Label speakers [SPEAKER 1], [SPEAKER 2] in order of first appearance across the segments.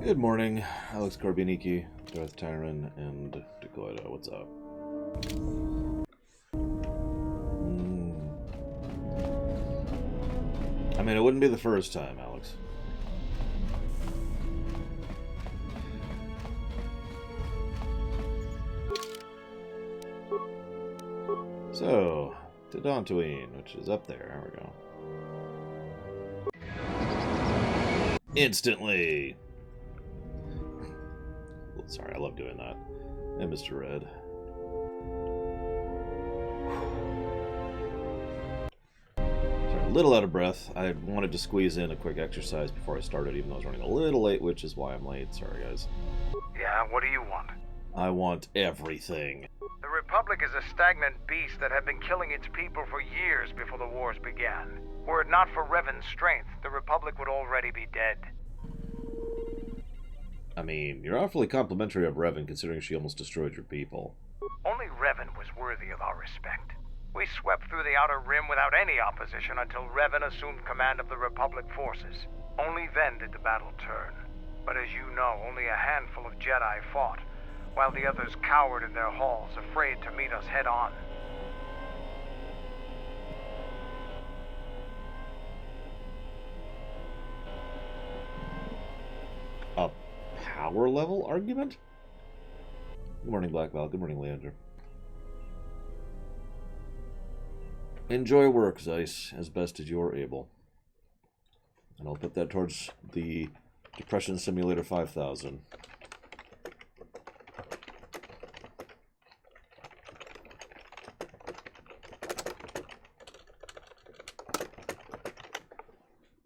[SPEAKER 1] Good morning, Alex Korbiniki, Darth Tyron, and Dakota. What's up? I mean, it wouldn't be the first time, Alex. So, to Dantooine, which is up there. There we go. Instantly! Sorry, I love doing that. And Mr. Red. Sorry, a little out of breath. I wanted to squeeze in a quick exercise before I started, even though I was running a little late, which is why I'm late. Sorry, guys.
[SPEAKER 2] Yeah, what do you want?
[SPEAKER 1] I want everything.
[SPEAKER 2] The Republic is a stagnant beast that had been killing its people for years before the wars began. Were it not for Revan's strength, the Republic would already be dead.
[SPEAKER 1] I mean, you're awfully complimentary of Revan, considering she almost destroyed your people.
[SPEAKER 2] Only Revan was worthy of our respect. We swept through the Outer Rim without any opposition until Revan assumed command of the Republic forces. Only then did the battle turn. But as you know, only a handful of Jedi fought, while the others cowered in their halls, afraid to meet us head-on.
[SPEAKER 1] A power level argument? Good morning, Black Val. Good morning, Leander. Enjoy work, Zeiss, as best as you're able. And I'll put that towards the Depression Simulator 5000.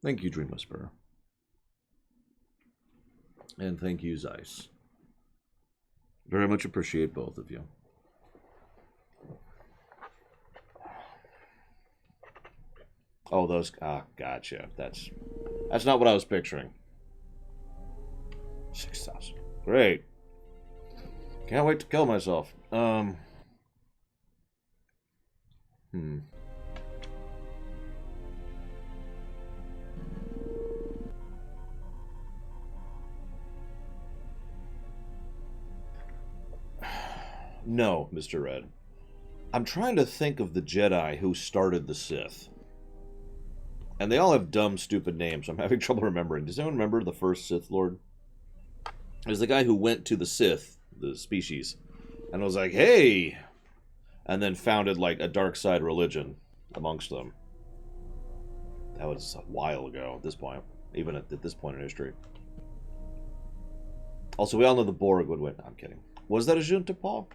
[SPEAKER 1] Thank you, Dream Whisperer. And thank you, Zeiss. Very much appreciate both of you. Oh, those... Ah, gotcha. That's not what I was picturing. 6,000. Great. Can't wait to kill myself. No, Mr. Red. I'm trying to think of the Jedi who started the Sith. And they all have dumb, stupid names, so I'm having trouble remembering. Does anyone remember the first Sith Lord? It was the guy who went to the Sith, the species, and was like, hey! And then founded, like, a dark side religion amongst them. That was a while ago at this point. Even at this point in history. Also, we all know the Borg would win. No, I'm kidding. Was that a Junta, Paul?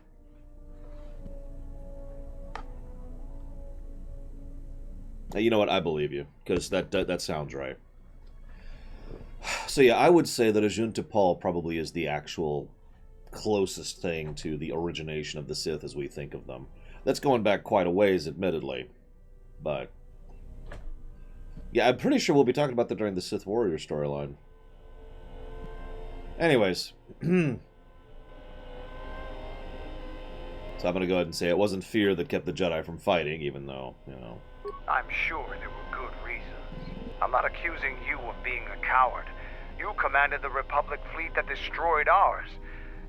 [SPEAKER 1] You know what? I believe you, because that sounds right. So yeah, I would say that Ajunta Paul probably is the actual closest thing to the origination of the Sith as we think of them. That's going back quite a ways, admittedly. But yeah, I'm pretty sure we'll be talking about that during the Sith Warrior storyline. Anyways. So I'm going to go ahead and say it wasn't fear that kept the Jedi from fighting, even though, you know...
[SPEAKER 2] I'm sure there were good reasons. I'm not accusing you of being a coward. You commanded the Republic fleet that destroyed ours.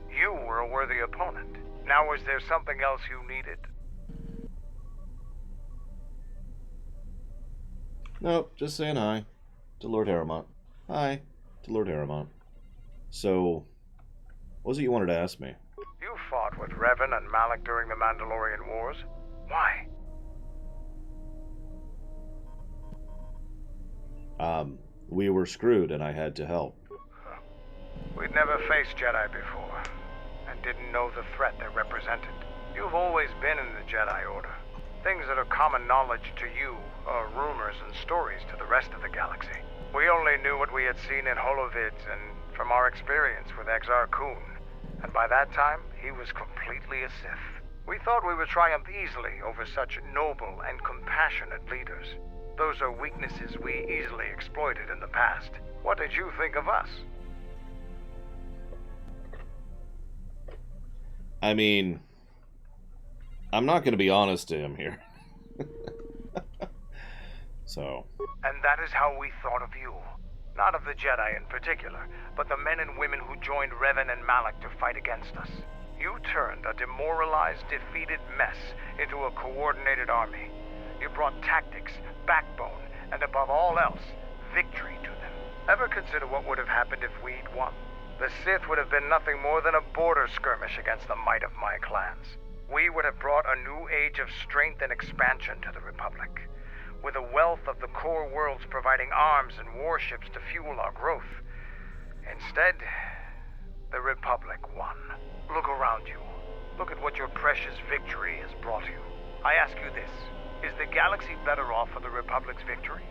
[SPEAKER 2] You were a worthy opponent. Now, was there something else you needed?
[SPEAKER 1] Nope, just saying hi to Lord Harrimont. Hi to Lord Harrimont. So, what was it you wanted to ask me?
[SPEAKER 2] You fought with Revan and Malak during the Mandalorian Wars. Why?
[SPEAKER 1] We were screwed and I had to help.
[SPEAKER 2] We'd never faced Jedi before, and didn't know the threat they represented. You've always been in the Jedi Order. Things that are common knowledge to you are rumors and stories to the rest of the galaxy. We only knew what we had seen in holovids and from our experience with Exar Kun. And by that time, he was completely a Sith. We thought we would triumph easily over such noble and compassionate leaders. Those are weaknesses we easily exploited in the past. What did you think of us?
[SPEAKER 1] I mean, I'm not going to be honest to him here. So.
[SPEAKER 2] And that is how we thought of you. Not of the Jedi in particular, but the men and women who joined Revan and Malak to fight against us. You turned a demoralized, defeated mess into a coordinated army. You brought tactics, backbone, and above all else, victory to them. Ever consider what would have happened if we'd won? The Sith would have been nothing more than a border skirmish against the might of my clans. We would have brought a new age of strength and expansion to the Republic, with a wealth of the core worlds providing arms and warships to fuel our growth. Instead, the Republic won. Look around you. Look at what your precious victory has brought you. I ask you this, is the galaxy better off for the Republic's victory?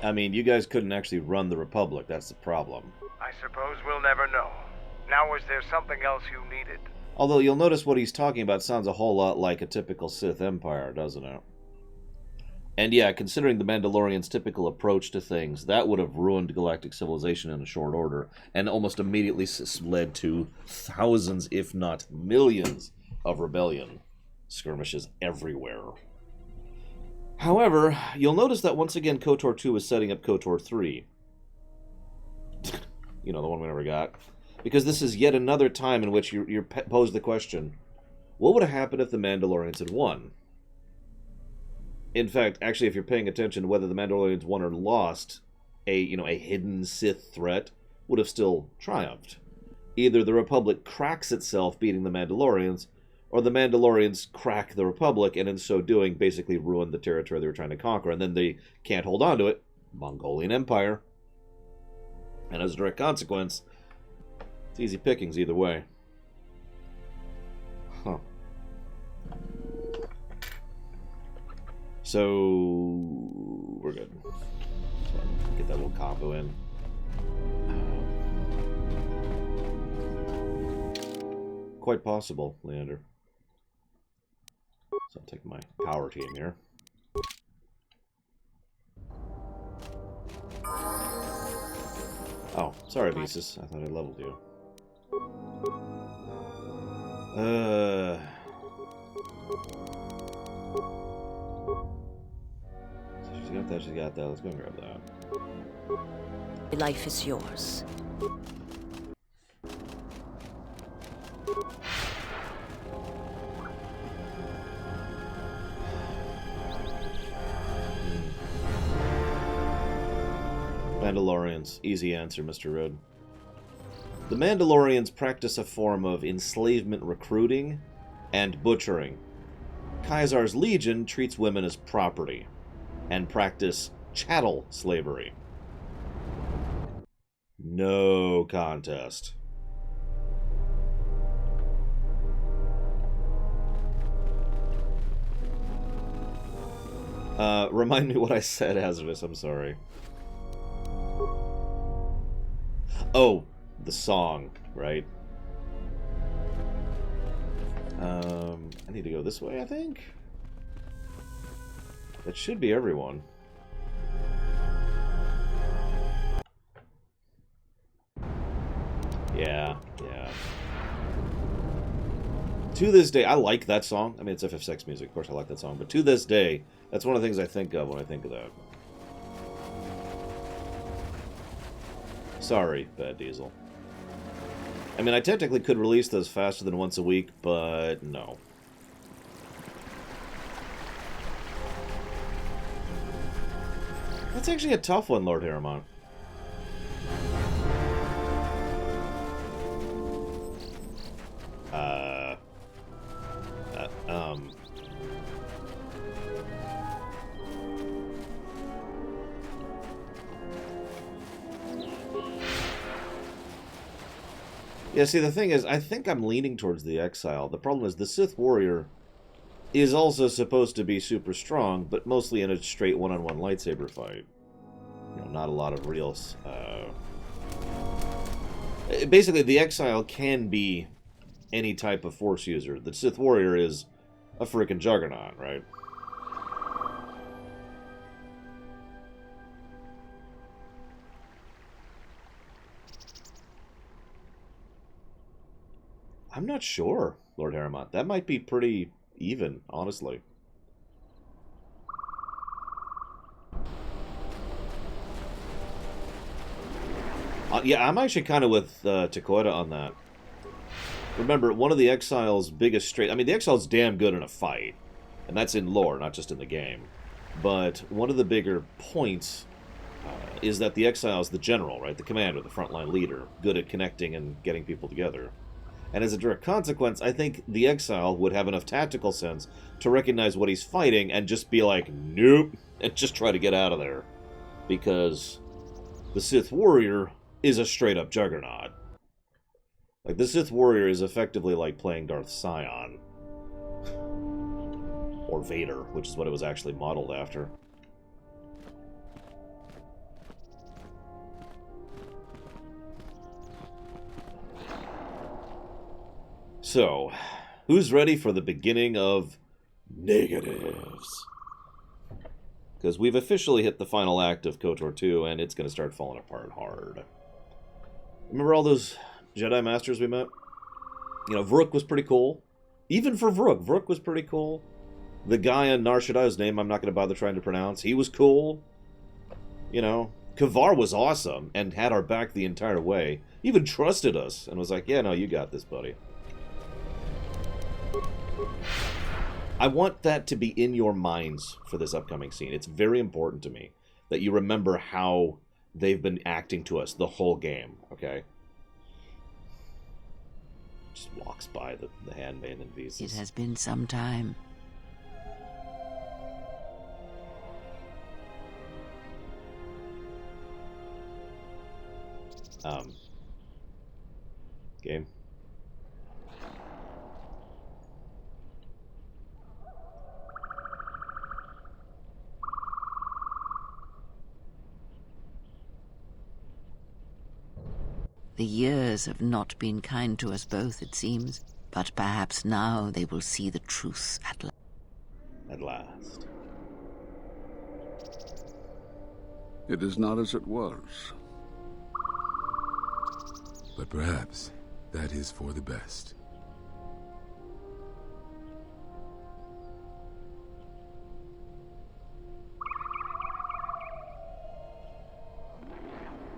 [SPEAKER 1] I mean, you guys couldn't actually run the Republic, that's the problem.
[SPEAKER 2] I suppose we'll never know. Now, is there something else you needed?
[SPEAKER 1] Although you'll notice what he's talking about sounds a whole lot like a typical Sith Empire, doesn't it? And yeah, considering the Mandalorian's typical approach to things, that would have ruined galactic civilization in a short order, and almost immediately led to thousands, if not millions, of rebellion skirmishes everywhere. However, you'll notice that once again KOTOR 2 is setting up KOTOR 3. You know, the one we never got. Because this is yet another time in which you're posed the question, what would have happened if the Mandalorians had won? In fact, actually, if you're paying attention to whether the Mandalorians won or lost, a hidden Sith threat would have still triumphed. Either the Republic cracks itself beating the Mandalorians, or the Mandalorians crack the Republic, and in so doing basically ruin the territory they were trying to conquer, and then they can't hold on to it. Mongolian Empire. And as a direct consequence, it's easy pickings either way. Huh. So, we're good. Get that little combo in. Quite possible, Leander. So I'll take my power team here. Oh, sorry, Visas. I thought I leveled you. So she's got that. Let's go and grab that.
[SPEAKER 3] Life is yours.
[SPEAKER 1] Mandalorians. Easy answer, Mr. Red. The Mandalorians practice a form of enslavement recruiting and butchering. Caesar's Legion treats women as property and practice chattel slavery. No contest. Remind me what I said, Hazardous. I'm sorry. Oh, the song, right? I need to go this way, I think? That should be everyone. Yeah. To this day, I like that song. I mean, it's FF6 music, of course I like that song. But to this day, that's one of the things I think of when I think of that. Sorry, Bad Diesel. I mean, I technically could release those faster than once a week, but no. That's actually a tough one, Lord Harriman. Yeah, see, the thing is, I think I'm leaning towards the Exile. The problem is the Sith Warrior is also supposed to be super strong, but mostly in a straight one-on-one lightsaber fight. You know, not a lot of real... Basically, the Exile can be any type of Force user. The Sith Warrior is a freaking juggernaut, right? I'm not sure, Lord Harriman. That might be pretty even, honestly. Yeah, I'm actually kind of with Takoida on that. Remember, one of the Exile's biggest straight... I mean, the Exile's damn good in a fight. And that's in lore, not just in the game. But one of the bigger points is that the Exile is the general, right? The commander, the frontline leader. Good at connecting and getting people together. And as a direct consequence, I think the Exile would have enough tactical sense to recognize what he's fighting and just be like, nope, and just try to get out of there. Because the Sith Warrior is a straight-up juggernaut. Like, the Sith Warrior is effectively like playing Darth Sion. Or Vader, which is what it was actually modeled after. So, who's ready for the beginning of negatives? Because we've officially hit the final act of KOTOR 2, and it's going to start falling apart hard. Remember all those Jedi Masters we met? You know, Vrook was pretty cool. Even for Vrook was pretty cool. The guy in Nar Shaddai's name I'm not going to bother trying to pronounce, he was cool. You know, Kavar was awesome and had our back the entire way. Even trusted us and was like, yeah, no, you got this, buddy. I want that to be in your minds for this upcoming scene. It's very important to me that you remember how they've been acting to us the whole game, okay? Just walks by the handmaid and visas.
[SPEAKER 3] It has been some time.
[SPEAKER 1] Game.
[SPEAKER 3] The years have not been kind to us both, it seems, but perhaps now they will see the truth at last.
[SPEAKER 1] At last.
[SPEAKER 4] It is not as it was.
[SPEAKER 5] But perhaps that is for the best.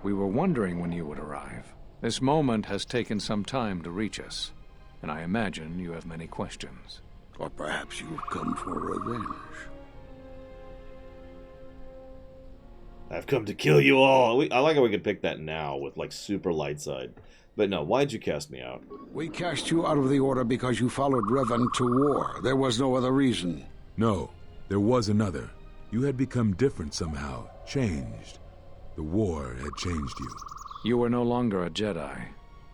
[SPEAKER 6] We were wondering when you would arrive. This moment has taken some time to reach us, and I imagine you have many questions.
[SPEAKER 4] Or perhaps you've come for revenge.
[SPEAKER 1] I've come to kill you all. I like how we could pick that now with, like, super light side. But no, why'd you cast me out?
[SPEAKER 4] We cast you out of the Order because you followed Revan to war. There was no other reason.
[SPEAKER 5] No, there was another. You had become different somehow, changed. The war had changed you.
[SPEAKER 6] You were no longer a Jedi,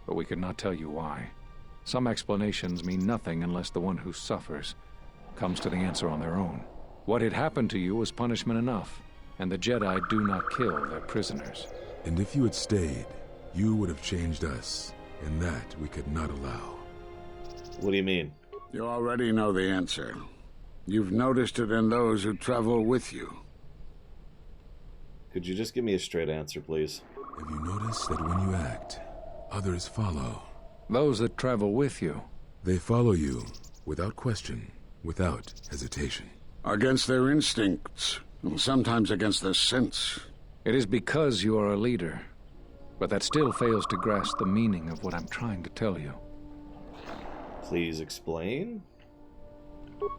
[SPEAKER 6] but we could not tell you why. Some explanations mean nothing unless the one who suffers comes to the answer on their own. What had happened to you was punishment enough, and the Jedi do not kill their prisoners.
[SPEAKER 5] And if you had stayed, you would have changed us, and that we could not allow.
[SPEAKER 1] What do you mean?
[SPEAKER 4] You already know the answer. You've noticed it in those who travel with you.
[SPEAKER 1] Could you just give me a straight answer, please?
[SPEAKER 5] Have you noticed that when you act, others follow?
[SPEAKER 6] Those that travel with you.
[SPEAKER 5] They follow you, without question, without hesitation.
[SPEAKER 4] Against their instincts, and sometimes against their sense.
[SPEAKER 6] It is because you are a leader, but that still fails to grasp the meaning of what I'm trying to tell you.
[SPEAKER 1] Please explain?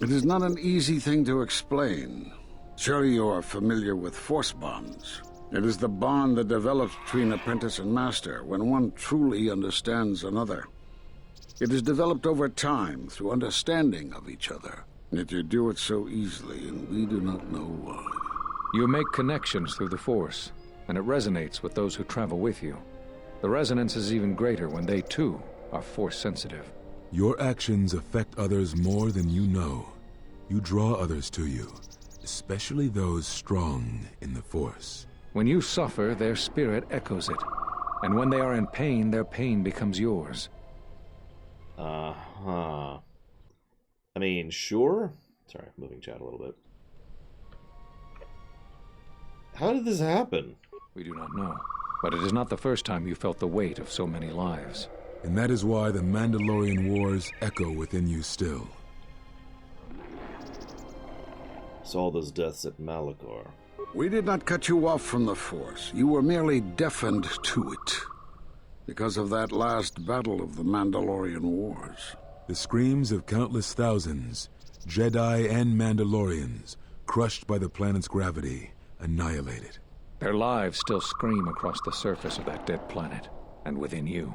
[SPEAKER 4] It is not an easy thing to explain. Surely you are familiar with force bonds. It is the bond that develops between apprentice and master when one truly understands another. It is developed over time through understanding of each other. Yet you do it so easily, and we do not know why.
[SPEAKER 6] You make connections through the Force, and it resonates with those who travel with you. The resonance is even greater when they, too, are Force-sensitive.
[SPEAKER 5] Your actions affect others more than you know. You draw others to you, especially those strong in the Force.
[SPEAKER 6] When you suffer, their spirit echoes it. And when they are in pain, their pain becomes yours.
[SPEAKER 1] Uh-huh. I mean, sure. Sorry, moving chat a little bit. How did this happen?
[SPEAKER 6] We do not know. But it is not the first time you felt the weight of so many lives.
[SPEAKER 5] And that is why the Mandalorian Wars echo within you still.
[SPEAKER 1] Saw those deaths at Malachor.
[SPEAKER 4] We did not cut you off from the Force. You were merely deafened to it. because of that last battle of the Mandalorian Wars.
[SPEAKER 5] The screams of countless thousands, Jedi and Mandalorians, crushed by the planet's gravity, annihilated.
[SPEAKER 6] Their lives still scream across the surface of that dead planet, and within you.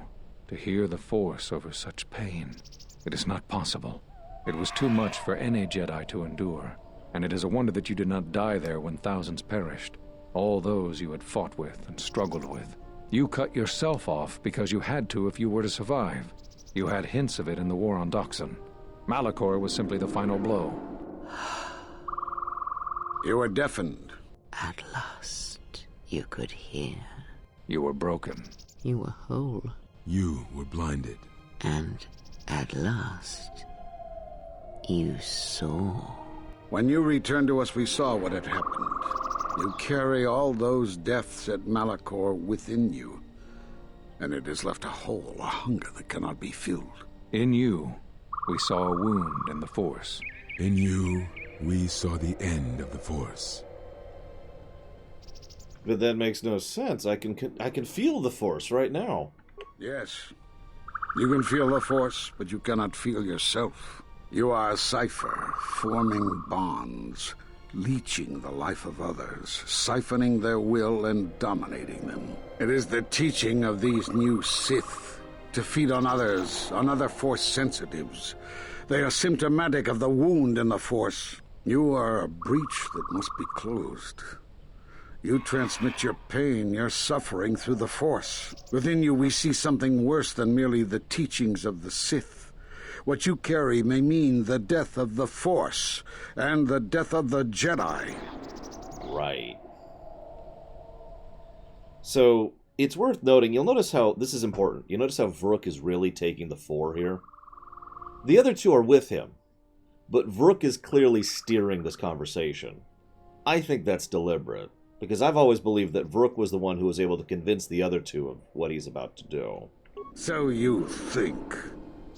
[SPEAKER 6] To hear the Force over such pain, it is not possible. It was too much for any Jedi to endure, and it is a wonder that you did not die there when thousands perished. All those you had fought with and struggled with. You cut yourself off because you had to if you were to survive. You had hints of it in the war on Doxon. Malachor was simply the final blow.
[SPEAKER 4] You were deafened.
[SPEAKER 3] At last, you could hear.
[SPEAKER 6] You were broken.
[SPEAKER 3] You were whole.
[SPEAKER 5] You were blinded.
[SPEAKER 3] And at last, you saw.
[SPEAKER 4] When you returned to us, we saw what had happened. You carry all those deaths at Malachor within you, and it has left a hole, a hunger that cannot be filled.
[SPEAKER 6] In you, we saw a wound in the Force.
[SPEAKER 5] In you, we saw the end of the Force.
[SPEAKER 1] But that makes no sense. I can feel the Force right now.
[SPEAKER 4] Yes, you can feel the Force, but you cannot feel yourself. You are a cipher, forming bonds, leeching the life of others, siphoning their will and dominating them. It is the teaching of these new Sith to feed on others, on other Force sensitives. They are symptomatic of the wound in the Force. You are a breach that must be closed. You transmit your pain, your suffering through the Force. Within you we see something worse than merely the teachings of the Sith. What you carry may mean the death of the Force, and the death of the Jedi.
[SPEAKER 1] Right. So, it's worth noting, you'll notice how, this is important, you notice how Vrook is really taking the fore here? The other two are with him, but Vrook is clearly steering this conversation. I think that's deliberate, because I've always believed that Vrook was the one who was able to convince the other two of what he's about to do.
[SPEAKER 4] So you think.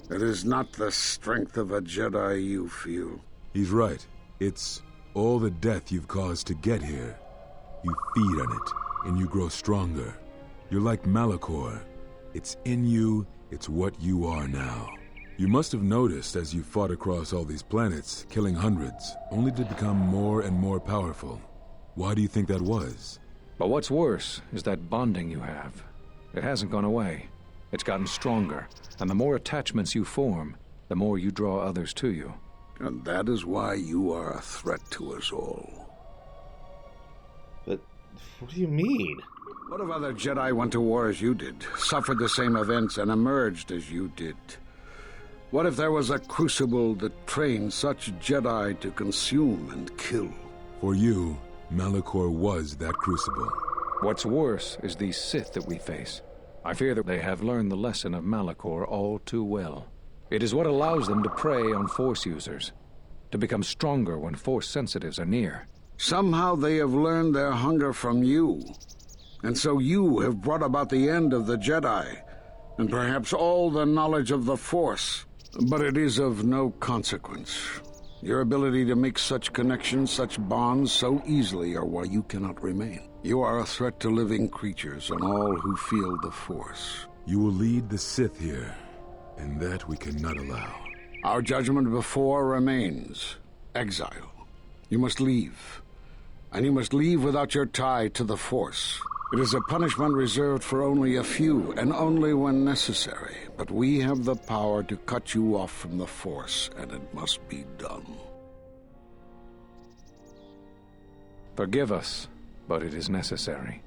[SPEAKER 4] It is not the strength of a Jedi you feel.
[SPEAKER 5] He's right. It's all the death you've caused to get here. You feed on it, and you grow stronger. You're like Malachor. It's in you, it's what you are now. You must have noticed as you fought across all these planets, killing hundreds, only to become more and more powerful. Why do you think that was?
[SPEAKER 6] But what's worse is that bonding you have. It hasn't gone away. It's gotten stronger, and the more attachments you form, the more you draw others to you.
[SPEAKER 4] And that is why you are a threat to us all.
[SPEAKER 1] But, what do you mean?
[SPEAKER 4] What if other Jedi went to war as you did, suffered the same events, and emerged as you did? What if there was a crucible that trained such Jedi to consume and kill?
[SPEAKER 5] For you, Malachor was that crucible.
[SPEAKER 6] What's worse is these Sith that we face. I fear that they have learned the lesson of Malachor all too well. It is what allows them to prey on Force users, to become stronger when Force sensitives are near.
[SPEAKER 4] Somehow they have learned their hunger from you. And so you have brought about the end of the Jedi, and perhaps all the knowledge of the Force. But it is of no consequence. Your ability to make such connections, such bonds so easily are why you cannot remain. You are a threat to living creatures and all who feel the Force.
[SPEAKER 5] You will lead the Sith here, and that we cannot allow.
[SPEAKER 4] Our judgment before remains. Exile. You must leave. And you must leave without your tie to the Force. It is a punishment reserved for only a few, and only when necessary. But we have the power to cut you off from the Force, and it must be done.
[SPEAKER 6] Forgive us, but it is necessary.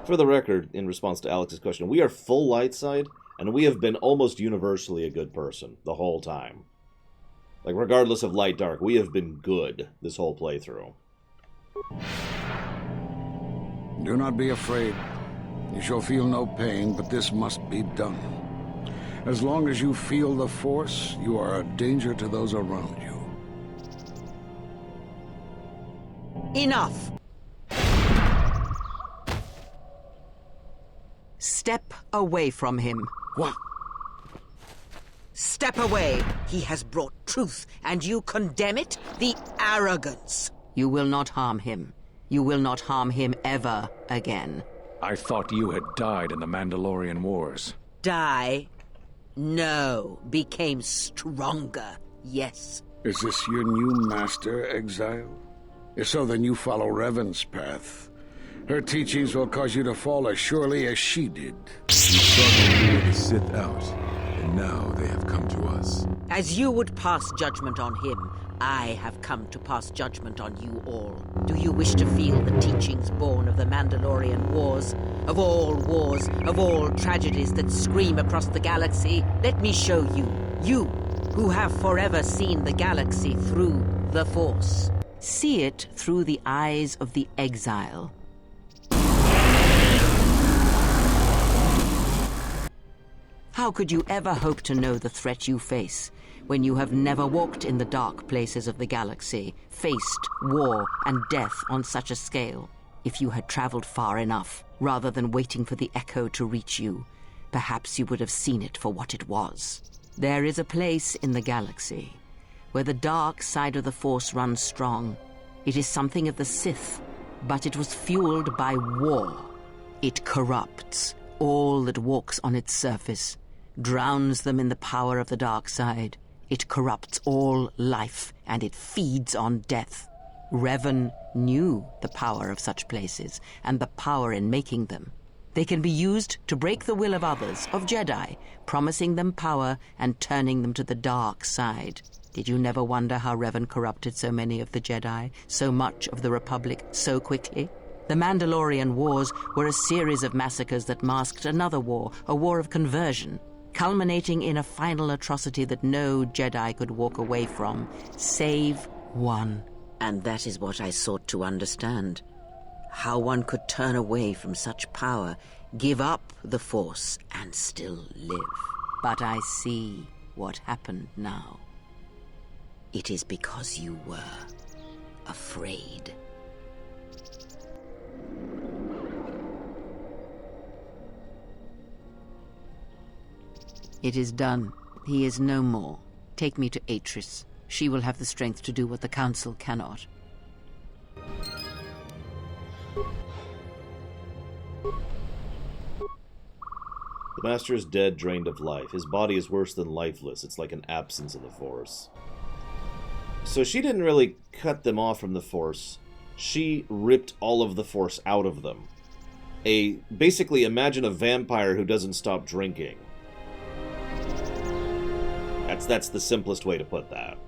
[SPEAKER 1] For the record, in response to Alex's question, we are full light side, and we have been almost universally a good person the whole time. Like, regardless of light dark, we have been good this whole playthrough.
[SPEAKER 4] Do not be afraid. You shall feel no pain, but this must be done. As long as you feel the Force, you are a danger to those around you.
[SPEAKER 7] Enough! Step away from him.
[SPEAKER 4] What?
[SPEAKER 7] Step away. He has brought truth, and you condemn it? The arrogance.
[SPEAKER 3] You will not harm him. You will not harm him ever again.
[SPEAKER 6] I thought you had died in the Mandalorian Wars.
[SPEAKER 7] Die? No. Became stronger. Yes.
[SPEAKER 4] Is this your new master, Exile? If so, then you follow Revan's path. Her teachings will cause you to fall as surely as she did.
[SPEAKER 5] We sought to lure the Sith out, and now they have come to us.
[SPEAKER 7] As you would pass judgment on him, I have come to pass judgment on you all. Do you wish to feel the teachings born of the Mandalorian Wars? Of all tragedies that scream across the galaxy? Let me show you. You, who have forever seen the galaxy through the Force.
[SPEAKER 3] See it through the eyes of the Exile. How could you ever hope to know the threat you face when you have never walked in the dark places of the galaxy, faced war and death on such a scale? If you had traveled far enough, rather than waiting for the echo to reach you, perhaps you would have seen it for what it was. There is a place in the galaxy where the dark side of the Force runs strong. It is something of the Sith, but it was fueled by war. It corrupts all that walks on its surface, drowns them in the power of the dark side. It corrupts all life, and it feeds on death. Revan knew the power of such places, and the power in making them. They can be used to break the will of others, of Jedi, promising them power and turning them to the dark side. Did you never wonder how Revan corrupted so many of the Jedi, so much of the Republic, so quickly? The Mandalorian Wars were a series of massacres that masked another war, a war of conversion, culminating in a final atrocity that no Jedi could walk away from, save one.
[SPEAKER 7] And that is what I sought to understand. How one could turn away from such power, give up the Force, and still live.
[SPEAKER 3] But I see what happened now.
[SPEAKER 7] It is because you were afraid.
[SPEAKER 3] It is done. He is no more. Take me to Atris. She will have the strength to do what the Council cannot.
[SPEAKER 1] The Master is dead, drained of life. His body is worse than lifeless. It's like an absence of the Force. So she didn't really cut them off from the Force. She ripped all of the Force out of them. Basically, imagine a vampire who doesn't stop drinking. That's the simplest way to put that,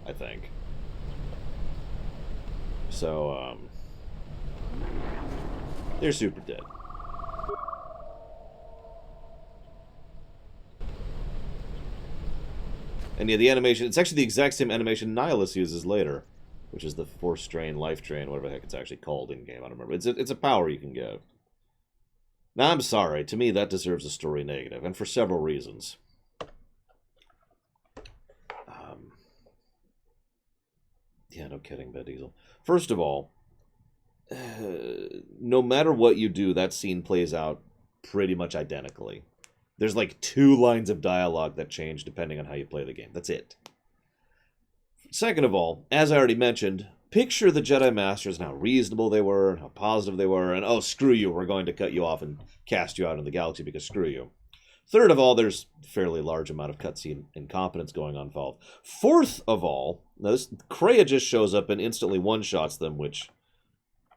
[SPEAKER 1] I think. So, they're super dead. And yeah, the animation, it's actually the exact same animation Nihilus uses later, which is the Force Drain, Life Drain, whatever the heck it's actually called in-game, I don't remember. It's a power you can get. Now, I'm sorry, to me that deserves a story negative, and for several reasons. Yeah, no kidding, Bad Diesel. First of all, no matter what you do, that scene plays out pretty much identically. There's like 2 lines of dialogue that change depending on how you play the game. That's it. Second of all, as I already mentioned, picture the Jedi Masters and how reasonable they were, and how positive they were, and oh, screw you, we're going to cut you off and cast you out in the galaxy because screw you. Third of all, there's a fairly large amount of cutscene incompetence going on involved. Fourth of all, Kreia just shows up and instantly one-shots them, which,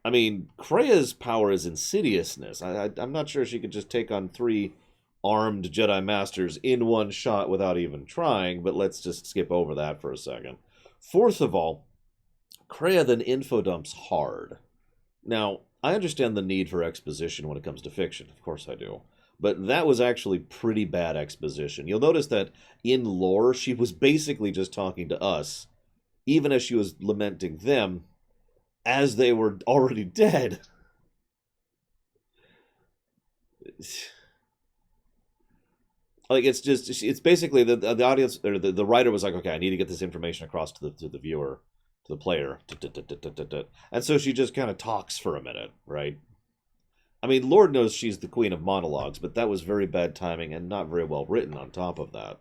[SPEAKER 1] I mean, Kreia's power is insidiousness. I'm not sure she could just take on 3 armed Jedi Masters in one shot without even trying, but let's just skip over that for a second. Fourth of all, Kreia then infodumps hard. Now, I understand the need for exposition when it comes to fiction. Of course I do. But that was actually pretty bad exposition. You'll notice that in lore, she was basically just talking to us, even as she was lamenting them, as they were already dead. Like, it's basically the audience, or the writer was like, okay, I need to get this information across to the viewer, to the player. And so she just kind of talks for a minute, right? I mean, Lord knows she's the queen of monologues, but that was very bad timing and not very well written on top of that.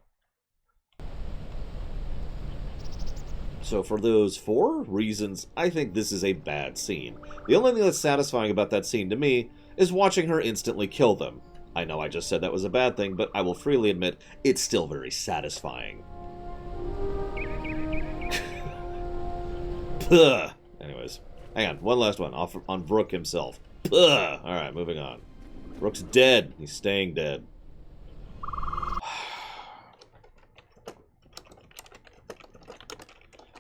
[SPEAKER 1] So for those 4 reasons, I think this is a bad scene. The only thing that's satisfying about that scene to me is watching her instantly kill them. I know I just said that was a bad thing, but I will freely admit it's still very satisfying. Puh. Anyways, hang on, one last one on Brook himself. Puh. Alright, moving on. Brook's dead. He's staying dead.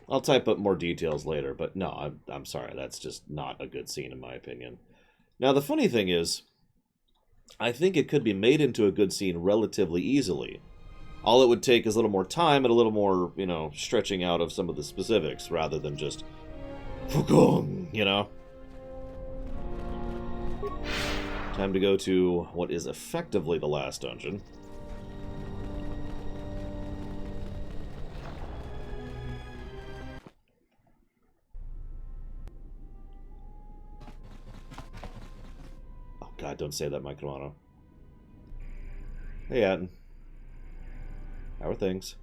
[SPEAKER 1] I'll type up more details later, but no, I'm sorry. That's just not a good scene in my opinion. Now, the funny thing is, I think it could be made into a good scene relatively easily. All it would take is a little more time and a little more, you know, stretching out of some of the specifics rather than just, you know. Time to go to what is effectively the last dungeon. Oh god, don't say that, Mike Romano. Hey, Atten. How are things?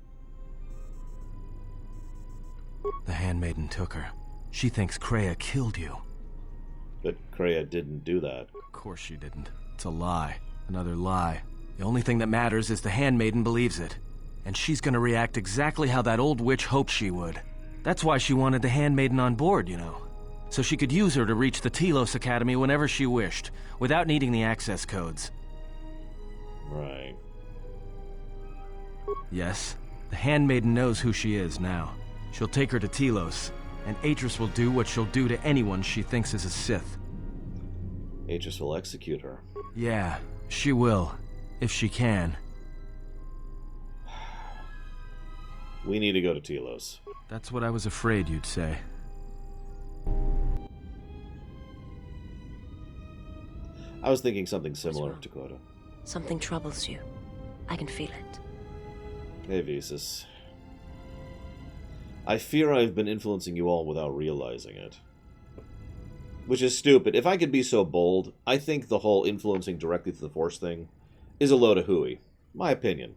[SPEAKER 8] The handmaiden took her. She thinks Kreia killed you.
[SPEAKER 1] But Kreia didn't do that.
[SPEAKER 8] Of course she didn't. It's a lie. Another lie. The only thing that matters is the handmaiden believes it. And she's gonna react exactly how that old witch hoped she would. That's why she wanted the handmaiden on board, you know. So she could use her to reach the Telos Academy whenever she wished, without needing the access codes.
[SPEAKER 1] Right.
[SPEAKER 8] Yes, the handmaiden knows who she is now. She'll take her to Telos, and Atris will do what she'll do to anyone she thinks is a Sith.
[SPEAKER 1] Atris will execute her.
[SPEAKER 8] Yeah, she will. If she can.
[SPEAKER 1] We need to go to Telos.
[SPEAKER 8] That's what I was afraid you'd say.
[SPEAKER 1] I was thinking something similar,
[SPEAKER 9] wrong?
[SPEAKER 1] Dakota.
[SPEAKER 9] Something troubles you. I can feel it.
[SPEAKER 1] Hey, Visas. I fear I've been influencing you all without realizing it. Which is stupid. If I could be so bold, I think the whole influencing directly through the Force thing is a load of hooey. My opinion.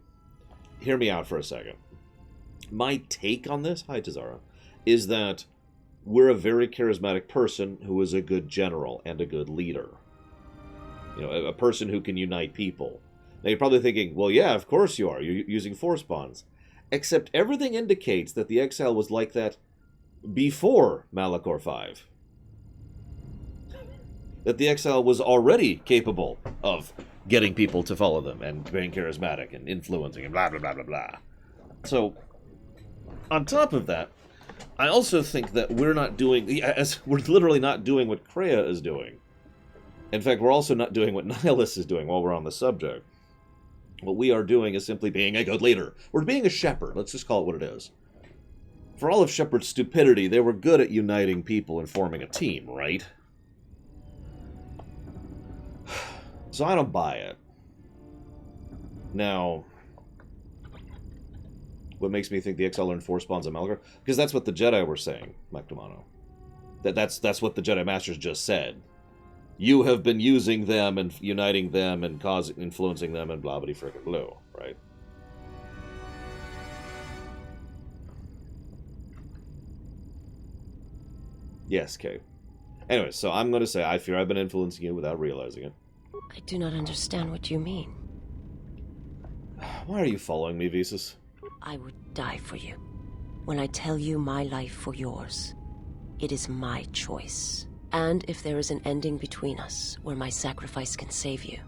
[SPEAKER 1] Hear me out for a second. My take on this, hi Tazara, is that we're a very charismatic person who is a good general and a good leader. You know, a person who can unite people. Now you're probably thinking, well, yeah, of course you are. You're using Force bonds. Except everything indicates that the Exile was like that before Malachor 5. That the Exile was already capable of getting people to follow them and being charismatic and influencing and blah, blah, blah, blah, blah. So, on top of that, I also think that we're literally not doing what Kreia is doing. In fact, we're also not doing what Nihilus is doing while we're on the subject. What we are doing is simply being a good leader. We're being a shepherd. Let's just call it what it is. For all of Shepard's stupidity, they were good at uniting people and forming a team, right? So I don't buy it. Now, what makes me think the Exile learned Force bonds of Malachor? Because that's what the Jedi were saying, Mike Domano. That's what the Jedi Masters just said. You have been using them and uniting them and influencing them and blah, blah, frickin' blue, right? Yes, Kate. Anyway, so I'm going to say I fear I've been influencing you without realizing it.
[SPEAKER 9] I do not understand what you mean.
[SPEAKER 1] Why are you following me, Visas?
[SPEAKER 9] I would die for you. When I tell you my life for yours, it is my choice. And if there is an ending between us where my sacrifice can save you,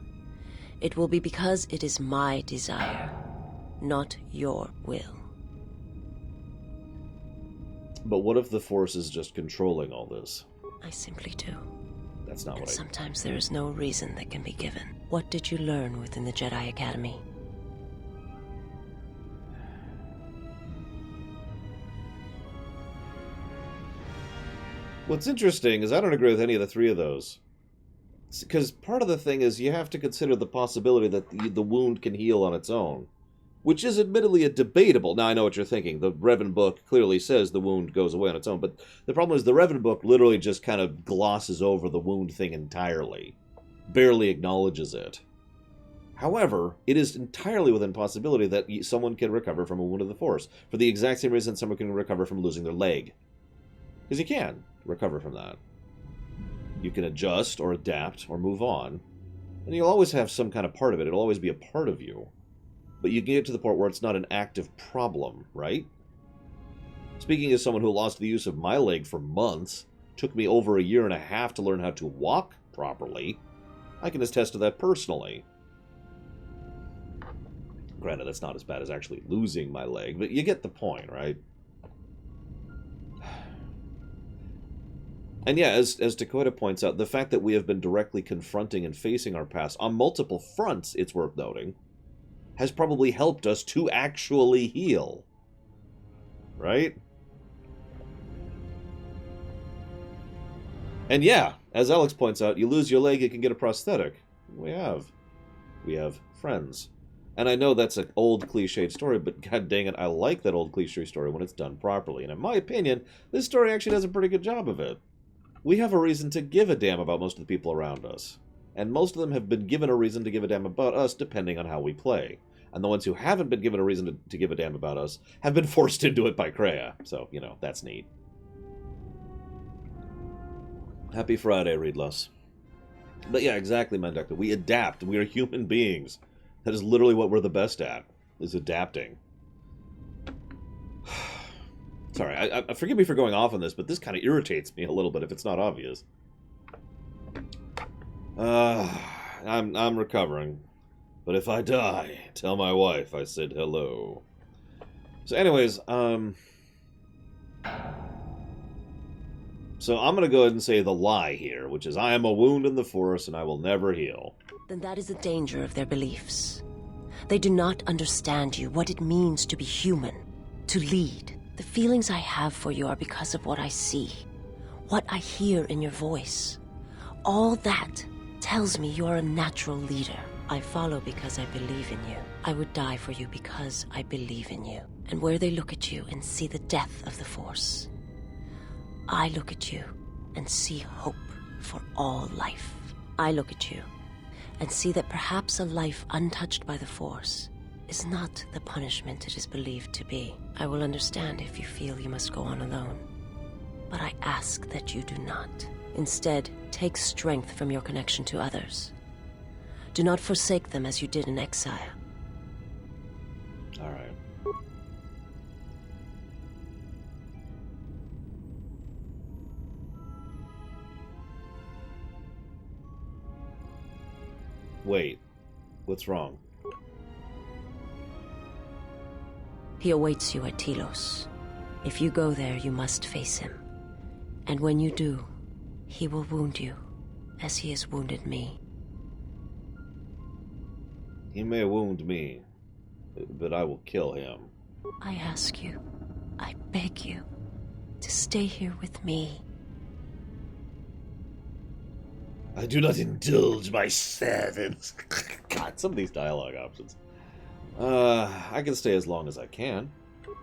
[SPEAKER 9] it will be because it is my desire, not your will.
[SPEAKER 1] But what if the Force is just controlling all this?
[SPEAKER 9] I simply do.
[SPEAKER 1] That's not
[SPEAKER 9] And
[SPEAKER 1] what
[SPEAKER 9] sometimes there is no reason that can be given. What did you learn within the Jedi Academy?
[SPEAKER 1] What's interesting is I don't agree with any of the 3 of those. Because part of the thing is you have to consider the possibility that the wound can heal on its own. Which is admittedly a debatable... Now, I know what you're thinking. The Revan book clearly says the wound goes away on its own. But the problem is the Revan book literally just kind of glosses over the wound thing entirely. Barely acknowledges it. However, it is entirely within possibility that someone can recover from a wound of the Force, for the exact same reason someone can recover from losing their leg. Because you can recover from that. You can adjust, or adapt, or move on, and you'll always have some kind of part of it. It'll always be a part of you. But you can get to the point where it's not an active problem, right? Speaking as someone who lost the use of my leg for months, took me over 1.5 years to learn how to walk properly, I can attest to that personally. Granted, that's not as bad as actually losing my leg, but you get the point, right? And yeah, as Dakota points out, the fact that we have been directly confronting and facing our past on multiple fronts, it's worth noting, has probably helped us to actually heal. Right? And yeah, as Alex points out, you lose your leg, you can get a prosthetic. We have friends. And I know that's an old cliched story, but god dang it, I like that old cliche story when it's done properly. And in my opinion, this story actually does a pretty good job of it. We have a reason to give a damn about most of the people around us. And most of them have been given a reason to give a damn about us depending on how we play. And the ones who haven't been given a reason to give a damn about us have been forced into it by Kreia. So, you know, that's neat. Happy Friday, Readless. But yeah, exactly, Mandekta. We adapt. We are human beings. That is literally what we're the best at, is adapting. Sorry, I forgive me for going off on this, but this kind of irritates me a little bit if it's not obvious. I'm recovering. But if I die, tell my wife I said hello. So anyways, so I'm going to go ahead and say the lie here, which is I am a wound in the Force and I will never heal.
[SPEAKER 9] Then that is the danger of their beliefs. They do not understand you, what it means to be human, to lead. The feelings I have for you are because of what I see, what I hear in your voice. All that tells me you are a natural leader. I follow because I believe in you. I would die for you because I believe in you. And where they look at you and see the death of the Force, I look at you and see hope for all life. I look at you and see that perhaps a life untouched by the Force is not the punishment it is believed to be. I will understand if you feel you must go on alone. But I ask that you do not. Instead, take strength from your connection to others. Do not forsake them as you did in exile.
[SPEAKER 1] All right. Wait, what's wrong?
[SPEAKER 9] He awaits you at Telos. If you go there, you must face him. And when you do, he will wound you, as he has wounded me.
[SPEAKER 1] He may wound me, but I will kill him.
[SPEAKER 9] I ask you, I beg you, to stay here with me.
[SPEAKER 1] I do not indulge my servants. God, some of these dialogue options. I can stay as long as I can.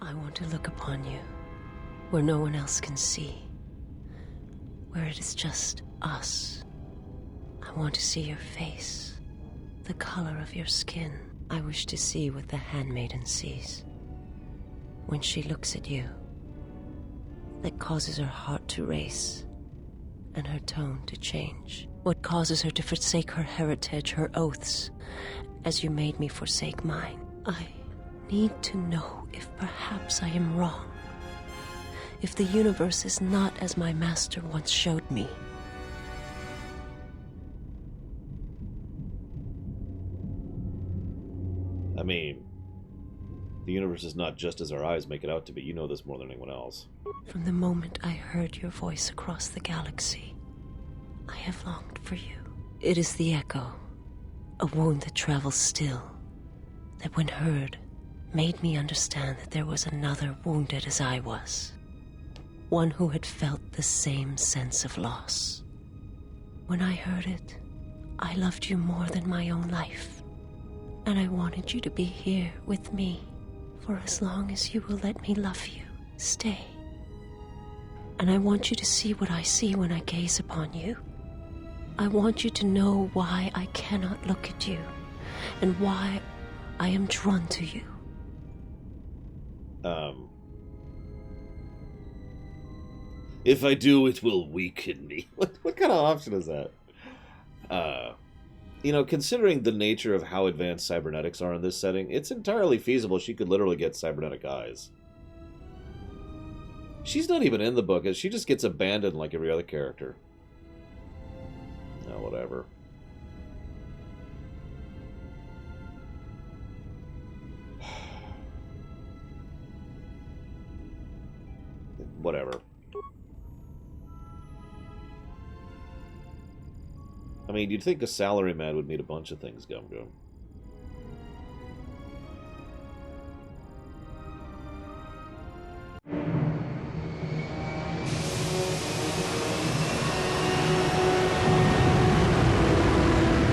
[SPEAKER 9] I want to look upon you, where no one else can see. Where it is just us. I want to see your face, the color of your skin. I wish to see what the handmaiden sees when she looks at you, that causes her heart to race and her tone to change. What causes her to forsake her heritage, her oaths, as you made me forsake mine. I need to know if perhaps I am wrong. If the universe is not as my master once showed me.
[SPEAKER 1] I mean, the universe is not just as our eyes make it out to be. You know this more than anyone else.
[SPEAKER 9] From the moment I heard your voice across the galaxy, I have longed for you. It is the echo, a wound that travels still, that when heard, made me understand that there was another wounded as I was. One who had felt the same sense of loss. When I heard it, I loved you more than my own life. And I wanted you to be here with me for as long as you will let me love you. Stay. And I want you to see what I see when I gaze upon you. I want you to know why I cannot look at you, and why I am drawn to you.
[SPEAKER 1] If I do, it will weaken me. What kind of option is that? You know, considering the nature of how advanced cybernetics are in this setting, it's entirely feasible she could literally get cybernetic eyes. She's not even in the book. She just gets abandoned like every other character. No, whatever. Whatever. I mean, you'd think a salaryman would mean a bunch of things, Gum Gum.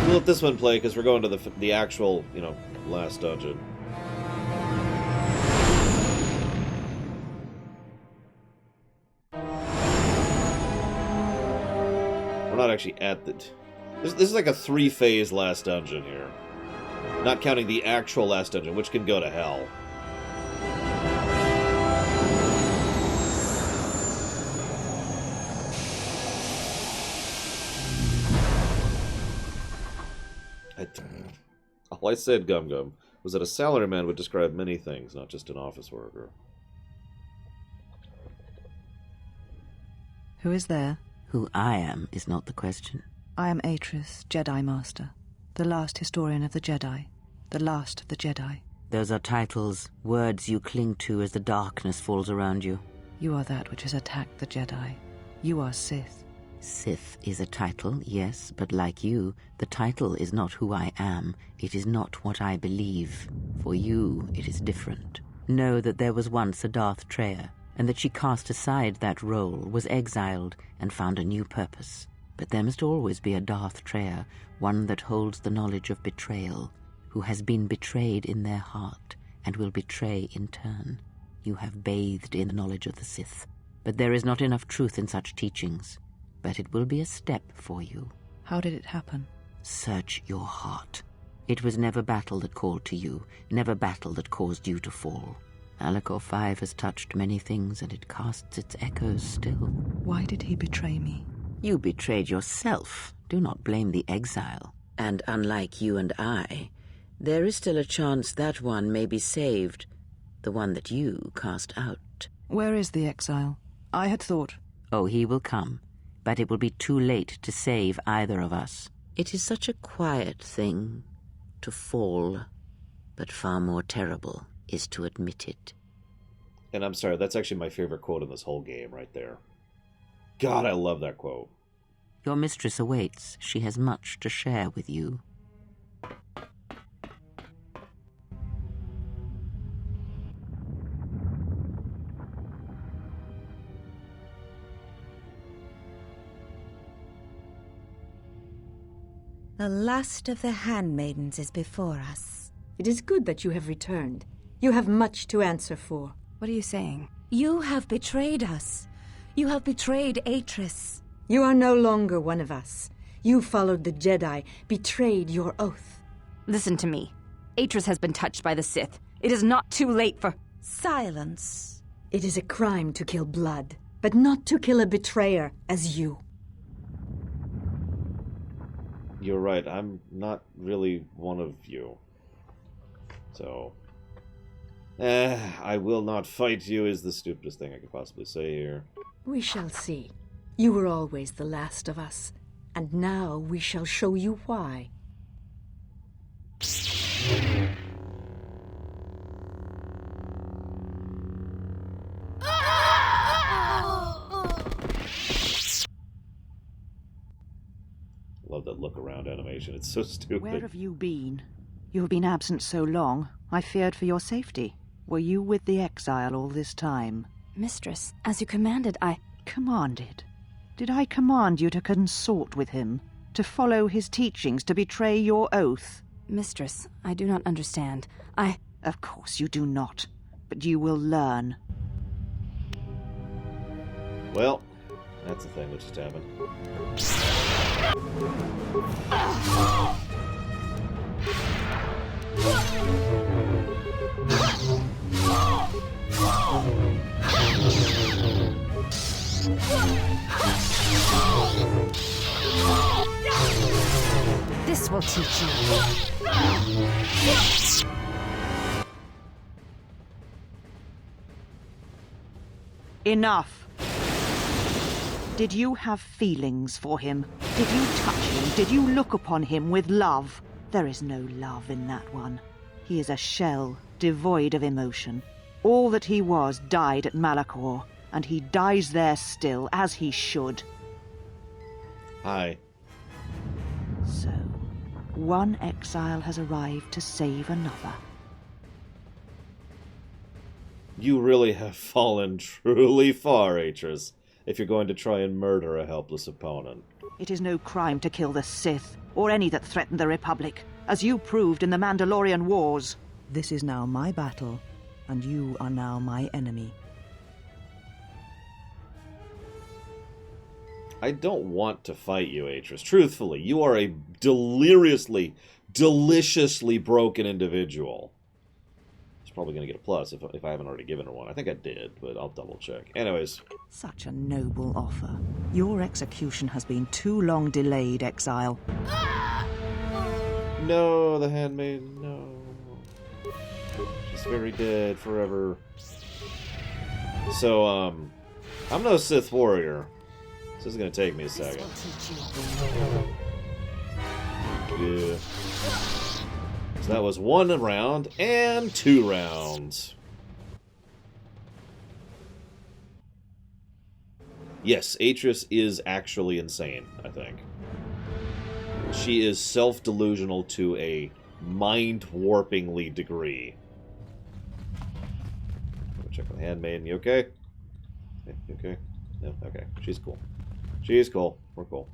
[SPEAKER 1] We'll let this one play because we're going to the actual, you know, last dungeon. We're not actually at the... This is like a 3-phase last dungeon here. Not counting the actual last dungeon, which can go to hell. All I said, Gum Gum, was that a salaryman would describe many things, not just an office worker.
[SPEAKER 10] Who is there?
[SPEAKER 3] Who I am is not the question.
[SPEAKER 10] I am Atris, Jedi Master, the last historian of the Jedi, the last of the Jedi.
[SPEAKER 3] Those are titles, words you cling to as the darkness falls around you.
[SPEAKER 10] You are that which has attacked the Jedi. You are Sith.
[SPEAKER 3] Sith is a title, yes, but like you, the title is not who I am. It is not what I believe. For you, it is different. Know that there was once a Darth Treya, and that she cast aside that role, was exiled, and found a new purpose. But there must always be a Darth Treya, one that holds the knowledge of betrayal, who has been betrayed in their heart, and will betray in turn. You have bathed in the knowledge of the Sith, but there is not enough truth in such teachings. But it will be a step for you.
[SPEAKER 10] How did it happen?
[SPEAKER 3] Search your heart. It was never battle that called to you, never battle that caused you to fall. Alacor 5 has touched many things, and it casts its echoes still.
[SPEAKER 10] Why did he betray me?
[SPEAKER 3] You betrayed yourself. Do not blame the exile. And unlike you and I, there is still a chance that one may be saved, the one that you cast out.
[SPEAKER 10] Where is the exile? I had thought...
[SPEAKER 3] Oh, he will come, but it will be too late to save either of us. It is such a quiet thing to fall, but far more terrible is to admit it.
[SPEAKER 1] And I'm sorry, that's actually my favorite quote in this whole game right there. God, I love that quote.
[SPEAKER 3] Your mistress awaits. She has much to share with you.
[SPEAKER 11] The last of the handmaidens is before us. It is good that you have returned. You have much to answer for.
[SPEAKER 10] What are you saying?
[SPEAKER 11] You have betrayed us. You have betrayed Atris. You are no longer one of us. You followed the Jedi, betrayed your oath.
[SPEAKER 12] Listen to me. Atris has been touched by the Sith. It is not too late for...
[SPEAKER 11] Silence. It is a crime to kill blood, but not to kill a betrayer as you.
[SPEAKER 1] You're right, I'm not really one of you. So... I will not fight you is the stupidest thing I could possibly say here.
[SPEAKER 11] We shall see. You were always the last of us, and now we shall show you why.
[SPEAKER 1] Love that look around animation, it's so stupid.
[SPEAKER 10] Where have you been? You have been absent so long, I feared for your safety. Were you with the exile all this time?
[SPEAKER 12] Mistress, as you commanded, I...
[SPEAKER 10] Commanded? Did I command you to consort with him? To follow his teachings, to betray your oath?
[SPEAKER 12] Mistress, I do not understand.
[SPEAKER 10] Of course you do not, but you will learn.
[SPEAKER 1] Well, that's the thing that just happened.
[SPEAKER 12] This will teach you.
[SPEAKER 10] Enough. Did you have feelings for him? Did you touch him? Did you look upon him with love? There is no love in that one. He is a shell, devoid of emotion. All that he was died at Malachor, and he dies there still, as he should.
[SPEAKER 1] Hi.
[SPEAKER 10] So, one exile has arrived to save another.
[SPEAKER 1] You really have fallen truly far, Atris, if you're going to try and murder a helpless opponent.
[SPEAKER 10] It is no crime to kill the Sith, or any that threaten the Republic, as you proved in the Mandalorian Wars. This is now my battle, and you are now my enemy.
[SPEAKER 1] I don't want to fight you, Atris. Truthfully, you are a deliriously, deliciously broken individual. It's probably going to get a plus if I haven't already given her one. I think I did, but I'll double check. Anyways.
[SPEAKER 10] Such a noble offer. Your execution has been too long delayed, Exile.
[SPEAKER 1] No, the handmaiden, no. She's very dead forever. So, I'm no Sith warrior. This is going to take me a second. Yeah. So that was 1 round and 2 rounds. Yes, Atris is actually insane, I think. She is self-delusional to a mind-warpingly degree. Check on the handmaiden. You okay? You okay? No? Okay. She's cool. She's cool. We're cool.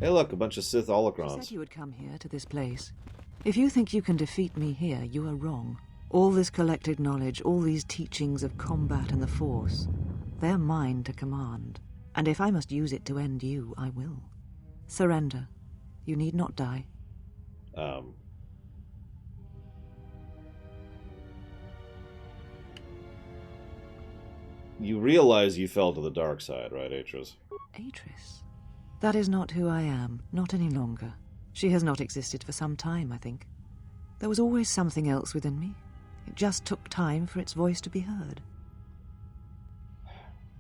[SPEAKER 1] Hey look, a bunch of Sith holocrons.
[SPEAKER 10] You said you would come here to this place. If you think you can defeat me here, you are wrong. All this collected knowledge, all these teachings of combat and the Force, they're mine to command. And if I must use it to end you, I will. Surrender. You need not die.
[SPEAKER 1] You realize you fell to the dark side, right, Atris?
[SPEAKER 10] Atris? That is not who I am, not any longer. She has not existed for some time, I think. There was always something else within me. It just took time for its voice to be heard.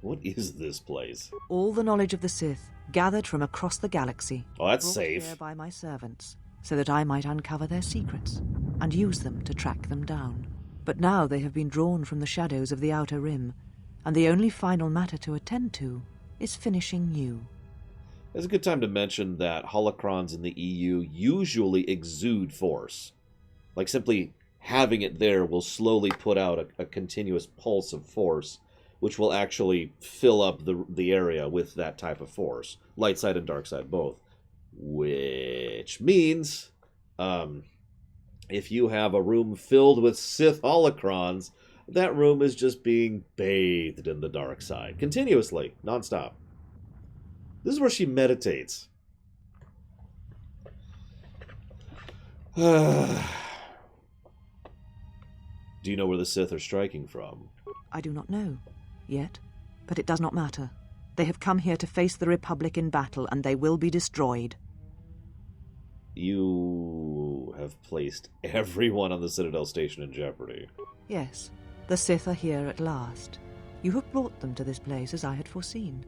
[SPEAKER 1] What is this place?
[SPEAKER 10] All the knowledge of the Sith, gathered from across the galaxy.
[SPEAKER 1] Oh, that's
[SPEAKER 10] brought
[SPEAKER 1] safe.
[SPEAKER 10] Here by my servants, so that I might uncover their secrets, and use them to track them down. But now they have been drawn from the shadows of the Outer Rim, and the only final matter to attend to is finishing you.
[SPEAKER 1] It's a good time to mention that holocrons in the EU usually exude force. Like, simply having it there will slowly put out a continuous pulse of force, which will actually fill up the area with that type of force. Light side and dark side both. Which means, if you have a room filled with Sith holocrons, that room is just being bathed in the dark side. Continuously. Nonstop. This is where she meditates. Do you know where the Sith are striking from?
[SPEAKER 10] I do not know, yet, but it does not matter. They have come here to face the Republic in battle, and they will be destroyed.
[SPEAKER 1] You have placed everyone on the Citadel station in jeopardy.
[SPEAKER 10] Yes, the Sith are here at last. You have brought them to this place as I had foreseen.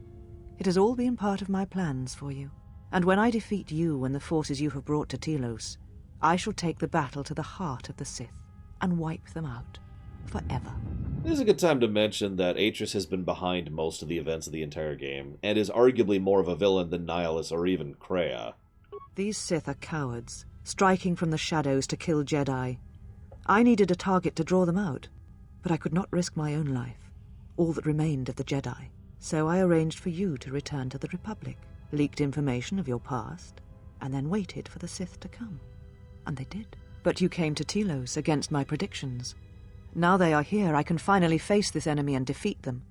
[SPEAKER 10] It has all been part of my plans for you. And when I defeat you and the forces you have brought to Telos, I shall take the battle to the heart of the Sith and wipe them out forever.
[SPEAKER 1] This is a good time to mention that Atris has been behind most of the events of the entire game, and is arguably more of a villain than Nihilus or even Kreia.
[SPEAKER 10] These Sith are cowards, striking from the shadows to kill Jedi. I needed a target to draw them out, but I could not risk my own life, all that remained of the Jedi. So I arranged for you to return to the Republic, leaked information of your past, and then waited for the Sith to come. And they did. But you came to Telos against my predictions. Now they are here, I can finally face this enemy and defeat them.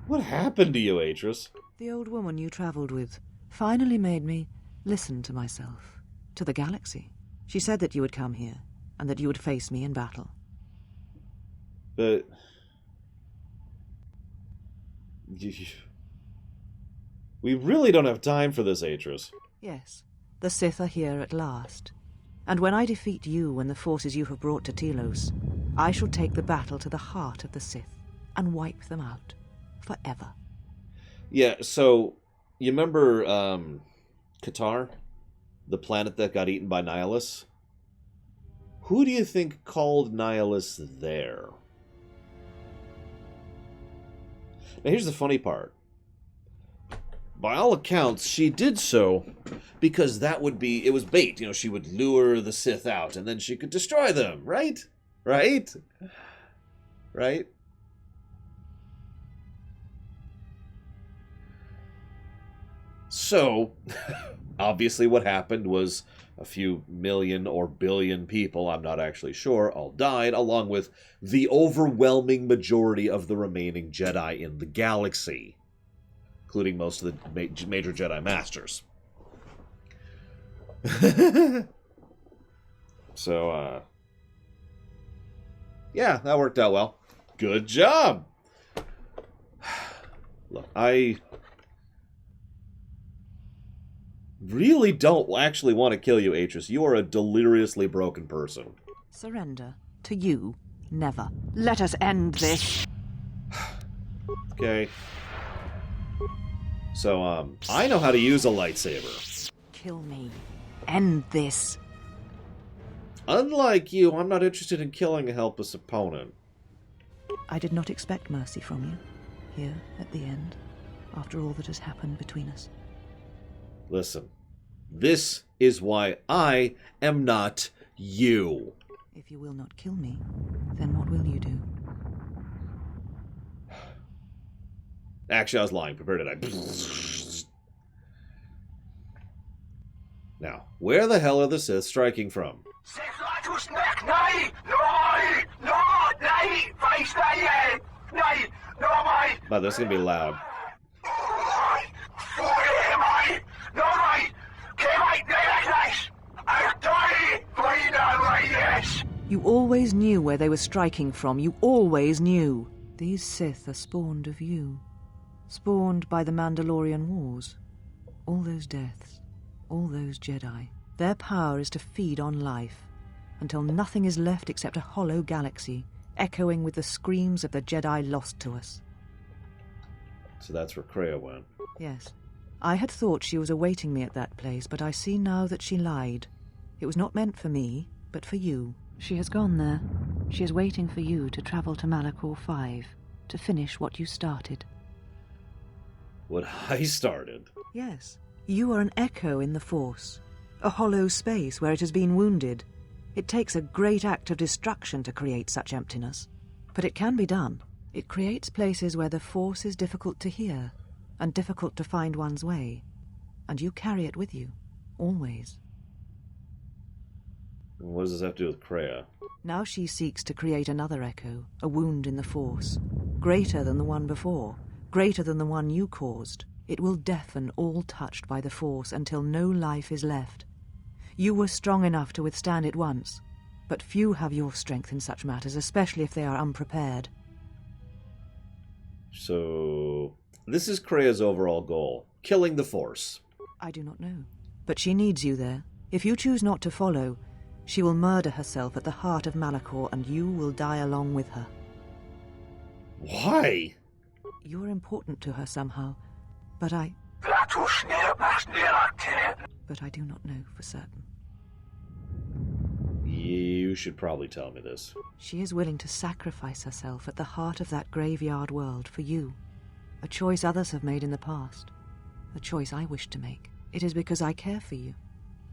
[SPEAKER 1] What happened to you, Atris?
[SPEAKER 10] The old woman you travelled with finally made me listen to myself, to the galaxy. She said that you would come here, and that you would face me in battle.
[SPEAKER 1] But... we really don't have time for this, Atris.
[SPEAKER 10] Yes, the Sith are here at last. And when I defeat you and the forces you have brought to Telos, I shall take the battle to the heart of the Sith and wipe them out forever.
[SPEAKER 1] Yeah, so you remember Qatar? The planet that got eaten by Nihilus? Who do you think called Nihilus there? Now here's the funny part. By all accounts, she did so because that would be... it was bait. You know, she would lure the Sith out and then she could destroy them, right? Right? Right? So, obviously what happened was a few million or billion people, I'm not actually sure, all died, along with the overwhelming majority of the remaining Jedi in the galaxy, including most of the major Jedi Masters. So, yeah, that worked out well. Good job! Look, I really don't actually want to kill you, Atris. You are a deliriously broken person.
[SPEAKER 10] Surrender to you, never. Let us end this.
[SPEAKER 1] Okay. So, I know how to use a lightsaber.
[SPEAKER 10] Kill me. End this.
[SPEAKER 1] Unlike you, I'm not interested in killing a helpless opponent.
[SPEAKER 10] I did not expect mercy from you, here at the end, after all that has happened between us.
[SPEAKER 1] Listen, this is why I am not you.
[SPEAKER 10] If you will not kill me, then what will you do?
[SPEAKER 1] Actually, I was lying. Prepare to die. Now, where the hell are the Sith striking from? But this is going to be loud.
[SPEAKER 10] You always knew where they were striking from. You always knew. These Sith are spawned of you. Spawned by the Mandalorian Wars. All those deaths. All those Jedi. Their power is to feed on life, until nothing is left except a hollow galaxy, echoing with the screams of the Jedi lost to us.
[SPEAKER 1] So that's where Kreia went.
[SPEAKER 10] Yes. I had thought she was awaiting me at that place, but I see now that she lied. It was not meant for me, but for you. She has gone there. She is waiting for you to travel to Malachor 5, to finish what you started.
[SPEAKER 1] What I started?
[SPEAKER 10] Yes. You are an echo in the Force. A hollow space where it has been wounded. It takes a great act of destruction to create such emptiness. But it can be done. It creates places where the Force is difficult to hear, and difficult to find one's way. And you carry it with you, always.
[SPEAKER 1] What does this have to do with Kreia?
[SPEAKER 10] Now she seeks to create another echo, a wound in the Force. Greater than the one before, greater than the one you caused. It will deafen all touched by the Force until no life is left. You were strong enough to withstand it once, but few have your strength in such matters, especially if they are unprepared.
[SPEAKER 1] So, this is Kreia's overall goal. Killing the Force.
[SPEAKER 10] I do not know. But she needs you there. If you choose not to follow, she will murder herself at the heart of Malachor, and you will die along with her.
[SPEAKER 1] Why?
[SPEAKER 10] You are important to her somehow, but I do not know for certain.
[SPEAKER 1] You should probably tell me this.
[SPEAKER 10] She is willing to sacrifice herself at the heart of that graveyard world for you. A choice others have made in the past. A choice I wish to make. It is because I care for you,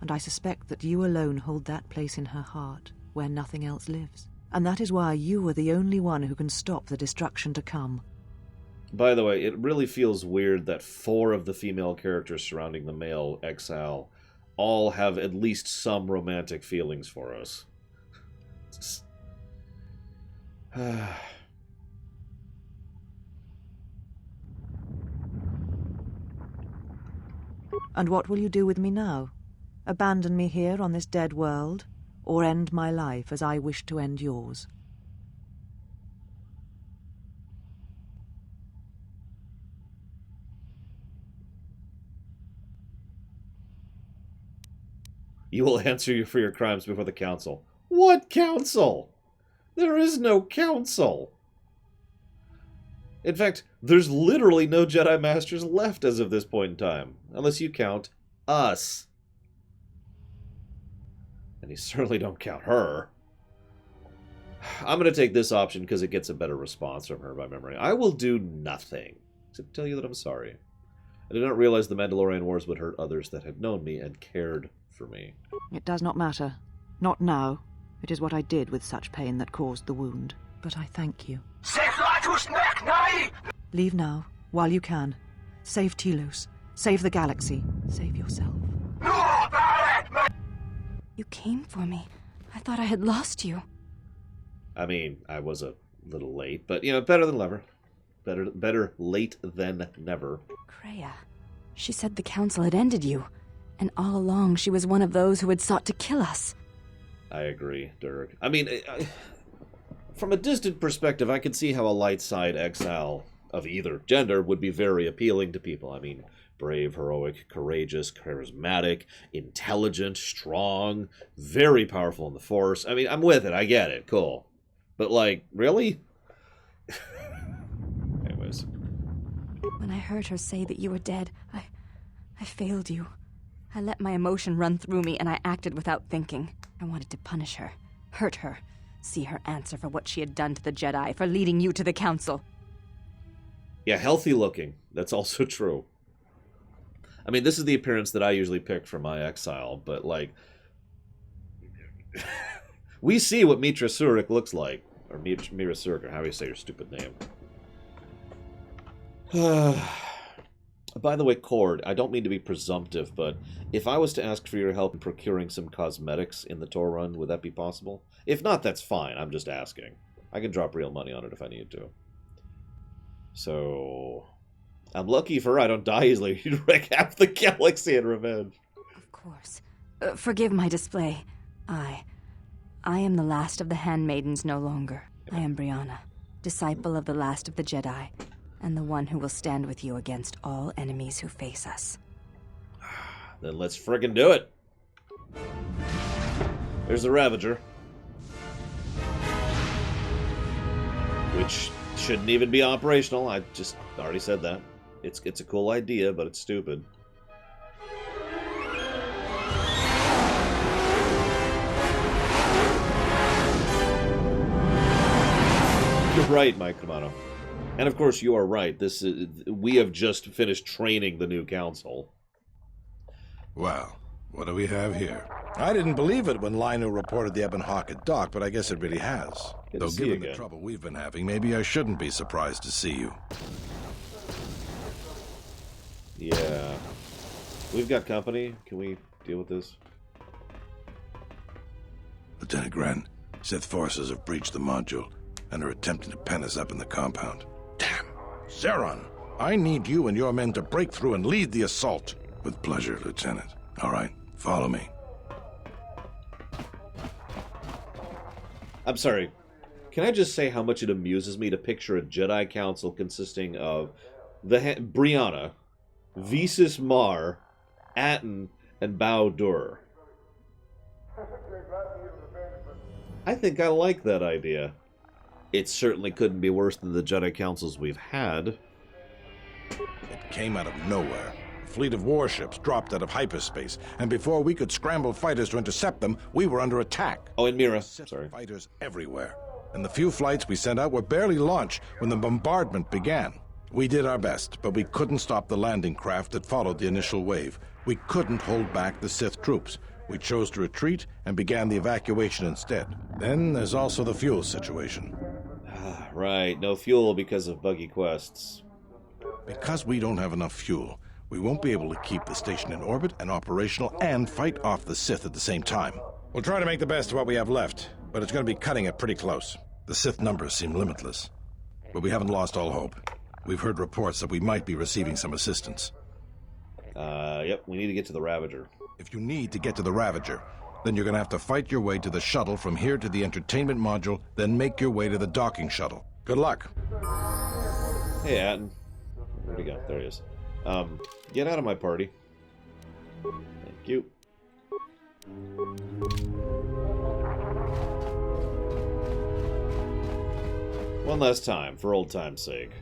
[SPEAKER 10] and I suspect that you alone hold that place in her heart where nothing else lives. And that is why you are the only one who can stop the destruction to come.
[SPEAKER 1] By the way, it really feels weird that 4 of the female characters surrounding the male exile all have at least some romantic feelings for us.
[SPEAKER 10] And what will you do with me now? Abandon me here on this dead world, or end my life as I wish to end yours?
[SPEAKER 1] You will answer for your crimes before the council. What council? There is no council. In fact, there's literally no Jedi Masters left as of this point in time, unless you count us. And you certainly don't count her. I'm going to take this option because it gets a better response from her by memory. I will do nothing, except tell you that I'm sorry. I did not realize the Mandalorian Wars would hurt others that had known me and cared for me.
[SPEAKER 10] It does not matter. Not now. It is what I did with such pain that caused the wound. But I thank you. Leave now, while you can. Save Telos. Save the galaxy. Save yourself.
[SPEAKER 12] You came for me. I thought I had lost you.
[SPEAKER 1] I mean, I was a little late, but, you know, better than never. Better late than never.
[SPEAKER 12] Kreia. She said the council had ended you. And all along, she was one of those who had sought to kill us.
[SPEAKER 1] I agree, Dirk. I mean, from a distant perspective, I can see how a light side exile of either gender would be very appealing to people. I mean, brave, heroic, courageous, charismatic, intelligent, strong, very powerful in the Force. I mean, I'm with it. I get it. Cool. But, like, really? Anyways.
[SPEAKER 12] When I heard her say that you were dead, I failed you. I let my emotion run through me, and I acted without thinking. I wanted to punish her, hurt her, see her answer for what she had done to the Jedi, for leading you to the Council.
[SPEAKER 1] Yeah, healthy looking. That's also true. I mean, this is the appearance that I usually pick for my exile, but, like... we see what Mitra Surik looks like. Or Mira Surik, or how do you say your stupid name? By the way, Cord, I don't mean to be presumptive, but if I was to ask for your help in procuring some cosmetics in the tour run, would that be possible? If not, that's fine. I'm just asking. I can drop real money on it if I need to. So... I'm lucky for her I don't die easily. You'd wreck half the galaxy in revenge.
[SPEAKER 12] Of course. Forgive my display. I am the last of the Handmaidens no longer. I am Brianna, disciple of the last of the Jedi, and the one who will stand with you against all enemies who face us.
[SPEAKER 1] Then let's friggin' do it. There's the Ravager. Which shouldn't even be operational. I just already said that. It's a cool idea, but it's stupid. You're right, Mike Romano. And of course, you are right. We have just finished training the new council.
[SPEAKER 13] Well, what do we have here? I didn't believe it when Lino reported the Ebon Hawk at dock, but I guess it really has. Though given the trouble we've been having, maybe I shouldn't be surprised to see you.
[SPEAKER 1] Yeah. We've got company. Can we deal with this?
[SPEAKER 13] Lieutenant Gren, Sith forces have breached the module and are attempting to pen us up in the compound. Damn! Zeron, I need you and your men to break through and lead the assault. With pleasure, Lieutenant. All right, follow me.
[SPEAKER 1] I'm sorry. Can I just say how much it amuses me to picture a Jedi Council consisting of Brianna, Visas Mar, Atton, and Bao Dur? I think I like that idea. It certainly couldn't be worse than the Jedi Councils we've had.
[SPEAKER 13] It came out of nowhere. A fleet of warships dropped out of hyperspace, and before we could scramble fighters to intercept them, we were under attack.
[SPEAKER 1] Oh, and Mira, sorry.
[SPEAKER 13] Fighters everywhere. And the few flights we sent out were barely launched when the bombardment began. We did our best, but we couldn't stop the landing craft that followed the initial wave. We couldn't hold back the Sith troops. We chose to retreat and began the evacuation instead. Then there's also the fuel situation.
[SPEAKER 1] Right, no fuel because of buggy quests.
[SPEAKER 13] Because we don't have enough fuel, we won't be able to keep the station in orbit and operational and fight off the Sith at the same time. We'll try to make the best of what we have left, but it's going to be cutting it pretty close. The Sith numbers seem limitless, but we haven't lost all hope. We've heard reports that we might be receiving some assistance.
[SPEAKER 1] Yep, we need to get to the Ravager.
[SPEAKER 13] If you need to get to the Ravager, then you're going to have to fight your way to the shuttle from here to the entertainment module, then make your way to the docking shuttle. Good luck.
[SPEAKER 1] Hey, Atten. Where'd he go? There he is. Get out of my party. Thank you. One last time, for old time's sake.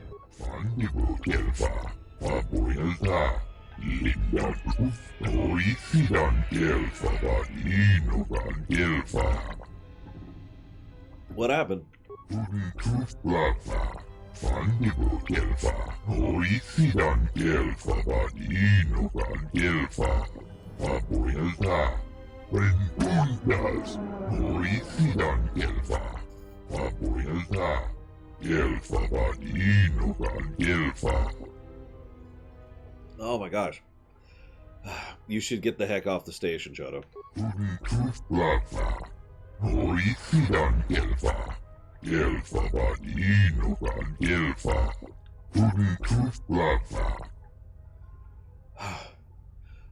[SPEAKER 1] What happened? Oh my gosh. You should get the heck off the station, Jodo.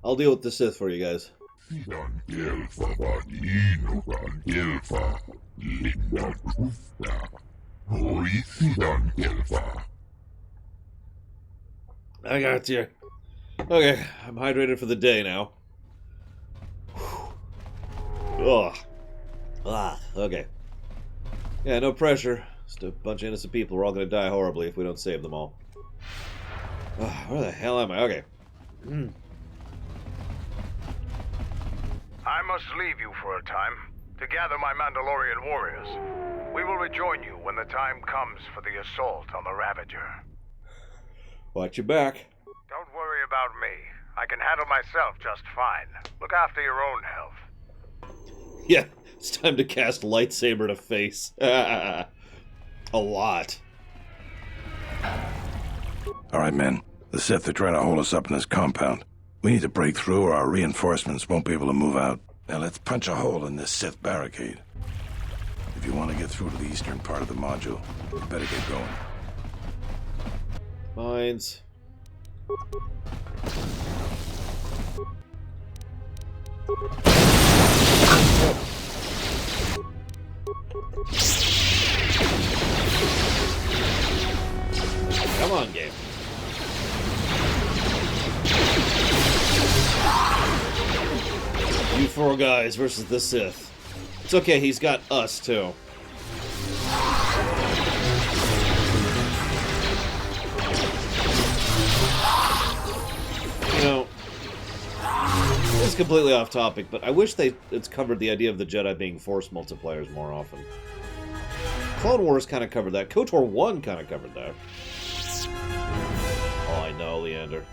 [SPEAKER 1] I'll deal with the Sith for you guys. I got you. Okay, I'm hydrated for the day now. Ugh. Okay. Yeah, no pressure. Just a bunch of innocent people. We're all gonna die horribly if we don't save them all. Where the hell am I? Okay.
[SPEAKER 2] I must leave you for a time to gather my Mandalorian warriors. We will rejoin you when the time comes for the assault on the Ravager.
[SPEAKER 1] Watch your back.
[SPEAKER 2] Don't worry about me. I can handle myself just fine. Look after your own health.
[SPEAKER 1] Yeah, it's time to cast lightsaber to face. A lot.
[SPEAKER 13] All right, men. The Sith are trying to hold us up in this compound. We need to break through or our reinforcements won't be able to move out. Now let's punch a hole in this Sith barricade. If you want to get through to the eastern part of the module, you better get going.
[SPEAKER 1] Mines. Come on, game. You four guys versus the Sith. It's okay, he's got us too. You know, this is completely off topic, but I wish it's covered the idea of the Jedi being Force multipliers more often. Clone Wars kind of covered that. KOTOR 1 kind of covered that. Oh, I know, Leander.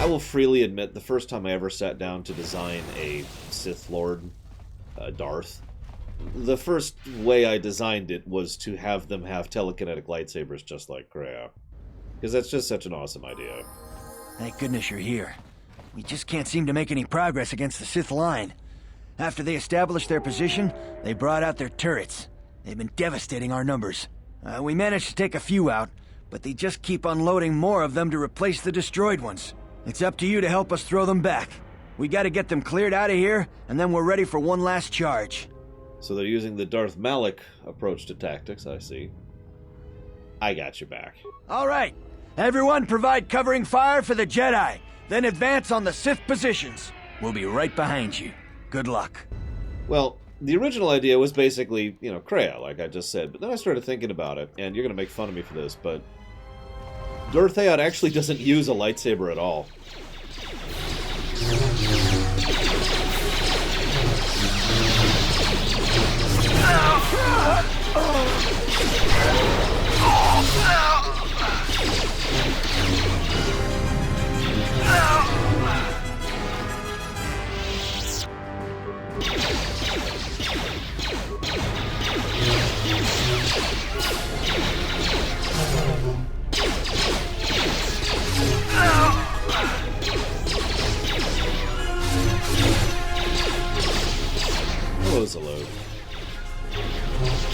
[SPEAKER 1] I will freely admit, the first time I ever sat down to design a Sith Lord, Darth, the first way I designed it was to have them have telekinetic lightsabers just like Kreia. Because that's just such an awesome idea.
[SPEAKER 14] Thank goodness you're here. We just can't seem to make any progress against the Sith line. After they established their position, they brought out their turrets. They've been devastating our numbers. We managed to take a few out, but they just keep unloading more of them to replace the destroyed ones. It's up to you to help us throw them back. We gotta get them cleared out of here, and then we're ready for one last charge.
[SPEAKER 1] So they're using the Darth Malik approach to tactics, I see. I got your back.
[SPEAKER 14] All right. Everyone provide covering fire for the Jedi, then advance on the Sith positions. We'll be right behind you. Good luck.
[SPEAKER 1] Well, the original idea was basically, you know, Kreia, like I just said, but then I started thinking about it, and you're going to make fun of me for this, but Darth Theod actually doesn't use a lightsaber at all. Hello, Zalo.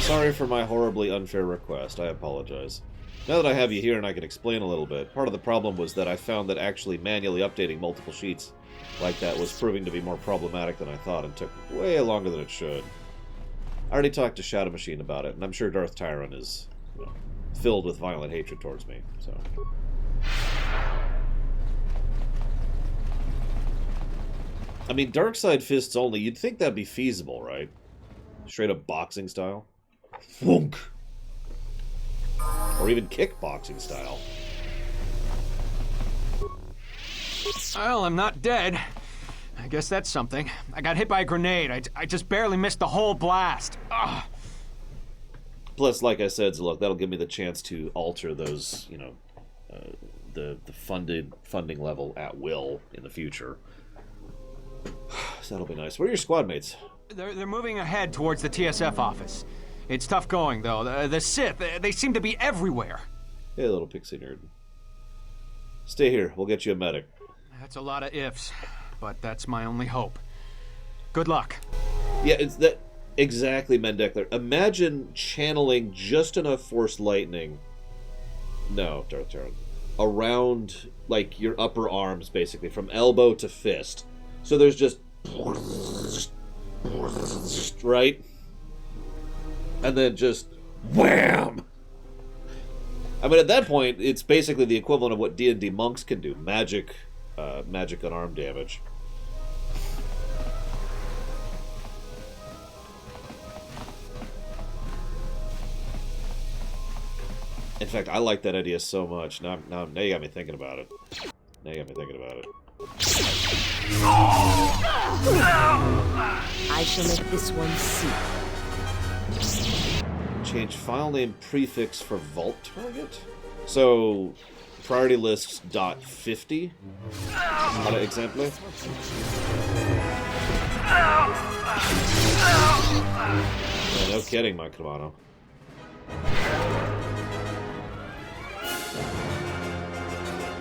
[SPEAKER 1] Sorry Sorry for my horribly unfair request. I apologize. Now that I have you here and I can explain a little bit, part of the problem was that I found that actually manually updating multiple sheets like that was proving to be more problematic than I thought and took way longer than it should. I already talked to Shadow Machine about it, and I'm sure Darth Tyron is filled with violent hatred towards me, so... I mean, Darkside Fists only, you'd think that'd be feasible, right? Straight up boxing style. Thunk! Or even kickboxing style.
[SPEAKER 15] Well, I'm not dead. I guess that's something. I got hit by a grenade. I just barely missed the whole blast. Ugh.
[SPEAKER 1] Plus, like I said, look, that'll give me the chance to alter those, you know, the funding level at will in the future. So that'll be nice. Where are your squad mates?
[SPEAKER 15] They're moving ahead towards the TSF office. It's tough going, though. The Sith, they seem to be everywhere.
[SPEAKER 1] Hey, little pixie nerd. Stay here. We'll get you a medic.
[SPEAKER 15] That's a lot of ifs, but that's my only hope. Good luck.
[SPEAKER 1] Yeah, it's that... Exactly, Mendekler. Imagine channeling just enough Force Lightning... No, Darth Tyron. Around, like, your upper arms, basically. From elbow to fist. So there's just... Right? And then just... Wham! I mean, at that point, it's basically the equivalent of what D&D monks can do. Magic unarmed damage. In fact, I like that idea so much. Now you got me thinking about it.
[SPEAKER 9] I shall make this one see.
[SPEAKER 1] Change file name prefix for vault target? So, priority lists .50? Para example? Yeah, no kidding, my Kamano.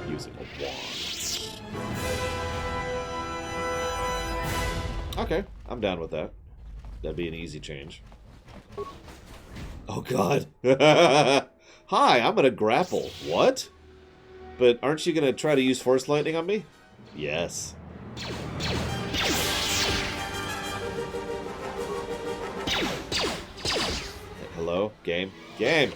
[SPEAKER 1] Using a wand. Okay, I'm down with that. That'd be an easy change. Oh god. Hi, I'm gonna grapple. What? But aren't you gonna try to use Force Lightning on me? Yes. Hello? Game? Game!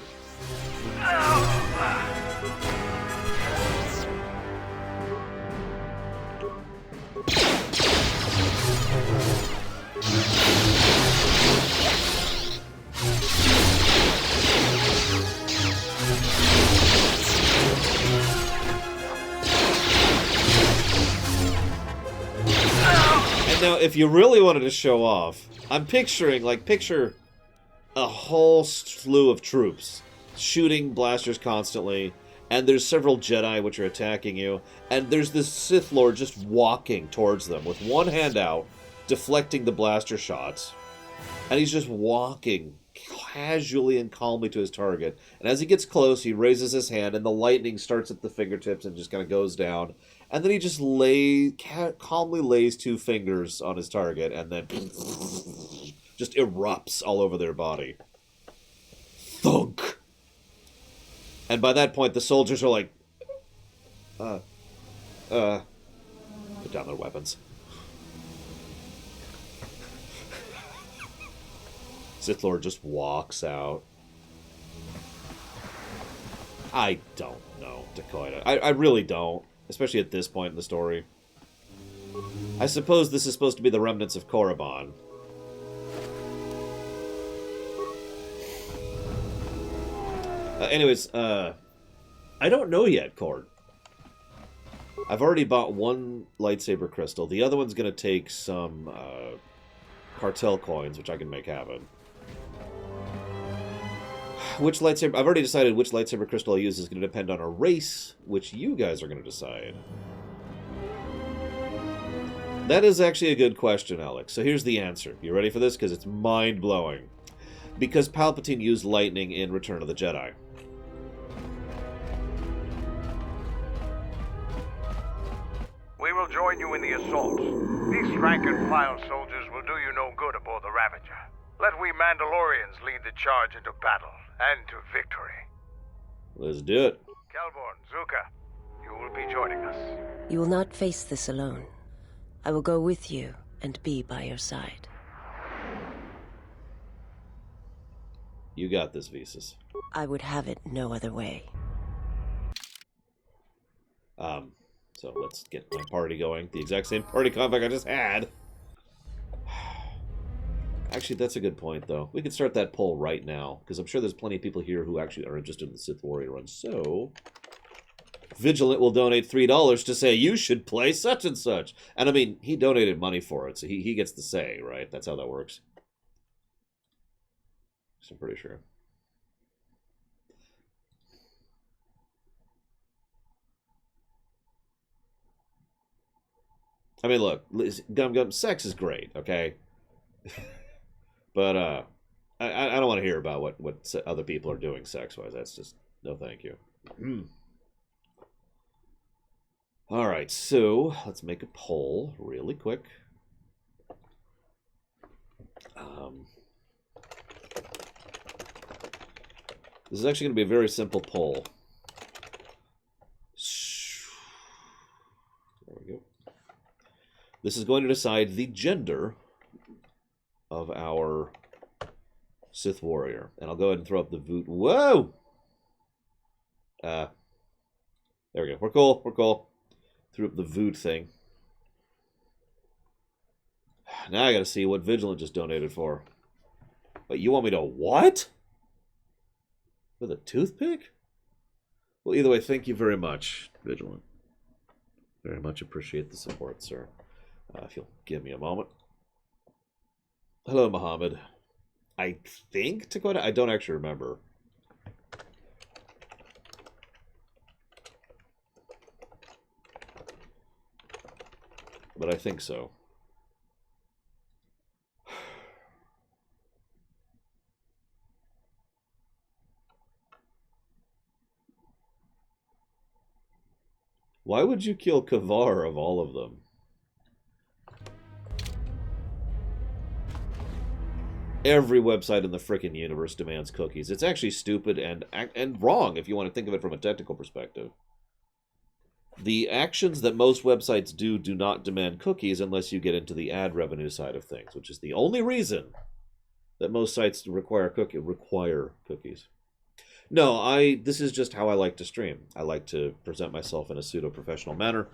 [SPEAKER 1] Now, if you really wanted to show off, I'm picturing, picture a whole slew of troops shooting blasters constantly, and there's several Jedi which are attacking you, and there's this Sith Lord just walking towards them with one hand out, deflecting the blaster shots, and he's just walking casually and calmly to his target, and as he gets close, he raises his hand, and the lightning starts at the fingertips and just kind of goes down. And then he just calmly lays two fingers on his target and then just erupts all over their body. Thunk! And by that point, the soldiers are like, put down their weapons. Sith Lord just walks out. I don't know, Dakota. I really don't. Especially at this point in the story. I suppose this is supposed to be the remnants of Korriban. Anyways, I don't know yet, Cord. I've already bought one lightsaber crystal. The other one's going to take some cartel coins, which I can make happen. Which lightsaber... I've already decided which lightsaber crystal I use is going to depend on a race, which you guys are going to decide. That is actually a good question, Alex. So here's the answer. You ready for this? Because it's mind-blowing. Because Palpatine used lightning in Return of the Jedi.
[SPEAKER 2] We will join you in the assault. These rank-and-file soldiers will do you no good aboard the Ravager. Let we Mandalorians lead the charge into battle and to victory.
[SPEAKER 1] Let's do it.
[SPEAKER 2] Kelborn, Zuka, you will be joining us.
[SPEAKER 9] You will not face this alone. I will go with you and be by your side.
[SPEAKER 1] You got this, Visas.
[SPEAKER 9] I would have it no other way.
[SPEAKER 1] So let's get my party going. The exact same party config I just had. Actually, that's a good point, though. We could start that poll right now, because I'm sure there's plenty of people here who actually are interested in the Sith Warrior run. So, Vigilant will donate $3 to say, you should play such and such. And I mean, he donated money for it, so he gets the say, right? That's how that works. So I'm pretty sure. I mean, look, Gum Gum, sex is great, okay? But I don't want to hear about what other people are doing sex-wise. That's just, no thank you. All right, so let's make a poll really quick. This is actually going to be a very simple poll. There we go. This is going to decide the gender of our Sith Warrior. And I'll go ahead and throw up the voot. Whoa! There we go. We're cool. We're cool. Threw up the voot thing. Now I gotta see what Vigilant just donated for. Wait, you want me to what? With a toothpick? Well, either way, thank you very much, Vigilant. Very much appreciate the support, sir. If you'll give me a moment. Hello, Muhammad. I think Dakota? I don't actually remember. But I think so. Why would you kill Kavar of all of them? Every website in the frickin' universe demands cookies. It's actually stupid and wrong if you want to think of it from a technical perspective. The actions that most websites do not demand cookies unless you get into the ad revenue side of things, which is the only reason that most sites require cookies. No, this is just how I like to stream. I like to present myself in a pseudo-professional manner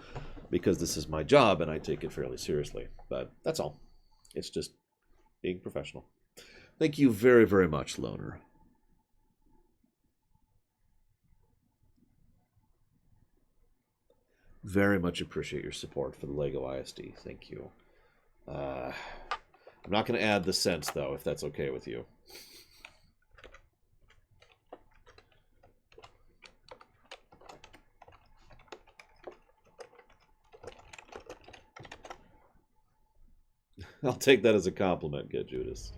[SPEAKER 1] because this is my job and I take it fairly seriously. But that's all. It's just being professional. Thank you very, very much, Loner. Very much appreciate your support for the LEGO ISD. Thank you. I'm not going to add the cents, though, if that's okay with you. I'll take that as a compliment, Get Judas.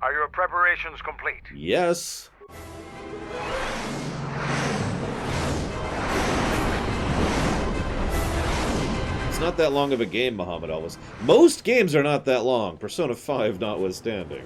[SPEAKER 2] Are your preparations complete?
[SPEAKER 1] Yes. It's not that long of a game, Muhammad Elvis. Most games are not that long, Persona 5 notwithstanding.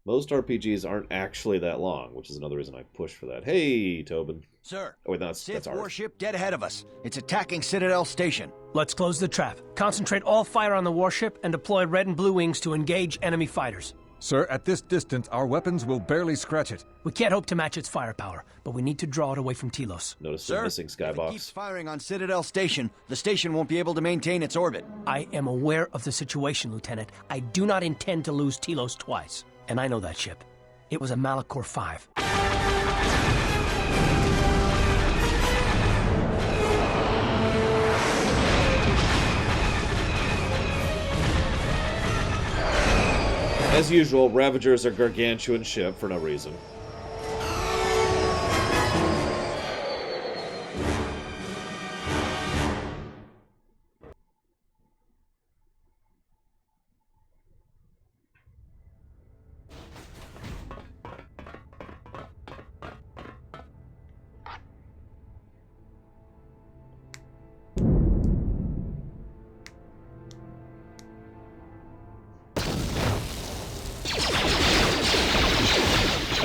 [SPEAKER 1] Most RPGs aren't actually that long, which is another reason I push for that. Hey, Tobin.
[SPEAKER 14] Sir,
[SPEAKER 1] oh, wait, no,
[SPEAKER 14] Sith
[SPEAKER 1] that's ours.
[SPEAKER 14] warship dead ahead of us. It's attacking Citadel Station.
[SPEAKER 16] Let's close the trap. Concentrate all fire on the warship and deploy red and blue wings to engage enemy fighters.
[SPEAKER 17] Sir, at this distance, our weapons will barely scratch it.
[SPEAKER 16] We can't hope to match its firepower, but we need to draw it away from Telos.
[SPEAKER 1] Notice the missing skybox.
[SPEAKER 14] If it keeps firing on Citadel Station, the station won't be able to maintain its orbit.
[SPEAKER 16] I am aware of the situation, Lieutenant. I do not intend to lose Telos twice. And I know that ship. It was a Malachor 5.
[SPEAKER 1] As usual, Ravagers are gargantuan ship for no reason.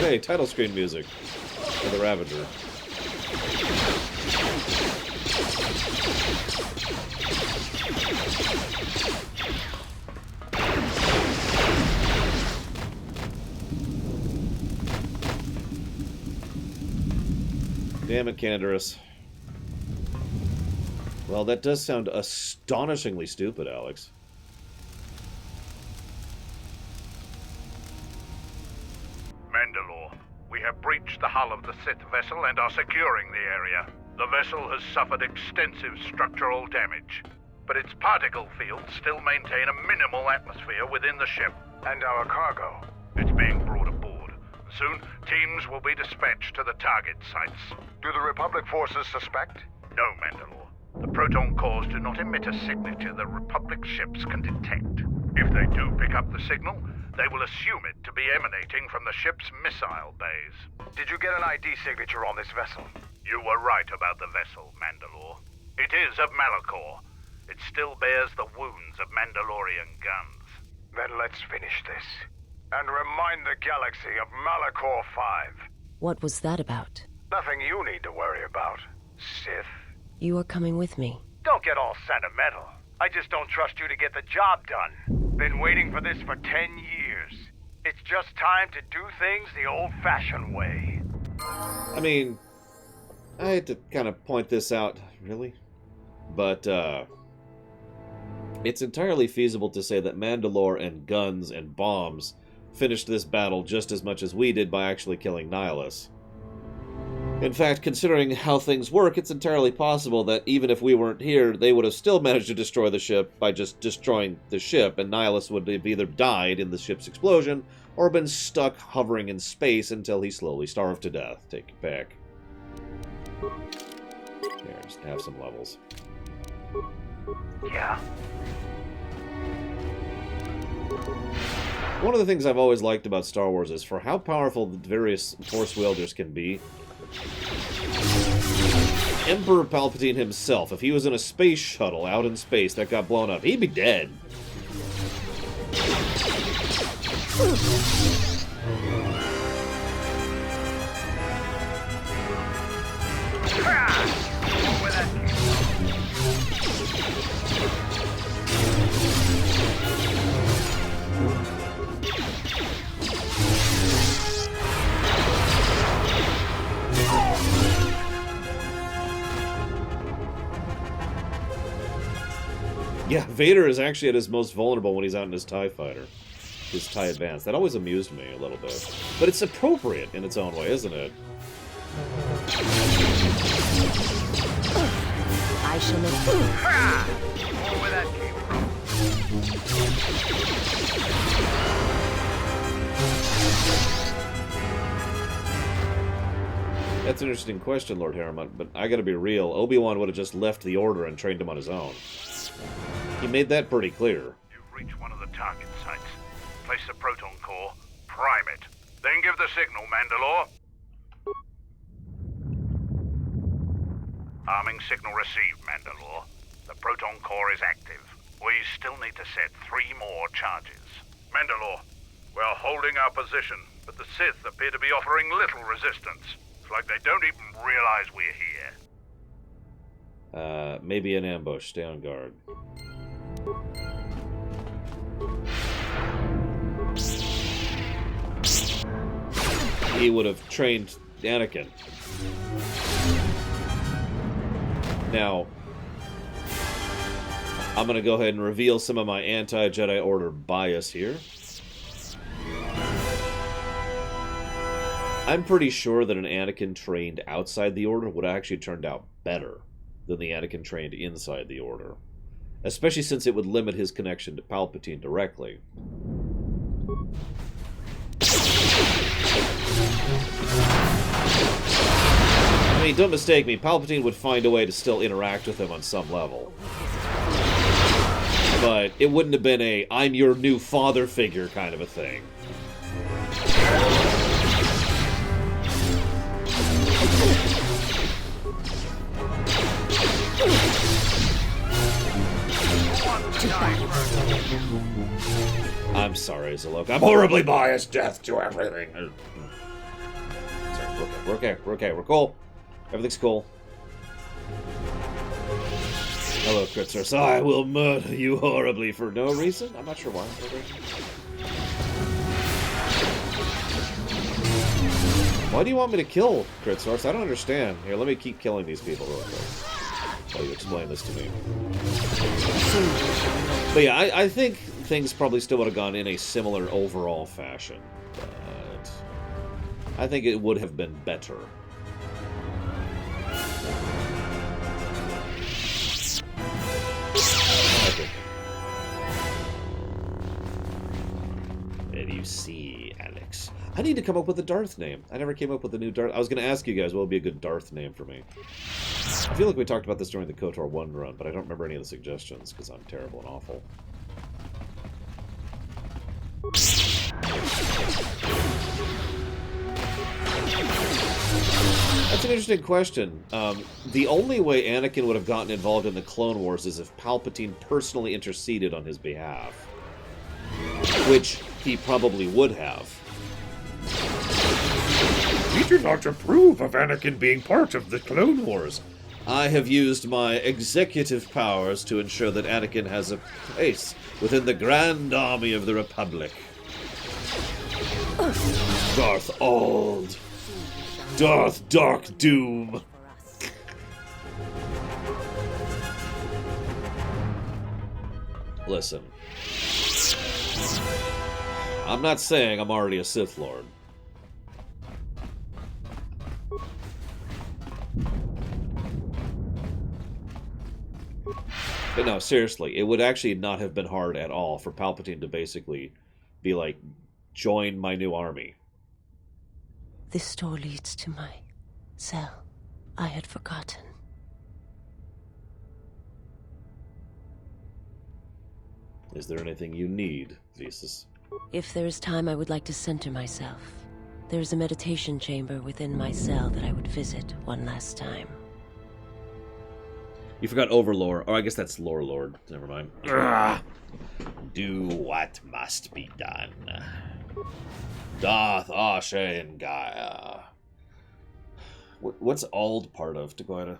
[SPEAKER 1] Hey, title screen music for the Ravager. Damn it, Canderous. Well, that does sound astonishingly stupid, Alex.
[SPEAKER 18] Mandalore, we have breached the hull of the Sith vessel and are securing the area. The vessel has suffered extensive structural damage, but its particle fields still maintain a minimal atmosphere within the ship.
[SPEAKER 2] And our cargo?
[SPEAKER 18] It's being brought aboard. Soon, teams will be dispatched to the target sites.
[SPEAKER 2] Do the Republic forces suspect?
[SPEAKER 18] No, Mandalore. The proton cores do not emit a signature that Republic ships can detect. If they do pick up the signal, they will assume it to be emanating from the ship's missile bays.
[SPEAKER 2] Did you get an ID signature on this vessel?
[SPEAKER 18] You were right about the vessel, Mandalore. It is of Malachor. It still bears the wounds of Mandalorian guns.
[SPEAKER 2] Then let's finish this. And remind the galaxy of Malachor 5.
[SPEAKER 9] What was that about?
[SPEAKER 2] Nothing you need to worry about, Sith.
[SPEAKER 9] You are coming with me.
[SPEAKER 2] Don't get all sentimental. I just don't trust you to get the job done. Been waiting for this for 10 years. It's just time to do things the old-fashioned way.
[SPEAKER 1] I mean, I had to kind of point this out, really. But, it's entirely feasible to say that Mandalore and guns and bombs finished this battle just as much as we did by actually killing Nihilus. In fact, considering how things work, it's entirely possible that even if we weren't here, they would have still managed to destroy the ship by just destroying the ship, and Nihilus would have either died in the ship's explosion or been stuck hovering in space until he slowly starved to death. Take it back. Here, just have some levels.
[SPEAKER 2] Yeah.
[SPEAKER 1] One of the things I've always liked about Star Wars is for how powerful the various Force wielders can be. Emperor Palpatine himself, if he was in a space shuttle out in space that got blown up, he'd be dead. Yeah, Vader is actually at his most vulnerable when he's out in his TIE fighter. His TIE Advance. That always amused me a little bit. But it's appropriate in its own way, isn't it?
[SPEAKER 9] I shall look.
[SPEAKER 2] Where that came from.
[SPEAKER 1] That's an interesting question, Lord Harriman, but I gotta be real. Obi-Wan would have just left the Order and trained him on his own. He made that pretty clear.
[SPEAKER 18] You've reached one of the target sites. Place the proton core, prime it. Then give the signal, Mandalore. Arming signal received, Mandalore. The proton core is active. We still need to set 3 more charges. Mandalore, we're holding our position, but the Sith appear to be offering little resistance. It's like they don't even realize we're here.
[SPEAKER 1] Maybe an ambush. Stay on guard. He would have trained Anakin. Now, I'm going to go ahead and reveal some of my anti-Jedi Order bias here. I'm pretty sure that an Anakin trained outside the Order would have actually turned out better than the Anakin trained inside the Order. Especially since it would limit his connection to Palpatine directly. I mean, don't mistake me, Palpatine would find a way to still interact with him on some level. But it wouldn't have been a, I'm your new father figure kind of a thing. I'm sorry, Zalok. I'm horribly biased. Death to everything. We're okay. We're okay. We're cool. Everything's cool. Hello, Kritzers. I will murder you horribly for no reason. I'm not sure why. Why do you want me to kill Kritzers? I don't understand. Here, let me keep killing these people real quick while you explain this to me. But yeah, I think things probably still would have gone in a similar overall fashion. But I think it would have been better. Where do you see, Alex? I need to come up with a Darth name. I never came up with a new Darth. I was going to ask you guys what would be a good Darth name for me. I feel like we talked about this during the KOTOR 1 run, but I don't remember any of the suggestions because I'm terrible and awful. That's an interesting question. The only way Anakin would have gotten involved in the Clone Wars is if Palpatine personally interceded on his behalf. Which he probably would have.
[SPEAKER 19] We do not approve of Anakin being part of the Clone Wars.
[SPEAKER 1] I have used my executive powers to ensure that Anakin has a place within the Grand Army of the Republic. Darth Ald. Darth Dark Doom. Listen. I'm not saying I'm already a Sith Lord. But no, seriously, it would actually not have been hard at all for Palpatine to basically be like, join my new army.
[SPEAKER 9] This door leads to my cell. I had forgotten.
[SPEAKER 1] Is there anything you need, Visas?
[SPEAKER 9] If there is time, I would like to center myself. There is a meditation chamber within my cell that I would visit one last time.
[SPEAKER 1] You forgot Overlord. Oh, I guess that's Lore Lord. Never mind. Ugh. Do what must be done. Darth Ashe and Gaia. What's Ald part of, Taquita?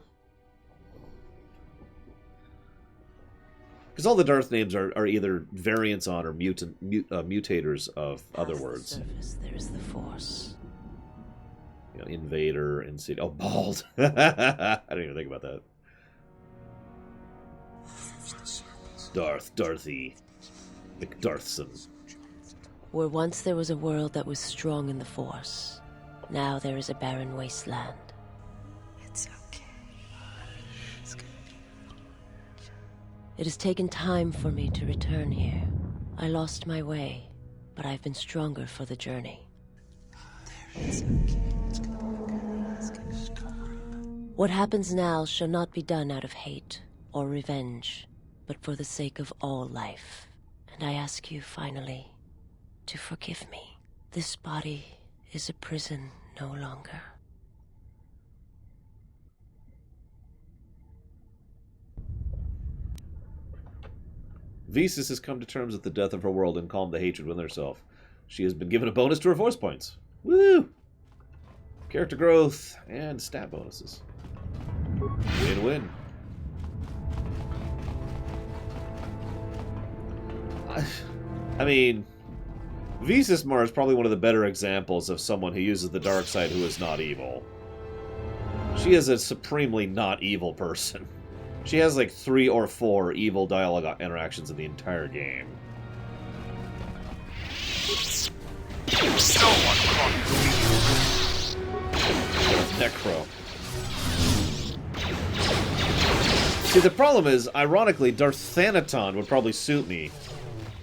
[SPEAKER 1] Because all the Darth names are either variants on or mutators of other words.
[SPEAKER 9] Surface, there is the Force.
[SPEAKER 1] You know, Invader, Insidious. Oh, Bald. I didn't even think about that. Darthy. McDarthson.
[SPEAKER 9] Where once there was a world that was strong in the Force, now there is a barren wasteland.
[SPEAKER 11] It's okay. It's gonna be...
[SPEAKER 9] It has taken time for me to return here. I lost my way, but I've been stronger for the journey.
[SPEAKER 11] It's okay. It's gonna work. It's gonna work.
[SPEAKER 9] What happens now shall not be done out of hate or revenge, but for the sake of all life. And I ask you, finally, to forgive me. This body is a prison no longer.
[SPEAKER 1] Visas has come to terms with the death of her world and calmed the hatred within herself. She has been given a bonus to her force points. Woo! Character growth and stat bonuses. Win-win. I mean, Visas Mar is probably one of the better examples of someone who uses the dark side who is not evil. She is a supremely not evil person. She has like 3 or 4 evil dialogue interactions in the entire game. Necro. See, the problem is, ironically, Darth Thanaton would probably suit me,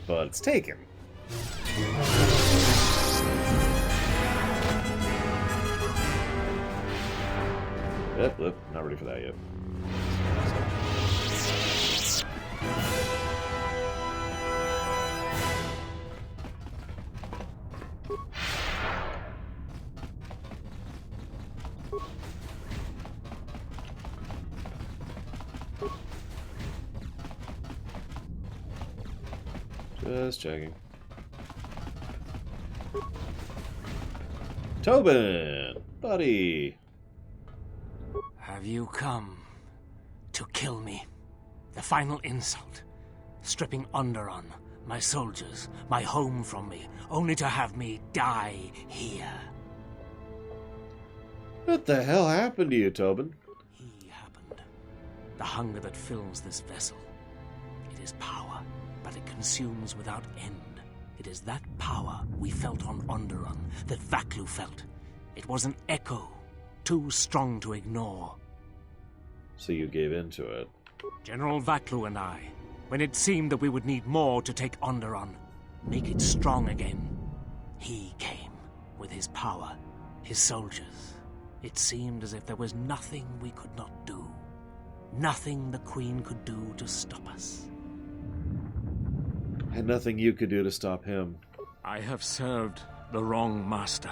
[SPEAKER 1] but it's taken. Yep, not ready for that yet. Just checking. Tobin! Buddy.
[SPEAKER 8] Have you come to kill me? The final insult. Stripping Underon, my soldiers, my home from me, only to have me die here.
[SPEAKER 1] What the hell happened to you, Tobin?
[SPEAKER 8] He happened. The hunger that fills this vessel. It is power, but it consumes without end. It is that power we felt on Onderon, that Vaklu felt. It was an echo, too strong to ignore.
[SPEAKER 1] So you gave in to it.
[SPEAKER 8] General Vaklu and I, when it seemed that we would need more to take Onderon, make it strong again, he came with his power, his soldiers. It seemed as if there was nothing we could not do. Nothing the Queen could do to stop us.
[SPEAKER 1] And nothing you could do to stop him.
[SPEAKER 8] I have served the wrong master.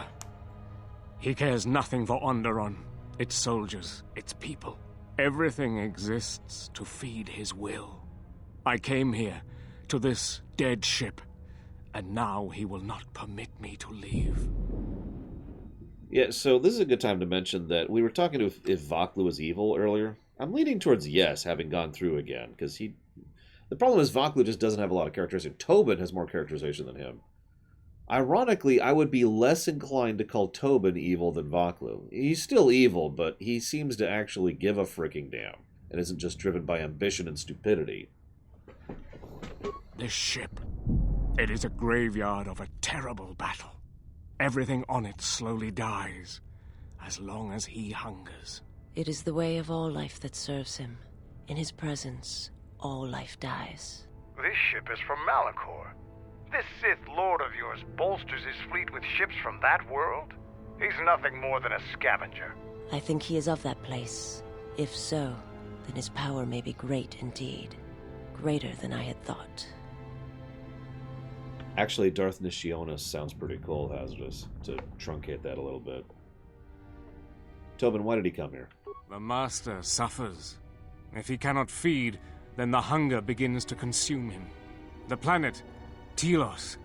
[SPEAKER 8] He cares nothing for Onderon, its soldiers, its people. Everything exists to feed his will. I came here, to this dead ship, and now he will not permit me to leave.
[SPEAKER 1] Yeah, so this is a good time to mention that we were talking to if Vaklu was evil earlier. I'm leaning towards yes, having gone through again, because he... The problem is Vaklu just doesn't have a lot of characterization. Tobin has more characterization than him. Ironically, I would be less inclined to call Tobin evil than Vaklu. He's still evil, but he seems to actually give a freaking damn, and isn't just driven by ambition and stupidity.
[SPEAKER 8] This ship, it is a graveyard of a terrible battle. Everything on it slowly dies, as long as he hungers.
[SPEAKER 9] It is the way of all life that serves him. In his presence, all life dies.
[SPEAKER 2] This ship is from Malachor. This Sith Lord of yours bolsters his fleet with ships from that world? He's nothing more than a scavenger.
[SPEAKER 9] I think he is of that place. If so, then his power may be great indeed. Greater than I had thought.
[SPEAKER 1] Actually, Darth Nishionis sounds pretty cool, Hazardous, to truncate that a little bit. Tobin, why did he come here?
[SPEAKER 8] The Master suffers. If he cannot feed, then the hunger begins to consume him. The planet, Telos,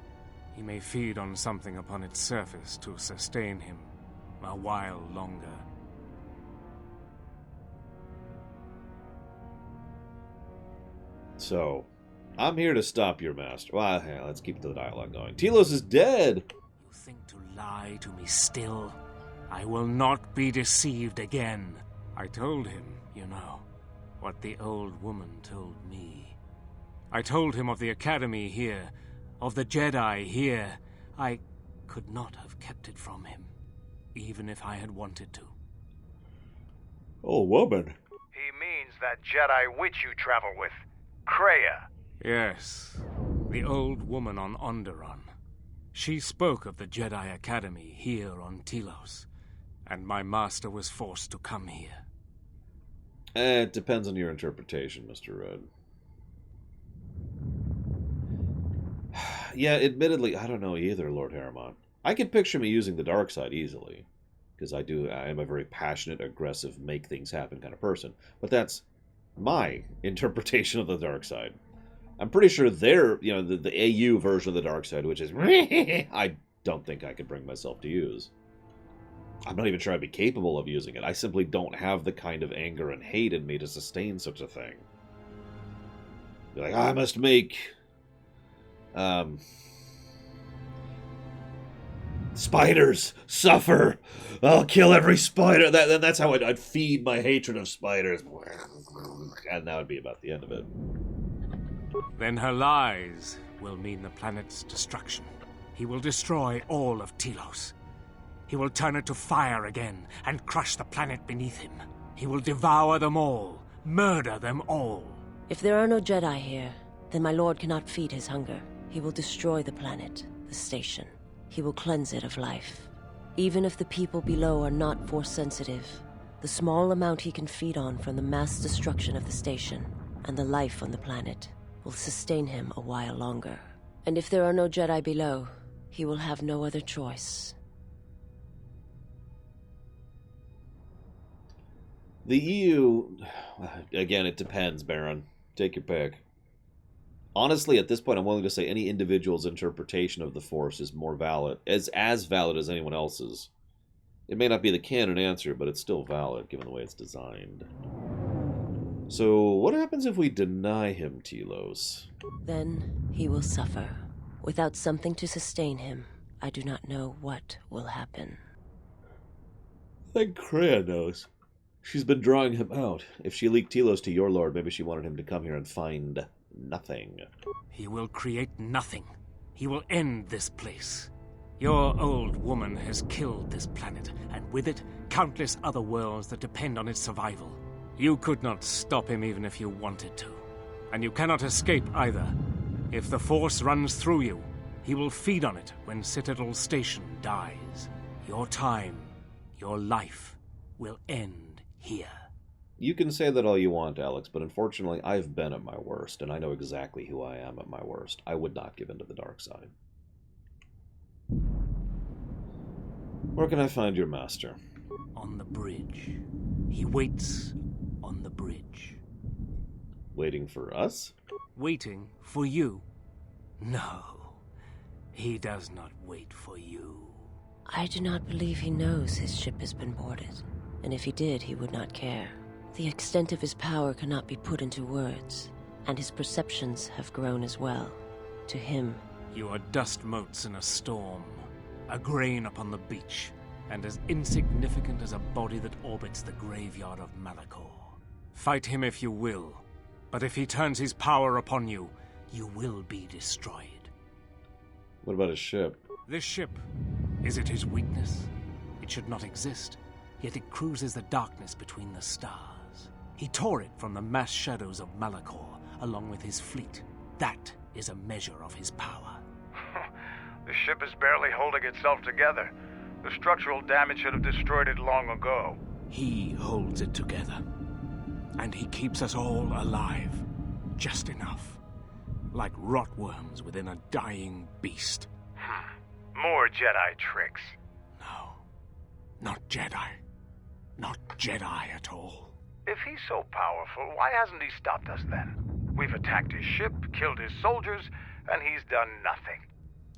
[SPEAKER 8] he may feed on something upon its surface to sustain him a while longer.
[SPEAKER 1] So, I'm here to stop your master. Well, hell, let's keep the dialogue going. Telos is dead!
[SPEAKER 8] You think to lie to me still? I will not be deceived again. I told him, you know, what the old woman told me. I told him of the Academy here, of the Jedi here. I could not have kept it from him, even if I had wanted to.
[SPEAKER 1] Oh, woman.
[SPEAKER 2] He means that Jedi witch you travel with, Kreia.
[SPEAKER 8] Yes, the old woman on Onderon. She spoke of the Jedi Academy here on Telos, and my master was forced to come here.
[SPEAKER 1] It depends on your interpretation, Mr. Red. Yeah, admittedly, I don't know either, Lord Harriman. I can picture me using the dark side easily, because I am a very passionate, aggressive, make things happen kind of person. But that's my interpretation of the dark side. I'm pretty sure they're, the AU version of the dark side, which is I don't think I could bring myself to use. I'm not even sure I'd be capable of using it. I simply don't have the kind of anger and hate in me to sustain such a thing. Be like, I must make spiders suffer. I'll kill every spider. That's how I'd feed my hatred of spiders. And that would be about the end of it.
[SPEAKER 8] Then her lies will mean the planet's destruction. He will destroy all of Telos. He will turn it to fire again and crush the planet beneath him. He will devour them all, murder them all.
[SPEAKER 9] If there are no Jedi here, then my lord cannot feed his hunger. He will destroy the planet, the station. He will cleanse it of life. Even if the people below are not Force-sensitive, the small amount he can feed on from the mass destruction of the station and the life on the planet will sustain him a while longer. And if there are no Jedi below, he will have no other choice.
[SPEAKER 1] The EU... Again, it depends, Baron. Take your pick. Honestly, at this point, I'm willing to say any individual's interpretation of the Force is more valid, as valid as anyone else's. It may not be the canon answer, but it's still valid given the way it's designed. So, what happens if we deny him Telos?
[SPEAKER 9] Then he will suffer. Without something to sustain him, I do not know what will happen.
[SPEAKER 1] I think Kreia knows. She's been drawing him out. If she leaked Telos to your lord, maybe she wanted him to come here and find nothing.
[SPEAKER 20] He will create nothing. He will end this place. Your old woman has killed this planet, and with it, countless other worlds that depend on its survival. You could not stop him even if you wanted to. And you cannot escape either. If the Force runs through you, he will feed on it when Citadel Station dies. Your time, your life, will end here.
[SPEAKER 1] You can say that all you want, Alex, but unfortunately I've been at my worst, and I know exactly who I am at my worst. I would not give in to the dark side. Where can I find your master?
[SPEAKER 20] On the bridge. He waits on the bridge.
[SPEAKER 1] Waiting for us?
[SPEAKER 20] Waiting for you. No, he does not wait for you.
[SPEAKER 9] I do not believe he knows his ship has been boarded, and if he did, he would not care. The extent of his power cannot be put into words, and his perceptions have grown as well. To him,
[SPEAKER 20] you are dust motes in a storm, a grain upon the beach, and as insignificant as a body that orbits the graveyard of Malachor. Fight him if you will, but if he turns his power upon you, you will be destroyed.
[SPEAKER 1] What about his ship?
[SPEAKER 20] This ship, is it his weakness? It should not exist, yet it cruises the darkness between the stars. He tore it from the mass shadows of Malachor, along with his fleet. That is a measure of his power.
[SPEAKER 2] The ship is barely holding itself together. The structural damage should have destroyed it long ago.
[SPEAKER 20] He holds it together. And he keeps us all alive. Just enough. Like rotworms within a dying beast.
[SPEAKER 2] More Jedi tricks.
[SPEAKER 20] No. Not Jedi. Not Jedi at all.
[SPEAKER 2] If he's so powerful, why hasn't he stopped us then? We've attacked his ship, killed his soldiers, and he's done nothing.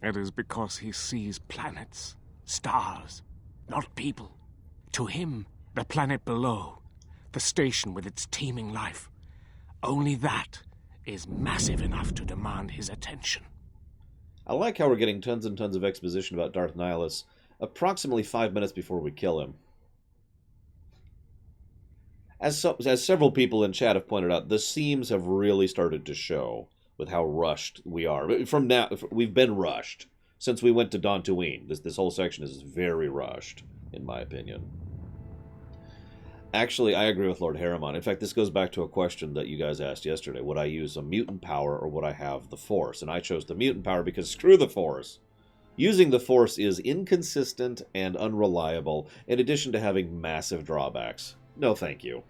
[SPEAKER 20] It is because he sees planets, stars, not people. To him, the planet below, the station with its teeming life, only that is massive enough to demand his attention.
[SPEAKER 1] I like how we're getting tons and tons of exposition about Darth Nihilus approximately 5 minutes before we kill him. As several people in chat have pointed out, the seams have really started to show with how rushed we are. From now, we've been rushed since we went to Dantooine. This whole section is very rushed, in my opinion. Actually, I agree with Lord Harriman. In fact, this goes back to a question that you guys asked yesterday. Would I use a mutant power or would I have the Force? And I chose the mutant power because screw the Force. Using the Force is inconsistent and unreliable, in addition to having massive drawbacks. No thank you.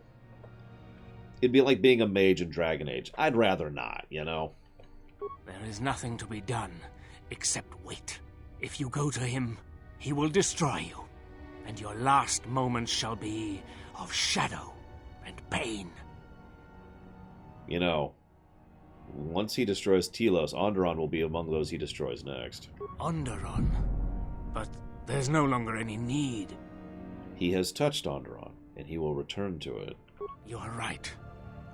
[SPEAKER 1] It'd be like being a mage in Dragon Age. I'd rather not, you know?
[SPEAKER 20] There is nothing to be done except wait. If you go to him, he will destroy you, and your last moments shall be of shadow and pain.
[SPEAKER 1] You know, once he destroys Telos, Onderon will be among those he destroys next.
[SPEAKER 20] Onderon? But there's no longer any need.
[SPEAKER 1] He has touched Onderon, and he will return to it.
[SPEAKER 20] You are right.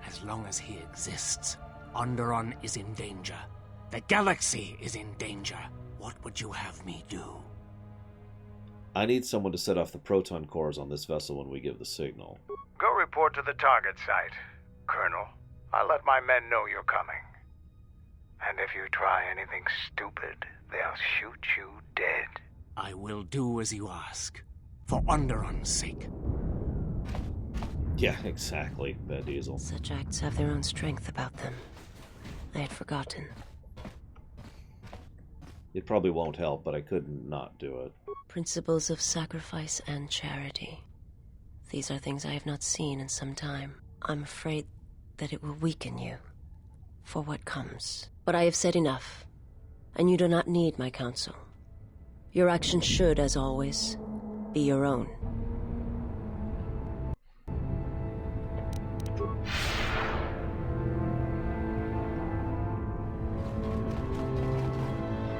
[SPEAKER 20] As long as he exists, Onderon is in danger. The galaxy is in danger. What would you have me do?
[SPEAKER 1] I need someone to set off the proton cores on this vessel when we give the signal.
[SPEAKER 2] Go report to the target site, Colonel. I'll let my men know you're coming. And if you try anything stupid, they'll shoot you dead.
[SPEAKER 20] I will do as you ask, for Onderon's sake.
[SPEAKER 1] Yeah, exactly, Van Diesel.
[SPEAKER 9] Such acts have their own strength about them. I had forgotten.
[SPEAKER 1] It probably won't help, but I couldn't not do it.
[SPEAKER 9] Principles of sacrifice and charity. These are things I have not seen in some time. I'm afraid that it will weaken you for what comes. But I have said enough, and you do not need my counsel. Your actions should, as always, be your own.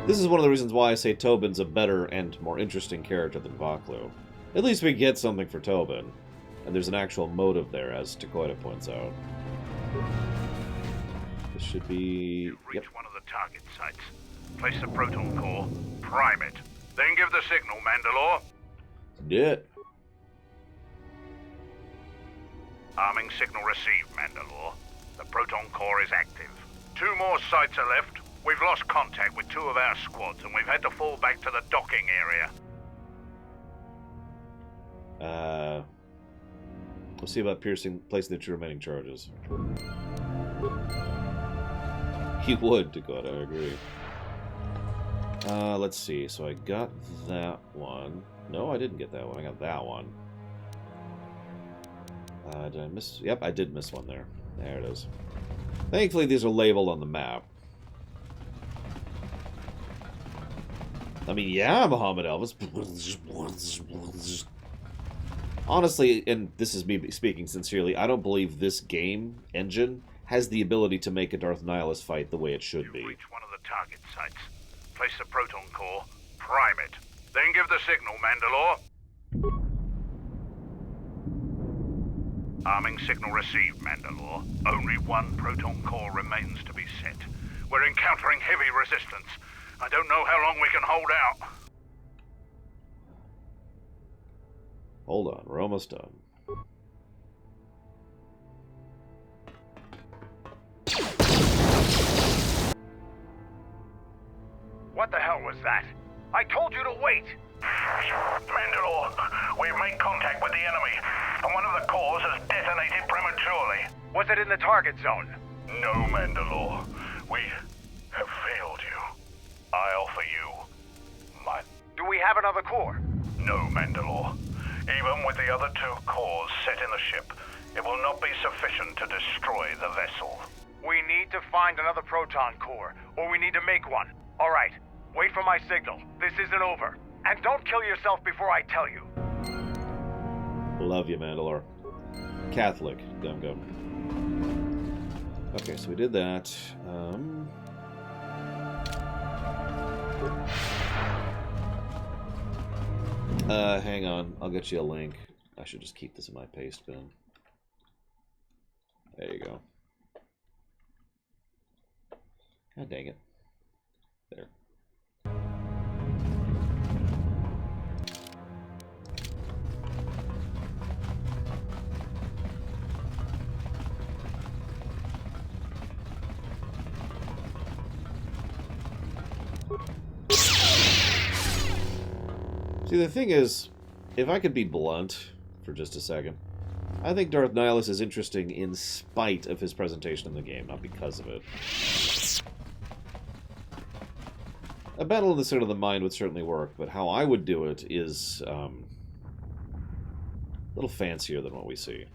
[SPEAKER 1] This is one of the reasons why I say Tobin's a better and more interesting character than Vaklu. At least we get something for Tobin. And there's an actual motive there, as Takoida points out. This should be...
[SPEAKER 18] You reach one of the target sites. Place the proton core, prime it. Then give the signal, Mandalore.
[SPEAKER 1] Do it.
[SPEAKER 18] Arming signal received, Mandalore. The proton core is active. 2 more sites are left. We've lost contact with 2 of our squads, and we've had to fall back to the docking area.
[SPEAKER 1] We'll see about placing the 2 remaining charges. You would, Dakota, I agree. Let's see. So I got that one. No, I didn't get that one. I got that one. Did I miss? Yep, I did miss one there. There it is. Thankfully, these are labeled on the map. I mean, yeah, Muhammad Elvis. Honestly, and this is me speaking sincerely, I don't believe this game engine has the ability to make a Darth Nihilus fight the way it should be.
[SPEAKER 18] Reach one of the target sites. Place the proton core, prime it. Then give the signal, Mandalore. Arming signal received, Mandalore. Only 1 proton core remains to be set. We're encountering heavy resistance. I don't know how long we can hold out.
[SPEAKER 1] Hold on, we're almost done.
[SPEAKER 2] What the hell was that? I told you to wait!
[SPEAKER 18] Mandalore, we've made contact with the enemy, and one of the cores has detonated prematurely.
[SPEAKER 2] Was it in the target zone?
[SPEAKER 18] No, Mandalore. We have failed you. I offer you my...
[SPEAKER 2] Do we have another core?
[SPEAKER 18] No, Mandalore. Even with the other 2 cores set in the ship, it will not be sufficient to destroy the vessel.
[SPEAKER 2] We need to find another proton core, or we need to make one. All right, wait for my signal. This isn't over. And don't kill yourself before I tell you.
[SPEAKER 1] Love you, Mandalore. Catholic. Gum gum. Okay, so we did that. Hang on. I'll get you a link. I should just keep this in my paste bin. There you go. God dang it. There. See, the thing is, if I could be blunt for just a second, I think Darth Nihilus is interesting in spite of his presentation in the game, not because of it. A battle in the center of the mind would certainly work, but how I would do it is a little fancier than what we see.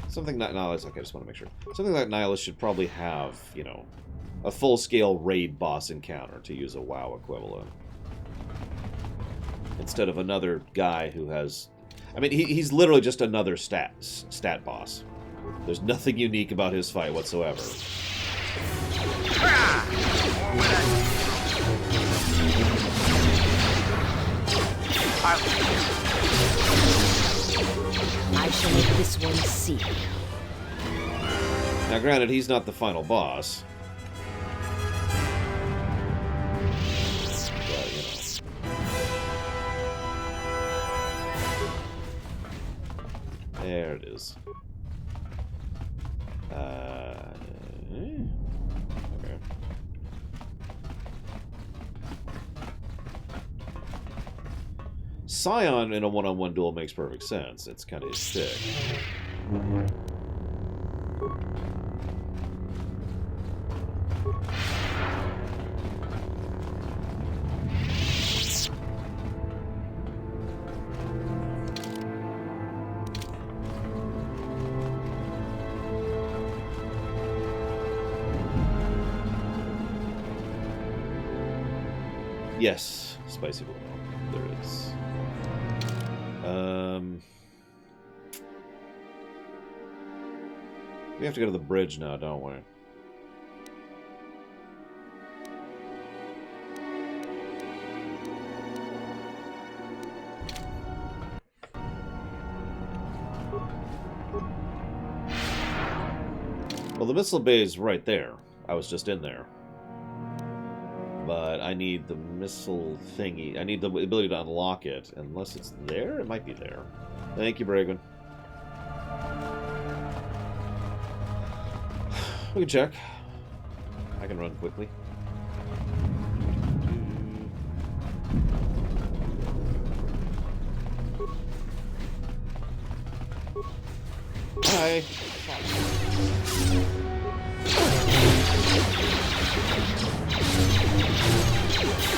[SPEAKER 1] Something that Nihilus... Okay, I just want to make sure. Something like Nihilus should probably have, you know, a full-scale raid boss encounter, to use a WoW equivalent. Instead of another guy who has... I mean, he's literally just another stat boss. There's nothing unique about his fight whatsoever.
[SPEAKER 9] I shall make this one see.
[SPEAKER 1] Now, granted, he's not the final boss. There it is. Okay. Scion in a one-on-one duel makes perfect sense. It's kind of his shtick. Yes, spicy boil. There it is. We have to go to the bridge now, don't we? Well, the missile bay is right there. I was just in there. But I need the missile thingy. I need the ability to unlock it. Unless it's there? It might be there. Thank you, Bragan. We can check. I can run quickly. Hi.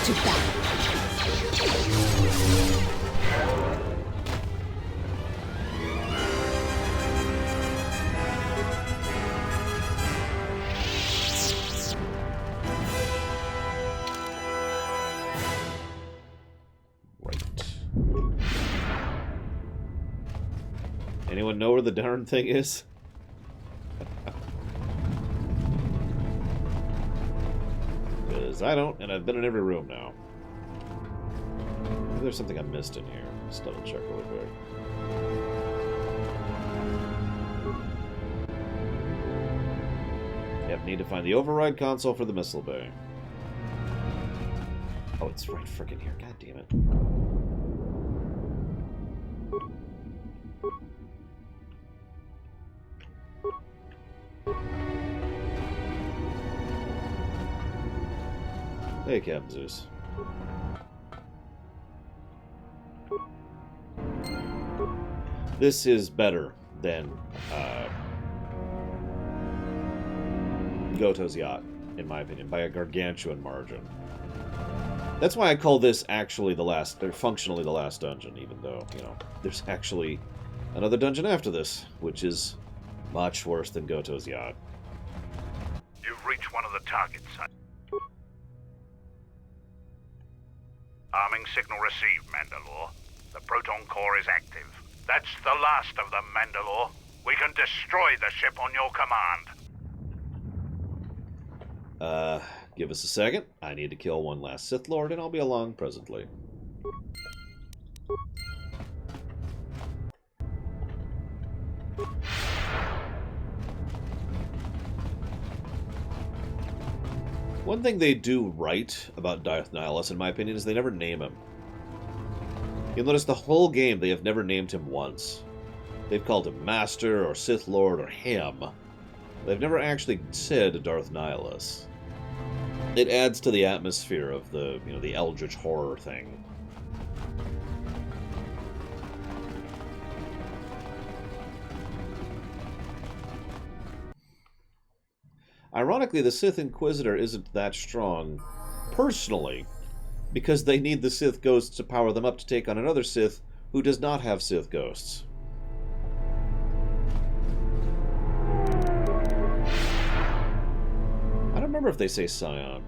[SPEAKER 11] To battle.
[SPEAKER 1] Anyone know where the darn thing is? Because I don't, and I've been in every room now. Maybe there's something I missed in here. Let's double check really quick. Yep, need to find the override console for the missile bay. Oh, it's right frickin' here. God damn it. Hey, Captain Zeus. This is better than Goto's yacht, in my opinion, by a gargantuan margin. That's why I call this actually the last, or functionally the last dungeon, even though, you know, there's actually another dungeon after this, which is much worse than Goto's yacht.
[SPEAKER 18] You've reached one of the targets. Arming signal received, Mandalore. The proton core is active. That's the last of them, Mandalore. We can destroy the ship on your command.
[SPEAKER 1] Give us a second. I need to kill one last Sith Lord, and I'll be along presently. One thing they do right about Darth Nihilus, in my opinion, is they never name him. You'll notice the whole game they have never named him once. They've called him Master, or Sith Lord, or him. They've never actually said Darth Nihilus. It adds to the atmosphere of the, you know, the Eldritch horror thing. Ironically, the Sith Inquisitor isn't that strong, personally, because they need the Sith Ghosts to power them up to take on another Sith who does not have Sith Ghosts. I don't remember if they say Scion.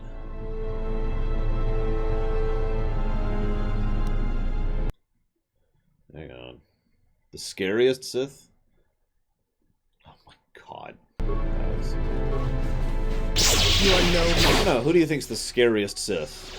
[SPEAKER 1] Hang on. The scariest Sith? Oh my god.
[SPEAKER 11] You are
[SPEAKER 1] no, who do you think's the scariest Sith?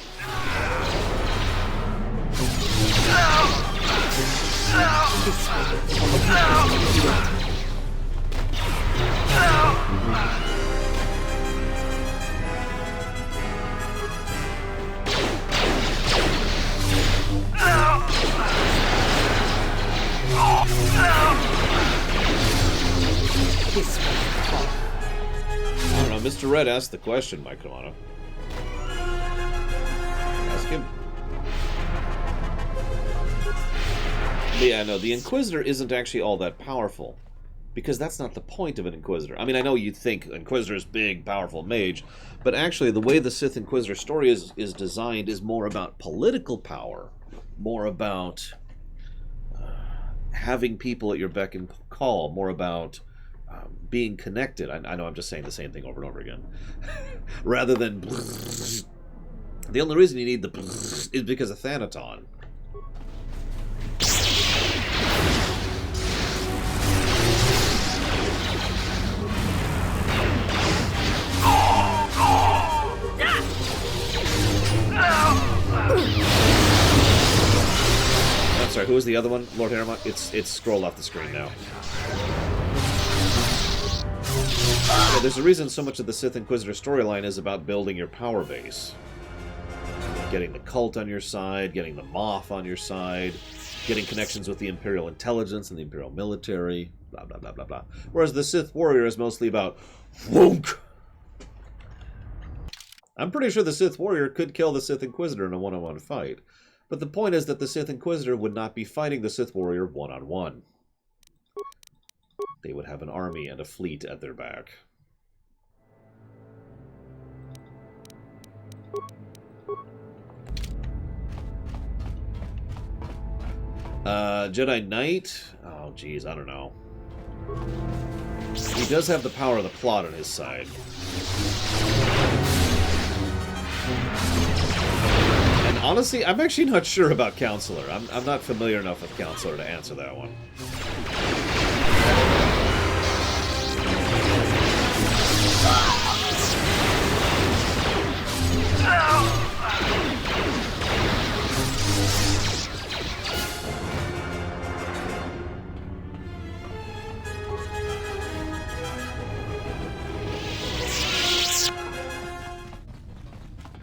[SPEAKER 1] I don't know, Mr. Red asked the question, Mike Kamano. Ask him. Yeah, no, the Inquisitor isn't actually all that powerful. Because that's not the point of an Inquisitor. I mean, I know you'd think Inquisitor is big, powerful mage, but actually the way the Sith Inquisitor story is designed is more about political power, more about having people at your beck and call, more about being connected. I know I'm just saying the same thing over and over again. Rather than... The only reason you need the... is because of Thanaton. I'm sorry, who was the other one? Lord Harriman? It's scrolled off the screen now. Yeah, there's a reason so much of the Sith Inquisitor storyline is about building your power base. Getting the cult on your side, getting the Moff on your side, getting connections with the Imperial intelligence and the Imperial military, blah, blah, blah, blah, blah. Whereas the Sith Warrior is mostly about whonk. I'm pretty sure the Sith Warrior could kill the Sith Inquisitor in a one-on-one fight. But the point is that the Sith Inquisitor would not be fighting the Sith Warrior one-on-one. They would have an army and a fleet at their back. Jedi Knight? Oh, geez, I don't know. He does have the power of the plot on his side. And honestly, I'm actually not sure about Counselor. I'm not familiar enough with Counselor to answer that one.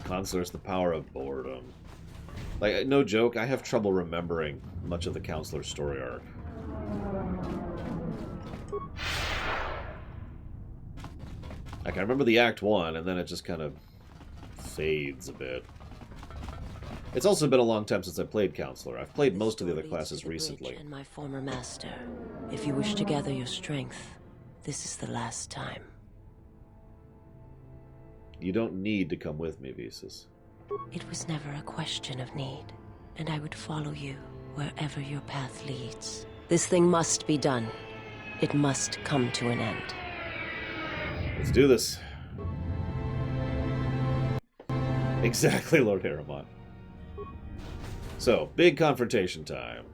[SPEAKER 1] Counselor's the power of boredom. Like, no joke, I have trouble remembering much of the Counselor's story arc. Like, I remember the Act 1, and then it just kind of fades a bit. It's also been a long time since I played Counselor. I've played most of the other classes recently.
[SPEAKER 9] And my former master. If you wish to gather your strength, this is the last time.
[SPEAKER 1] You don't need to come with me, Visas.
[SPEAKER 9] It was never a question of need, and I would follow you wherever your path leads. This thing must be done. It must come to an end.
[SPEAKER 1] Let's do this. Exactly, Lord Harriman. So, big confrontation time.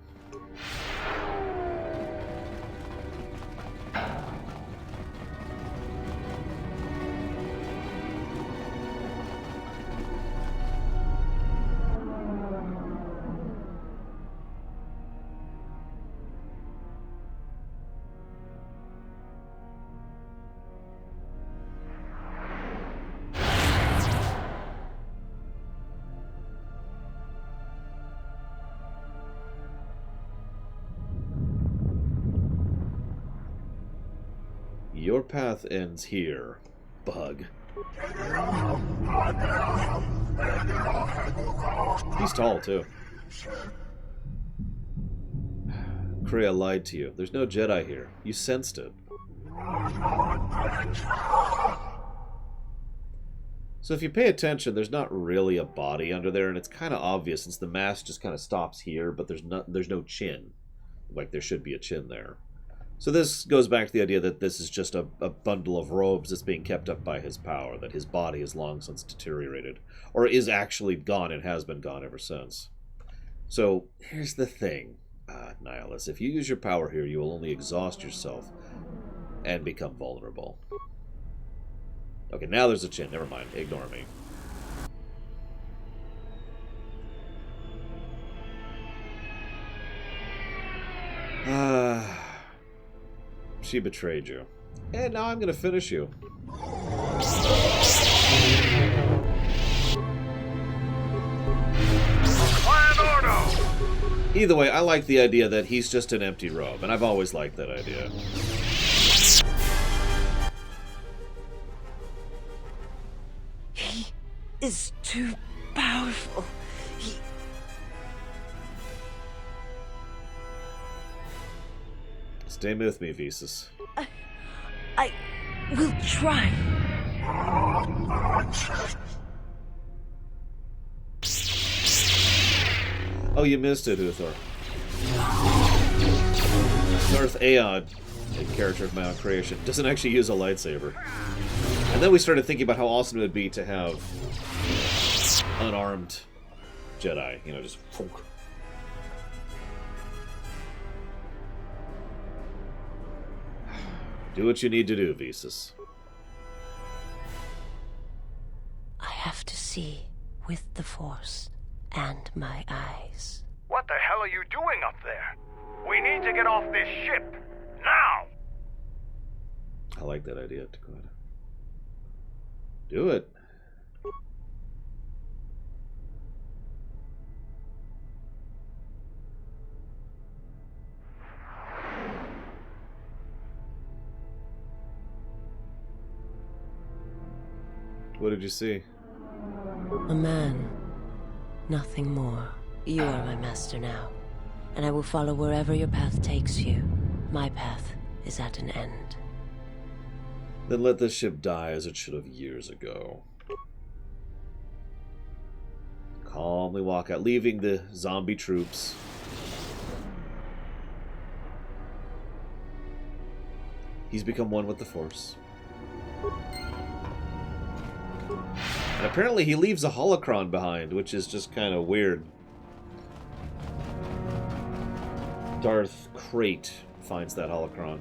[SPEAKER 1] Your path ends here, bug. He's tall, too. Kreia lied to you. There's no Jedi here. You sensed it. So if you pay attention, there's not really a body under there, and it's kind of obvious since the mask just kind of stops here, but there's no chin. Like there should be a chin there. So this goes back to the idea that this is just a bundle of robes that's being kept up by his power, that his body has long since deteriorated, or is actually gone and has been gone ever since. So here's the thing, Nihilus. If you use your power here, you will only exhaust yourself and become vulnerable. Okay, now there's a chin. Never mind. Ignore me. She betrayed you. And now I'm going to finish you. Either way, I like the idea that he's just an empty robe, and I've always liked that idea.
[SPEAKER 9] He is too powerful.
[SPEAKER 1] Stay with me, Visas.
[SPEAKER 9] I will try.
[SPEAKER 1] Oh, you missed it, Uthor. Darth Aod, a character of my own creation, doesn't actually use a lightsaber. And then we started thinking about how awesome it would be to have unarmed Jedi, you know, just... Do what you need to do, Visas.
[SPEAKER 9] I have to see with the Force and my eyes.
[SPEAKER 2] What the hell are you doing up there? We need to get off this ship. Now!
[SPEAKER 1] I like that idea. Go ahead. Do it. What did you see?
[SPEAKER 9] A man. Nothing more. You are my master now, and I will follow wherever your path takes you. My path is at an end.
[SPEAKER 1] Then let this ship die as it should have years ago. Calmly walk out, leaving the zombie troops. He's become one with the Force. And apparently he leaves a holocron behind, which is just kind of weird. Darth Crate finds that holocron.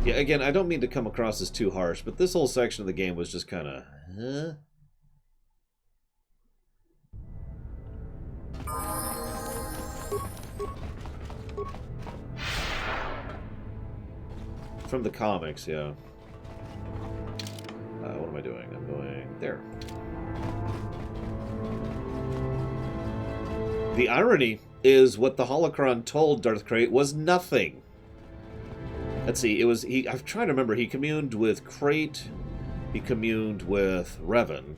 [SPEAKER 1] Yeah, again, I don't mean to come across as too harsh, but this whole section of the game was just kind of, huh? From the comics, yeah. What am I doing? I'm going there. The irony is what the holocron told Darth Crate was nothing. Let's see, it was I'm trying to remember. He communed with Crate, he communed with Revan,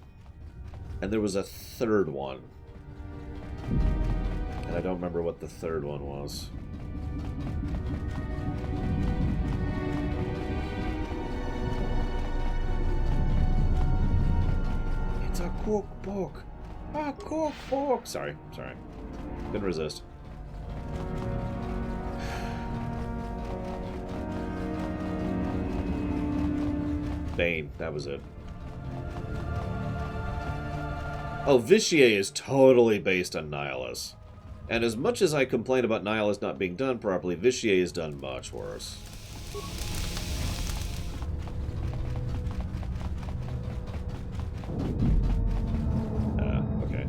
[SPEAKER 1] and there was a third one. And I don't remember what the third one was. It's a cookbook. A cookbook. Sorry. Couldn't resist. Bane, that was it. Oh, Vitier is totally based on Nihilus. And as much as I complain about Nihilus not being done properly, Vitier is done much worse. Okay.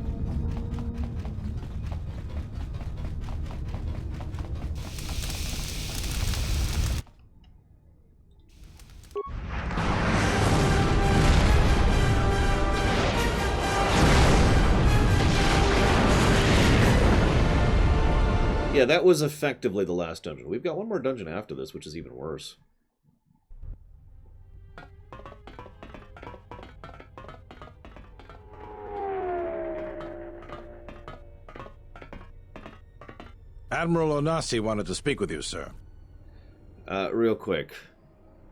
[SPEAKER 1] Yeah, that was effectively the last dungeon. We've got one more dungeon after this, which is even worse.
[SPEAKER 13] Admiral Onasi wanted to speak with you, sir.
[SPEAKER 1] Real quick.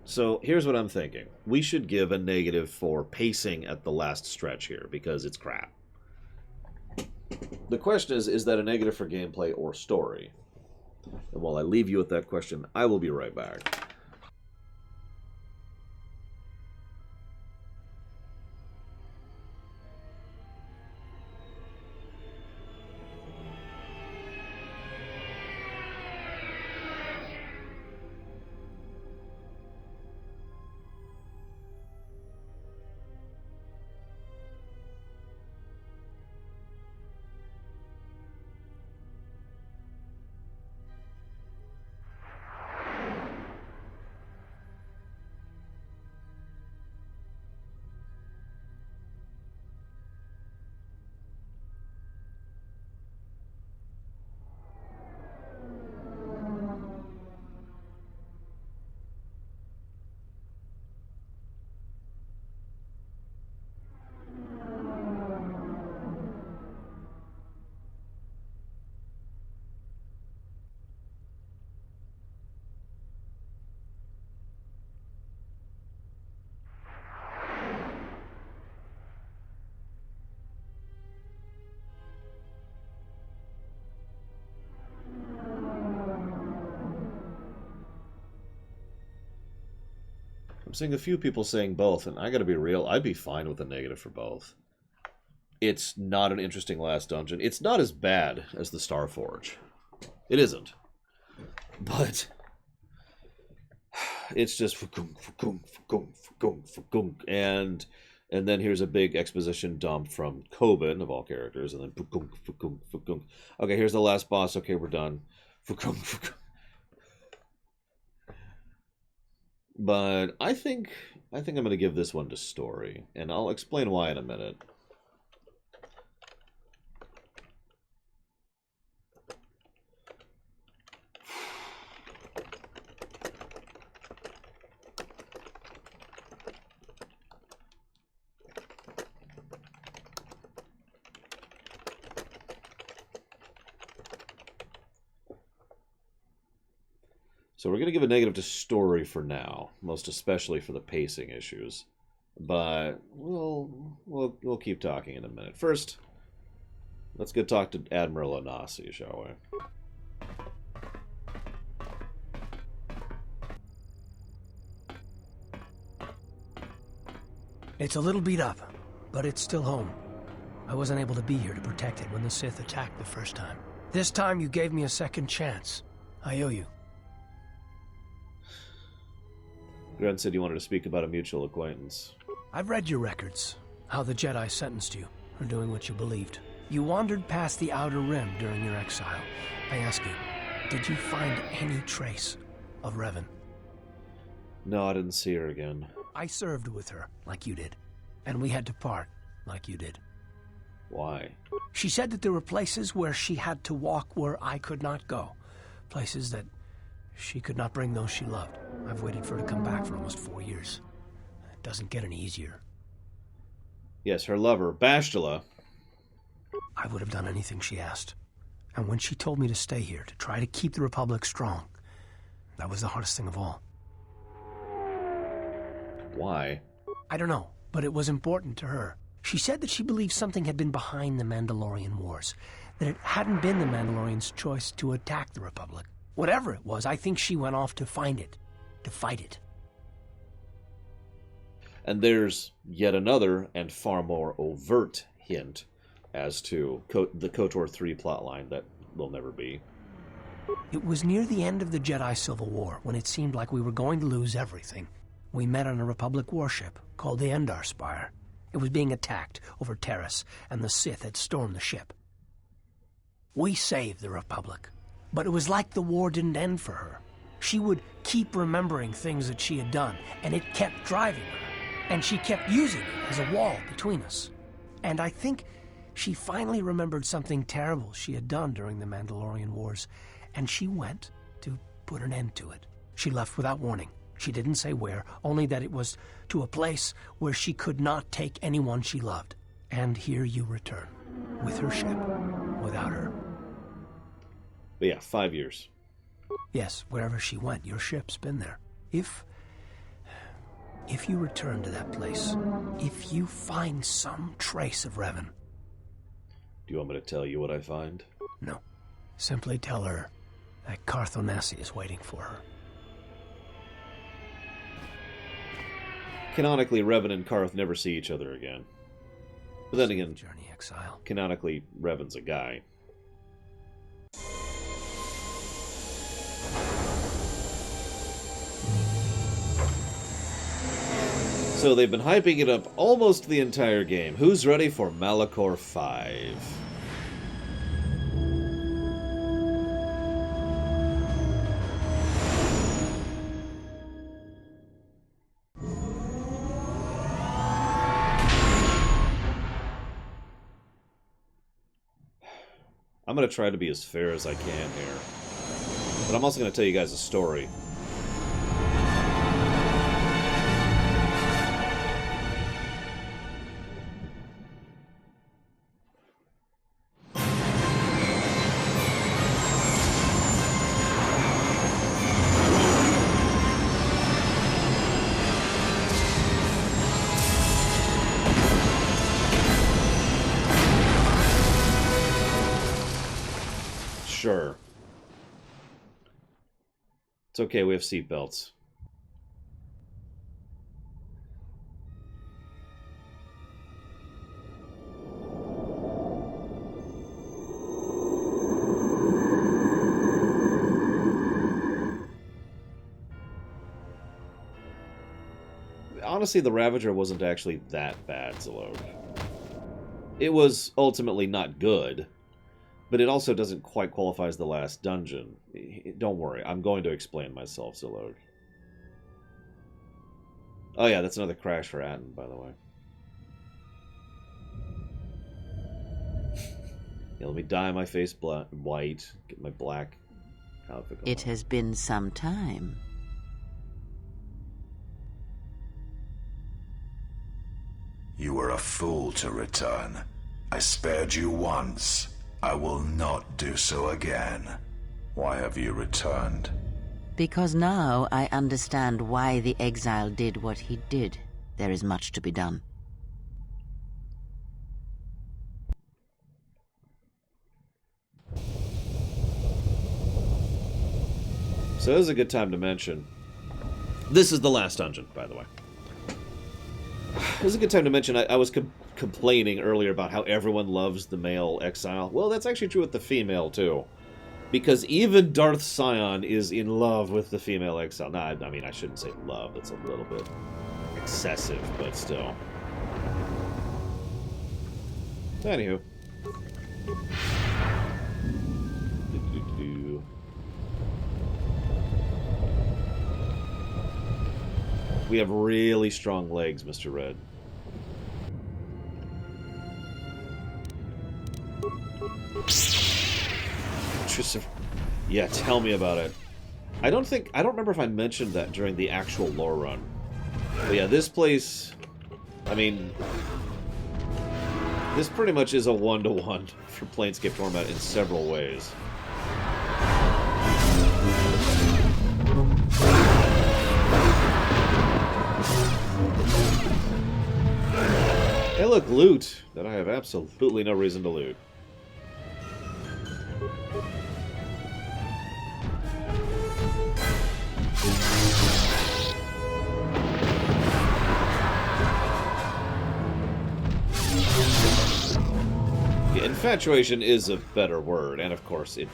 [SPEAKER 1] So, here's what I'm thinking. We should give a negative for pacing at the last stretch here, because it's crap. The question is that a negative for gameplay or story? And while I leave you with that question, I will be right back. I'm seeing a few people saying both, and I gotta be real, I'd be fine with a negative for both. It's not an interesting last dungeon. It's not as bad as the Starforge. It isn't. But it's just and then here's a big exposition dump from Kobin of all characters, and then okay, here's the last boss. Okay, we're done. But I think I'm going to give this one to story, and I'll explain why in a minute. So we're going to give a negative to story for now, most especially for the pacing issues. But we'll keep talking in a minute. First, let's go talk to Admiral Anasi, shall we?
[SPEAKER 16] It's a little beat up, but it's still home. I wasn't able to be here to protect it when the Sith attacked the first time. This time you gave me a second chance. I owe you.
[SPEAKER 1] Gren said you wanted to speak about a mutual acquaintance.
[SPEAKER 16] I've read your records, how the Jedi sentenced you for doing what you believed. You wandered past the Outer Rim during your exile. I ask you, did you find any trace of Revan?
[SPEAKER 1] No, I didn't see her again.
[SPEAKER 16] I served with her, like you did. And we had to part, like you did.
[SPEAKER 1] Why?
[SPEAKER 16] She said that there were places where she had to walk where I could not go. Places that she could not bring those she loved. I've waited for her to come back for almost 4 years. It doesn't get any easier.
[SPEAKER 1] Yes, her lover, Bashtala.
[SPEAKER 16] I would have done anything she asked. And when she told me to stay here, to try to keep the Republic strong, that was the hardest thing of all.
[SPEAKER 1] Why?
[SPEAKER 16] I don't know, but it was important to her. She said that she believed something had been behind the Mandalorian Wars, that it hadn't been the Mandalorians' choice to attack the Republic. Whatever it was, I think she went off to find it, to fight it.
[SPEAKER 1] And there's yet another and far more overt hint as to the KOTOR 3 plotline that will never be.
[SPEAKER 16] It was near the end of the Jedi Civil War, when it seemed like we were going to lose everything. We met on a Republic warship called the Endar Spire. It was being attacked over Terrace, and the Sith had stormed the ship. We saved the Republic, but it was like the war didn't end for her. She would keep remembering things that she had done, and it kept driving her, and she kept using it as a wall between us. And I think she finally remembered something terrible she had done during the Mandalorian Wars, and she went to put an end to it. She left without warning. She didn't say where, only that it was to a place where she could not take anyone she loved. And here you return, with her ship, without her.
[SPEAKER 1] But yeah, 5 years.
[SPEAKER 16] Yes, wherever she went, your ship's been there. If you return to that place, if you find some trace of Revan...
[SPEAKER 1] Do you want me to tell you what I find?
[SPEAKER 16] No. Simply tell her that Carth Onasi is waiting for her.
[SPEAKER 1] Canonically, Revan and Carth never see each other again. But then again,
[SPEAKER 16] Journey Exile.
[SPEAKER 1] Canonically, Revan's a guy. So they've been hyping it up almost the entire game. Who's ready for Malachor 5? I'm going to try to be as fair as I can here. But I'm also going to tell you guys a story. Sure. It's okay, we have seatbelts. honestly, the Ravager wasn't actually that bad, Zalog. It was ultimately not good, but it also doesn't quite qualify as the last dungeon. Don't worry, I'm going to explain myself, Zalog. Oh yeah, that's another crash for Atten, by the way. Yeah, let me dye my face white, get my black outfit going.
[SPEAKER 3] It has been some time.
[SPEAKER 21] You were a fool to return. I spared you once. I will not do so again. Why have you returned?
[SPEAKER 3] Because now I understand why the exile did what he did. There is much to be done.
[SPEAKER 1] So this is a good time to mention. This is the last dungeon, by the way. This is a good time to mention. I was complaining earlier about how everyone loves the male exile. Well, that's actually true with the female, too. Because even Darth Sion is in love with the female exile. Nah, I mean, I shouldn't say love. That's a little bit excessive, but still. Anywho. We have really strong legs, Mr. Red. Yeah, tell me about it. I don't remember if I mentioned that during the actual lore run. But yeah, this place, I mean, this pretty much is a one-to-one for Planescape Torment in several ways. Hey look, loot that I have absolutely no reason to loot. Yeah, infatuation is a better word, and of course it's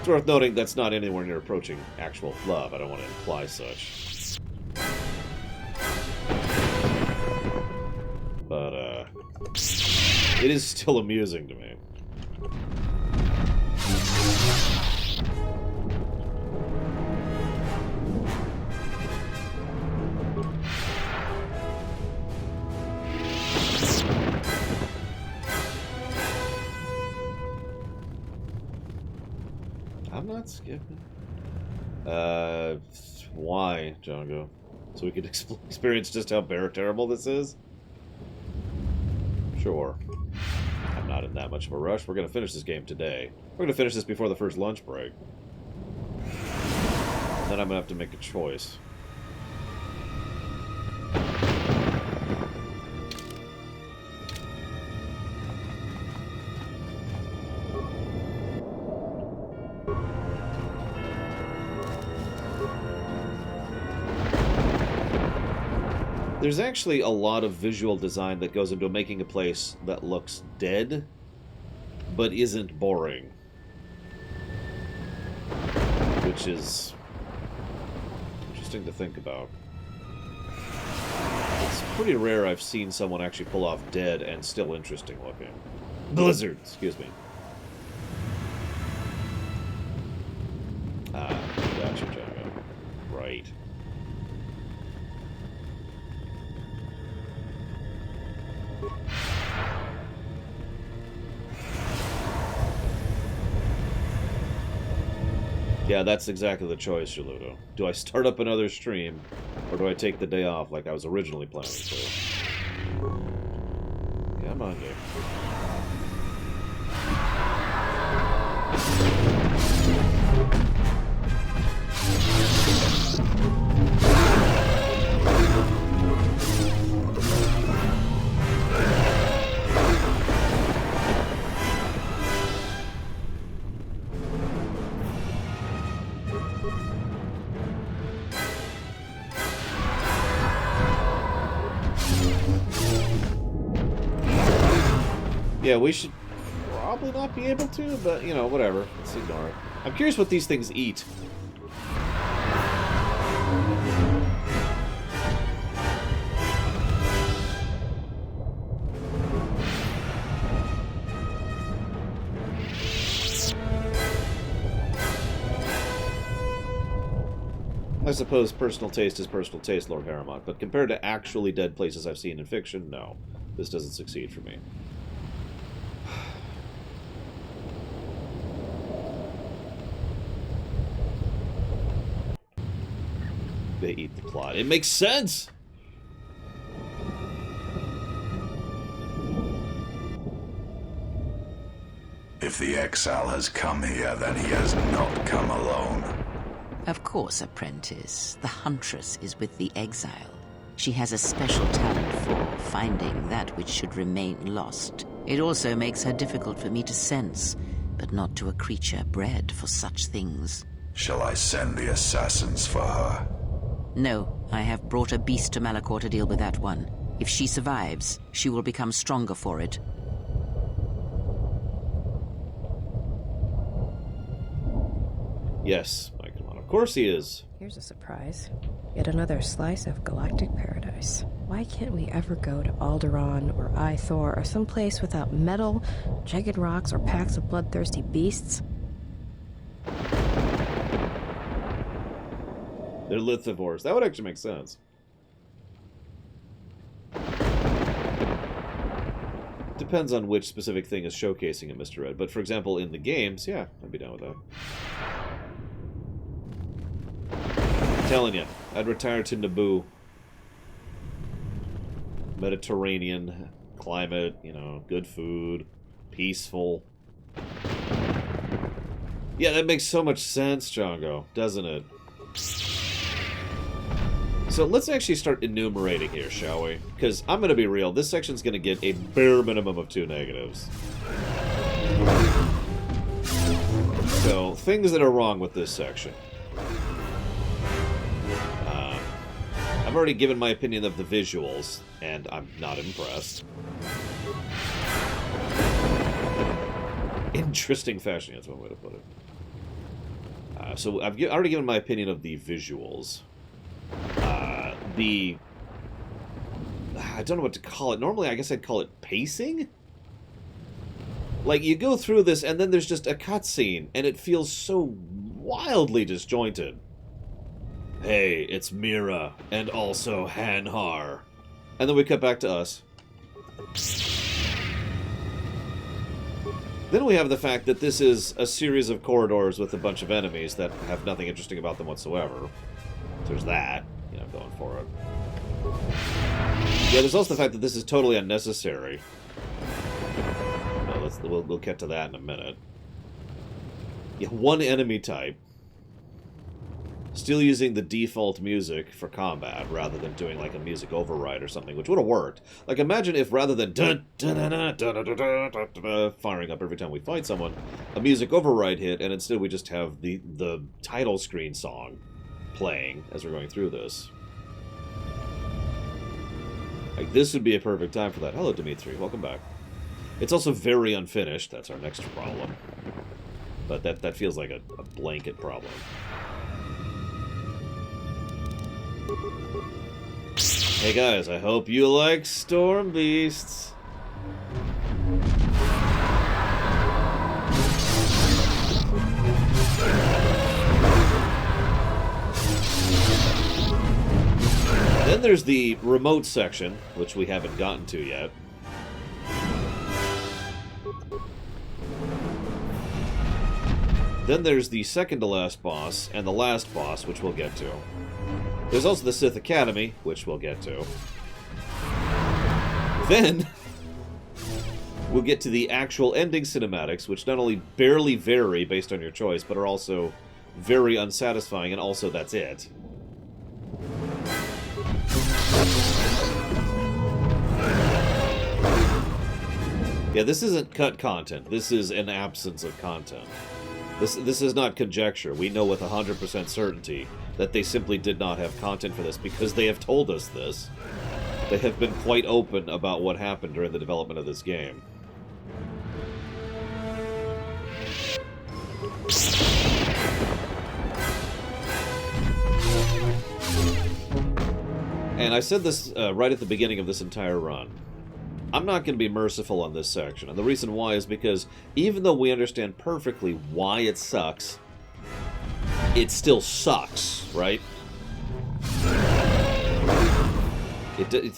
[SPEAKER 1] worth noting that's not anywhere near approaching actual love. I don't want to imply such. But, it is still amusing to me. I'm not skipping. Why, Django? So we could experience just how terrible this is? Sure. I'm not in that much of a rush. We're going to finish this game today. We're going to finish this before the first lunch break. And then I'm going to have to make a choice. There's actually a lot of visual design that goes into making a place that looks dead, but isn't boring. Which is interesting to think about. It's pretty rare I've seen someone actually pull off dead and still interesting looking. Blizzard, excuse me. Ah, gotcha, Django. Right. Yeah, that's exactly the choice, Shaludo. Do I start up another stream, or do I take the day off like I was originally planning to? Come on, game. Yeah, we should probably not be able to, but, you know, whatever. Let's ignore it. I'm curious what these things eat. I suppose personal taste is personal taste, Lord Paramount, but compared to actually dead places I've seen in fiction, no. This doesn't succeed for me. They eat the plot. It makes sense!
[SPEAKER 21] If the exile has come here, then he has not come alone.
[SPEAKER 3] Of course, apprentice. The huntress is with the exile. She has a special talent for finding that which should remain lost. It also makes her difficult for me to sense, but not to a creature bred for such things.
[SPEAKER 21] Shall I send the assassins for her?
[SPEAKER 3] No, I have brought a beast to Malachor to deal with that one. If she survives, she will become stronger for it.
[SPEAKER 1] Yes, Michelon, of course he is.
[SPEAKER 6] Here's a surprise. Yet another slice of galactic paradise. Why can't we ever go to Alderaan or Ithor or someplace without metal, jagged rocks, or packs of bloodthirsty beasts?
[SPEAKER 1] They're lithivores. That would actually make sense. Depends on which specific thing is showcasing it, Mr. Red. But for example, in the games, yeah, I'd be down with that. I'm telling you, I'd retire to Naboo. Mediterranean climate, you know, good food, peaceful. Yeah, that makes so much sense, Django, doesn't it? So let's actually start enumerating here, shall we? Because I'm going to be real, this section's going to get a bare minimum of 2 negatives. So, things that are wrong with this section. I've already given my opinion of the visuals, and I'm not impressed. Interesting fashion, that's one way to put it. So I've already given my opinion of the visuals. I don't know what to call it. Normally, I guess I'd call it pacing? Like, you go through this, and then there's just a cutscene, and it feels so wildly disjointed. Hey, it's Mira, and also Hanhar. And then we cut back to us. Then we have the fact that this is a series of corridors with a bunch of enemies that have nothing interesting about them whatsoever. So there's that, you know, going for it. Yeah, there's also the fact that this is totally unnecessary. We'll get to that in a minute. Yeah, 1 enemy type. Still using the default music for combat rather than doing like a music override or something, which would have worked. Like, imagine if rather than firing up every time we fight someone, a music override hit, and instead we just have the title screen song playing as we're going through this. Like, this would be a perfect time for that. Hello, Dimitri. Welcome back. It's also very unfinished. That's our next problem. But that feels like a blanket problem. Hey guys, I hope you like Storm Beasts. Then there's the remote section, which we haven't gotten to yet. Then there's the second to last boss, and the last boss, which we'll get to. There's also the Sith Academy, which we'll get to. Then, we'll get to the actual ending cinematics, which not only barely vary based on your choice, but are also very unsatisfying, and also that's it. Yeah, this isn't cut content. This is an absence of content. This is not conjecture. We know with 100% certainty that they simply did not have content for this because they have told us this. They have been quite open about what happened during the development of this game. And I said this right at the beginning of this entire run. I'm not going to be merciful on this section, and the reason why is because even though we understand perfectly why it sucks, it still sucks, right?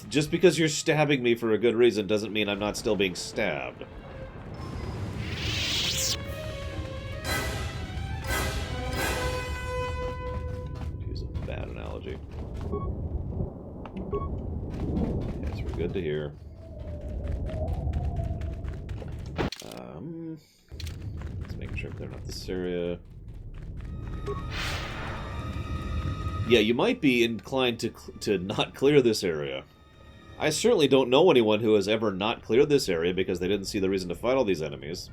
[SPEAKER 1] Just because you're stabbing me for a good reason doesn't mean I'm not still being stabbed. Use a bad analogy. Yes, we're good to hear. Let's make sure they're not this area. Yeah, you might be inclined to not clear this area. I certainly don't know anyone who has ever not cleared this area because they didn't see the reason to fight all these enemies.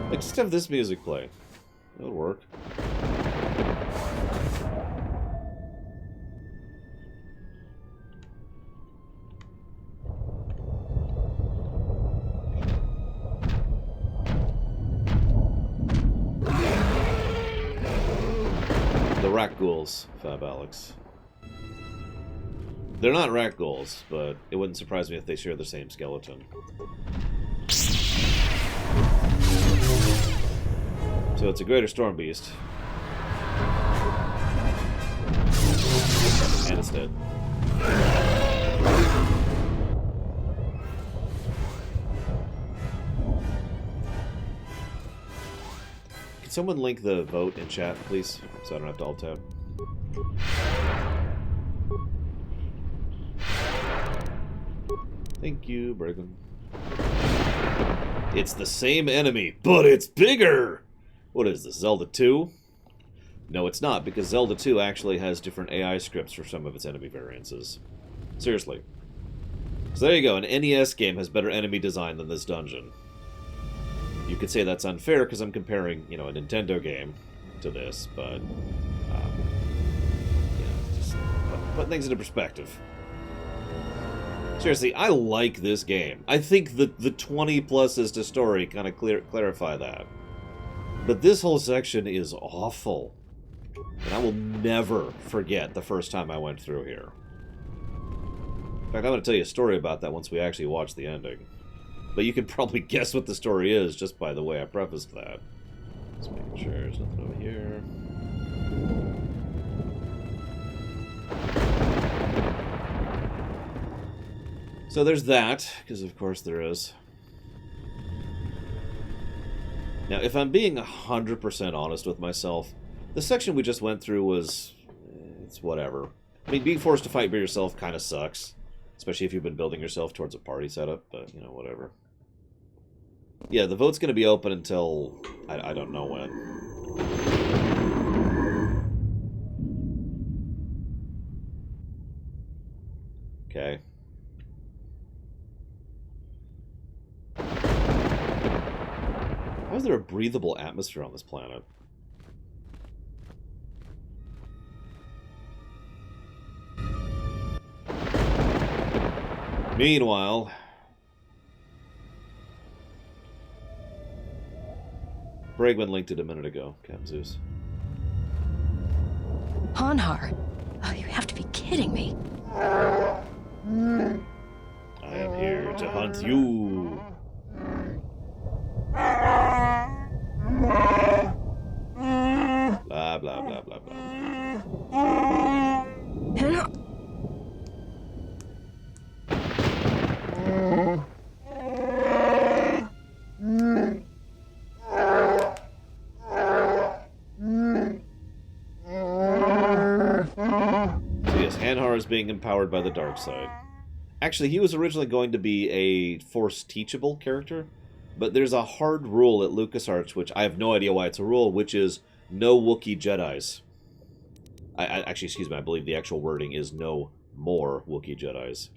[SPEAKER 1] Like, just have this music play. That'll work. Rat ghouls, Fab Alex. They're not rat ghouls, but it wouldn't surprise me if they share the same skeleton. So it's a greater storm beast. And it's dead. Someone link the vote in chat, please, so I don't have to alt-tab. Thank you, Brigham. It's the same enemy, but it's bigger! What is this, Zelda 2? No, it's not, because Zelda 2 actually has different AI scripts for some of its enemy variances. Seriously. So there you go, an NES game has better enemy design than this dungeon. You could say that's unfair because I'm comparing, you know, a Nintendo game to this, but, just put things into perspective. Seriously, I like this game. I think the 20 pluses to story kind of clarify that. But this whole section is awful. And I will never forget the first time I went through here. In fact, I'm going to tell you a story about that once we actually watch the ending. But you can probably guess what the story is just by the way I prefaced that. Just making sure there's nothing over here. So there's that, because of course there is. Now, if I'm being 100% honest with myself, the section we just went through was... it's whatever. I mean, being forced to fight by yourself kind of sucks. Especially if you've been building yourself towards a party setup, but, you know, whatever. Yeah, the vote's going to be open until... I don't know when. Okay. How is there a breathable atmosphere on this planet? Meanwhile... Bregman linked it a minute ago, Captain Zeus.
[SPEAKER 6] Hanhar? Oh, you have to be kidding me.
[SPEAKER 1] I am here to hunt you. Blah, blah, blah, blah, blah. Is being empowered by the dark side. Actually, he was originally going to be a Force teachable character, but there's a hard rule at LucasArts, which I have no idea why it's a rule, which is no Wookiee Jedis. Actually, excuse me, I believe the actual wording is no more Wookiee Jedis.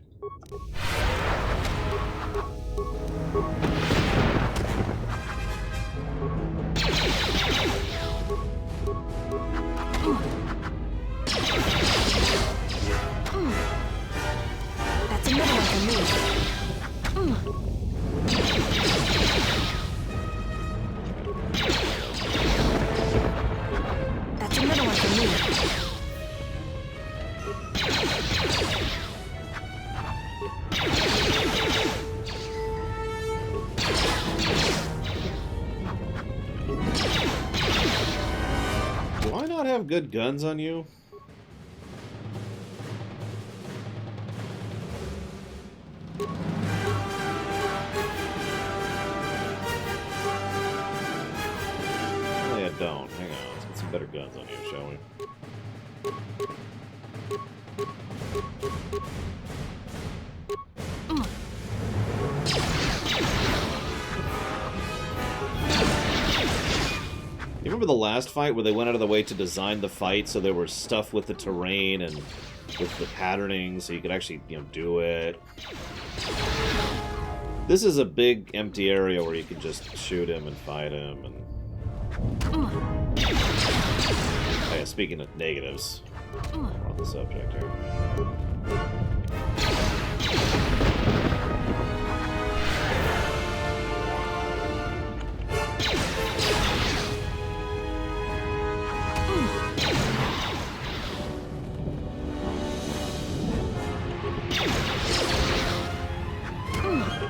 [SPEAKER 11] That's another one for me. That's another one for me.
[SPEAKER 1] have good guns on you? Really, I don't. Hang on, let's get some better guns on you, shall we? You remember the last fight where they went out of the way to design the fight so there was stuff with the terrain and with the patterning so you could actually, you know, do it? This is a big empty area where you can just shoot him and fight him and... Oh yeah, speaking of negatives on the subject here.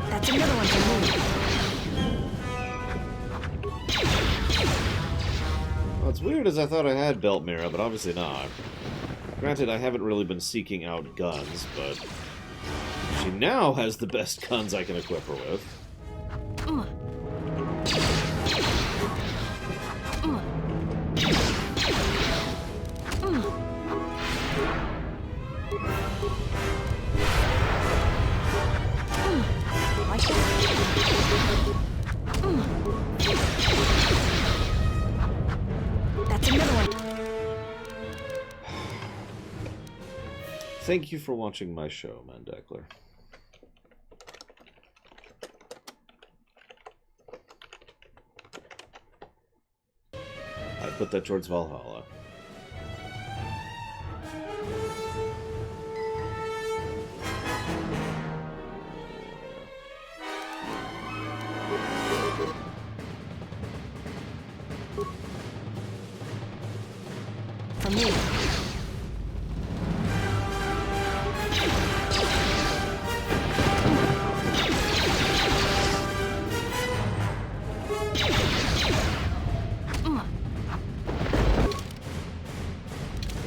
[SPEAKER 11] That's another one for me.
[SPEAKER 1] What's weird is I thought I had Belt Mirror, but obviously not. Granted, I haven't really been seeking out guns, but she now has the best guns I can equip her with.
[SPEAKER 11] That's another one.
[SPEAKER 1] Thank you for watching my show, Mandekler. I put that towards Valhalla.
[SPEAKER 11] For me.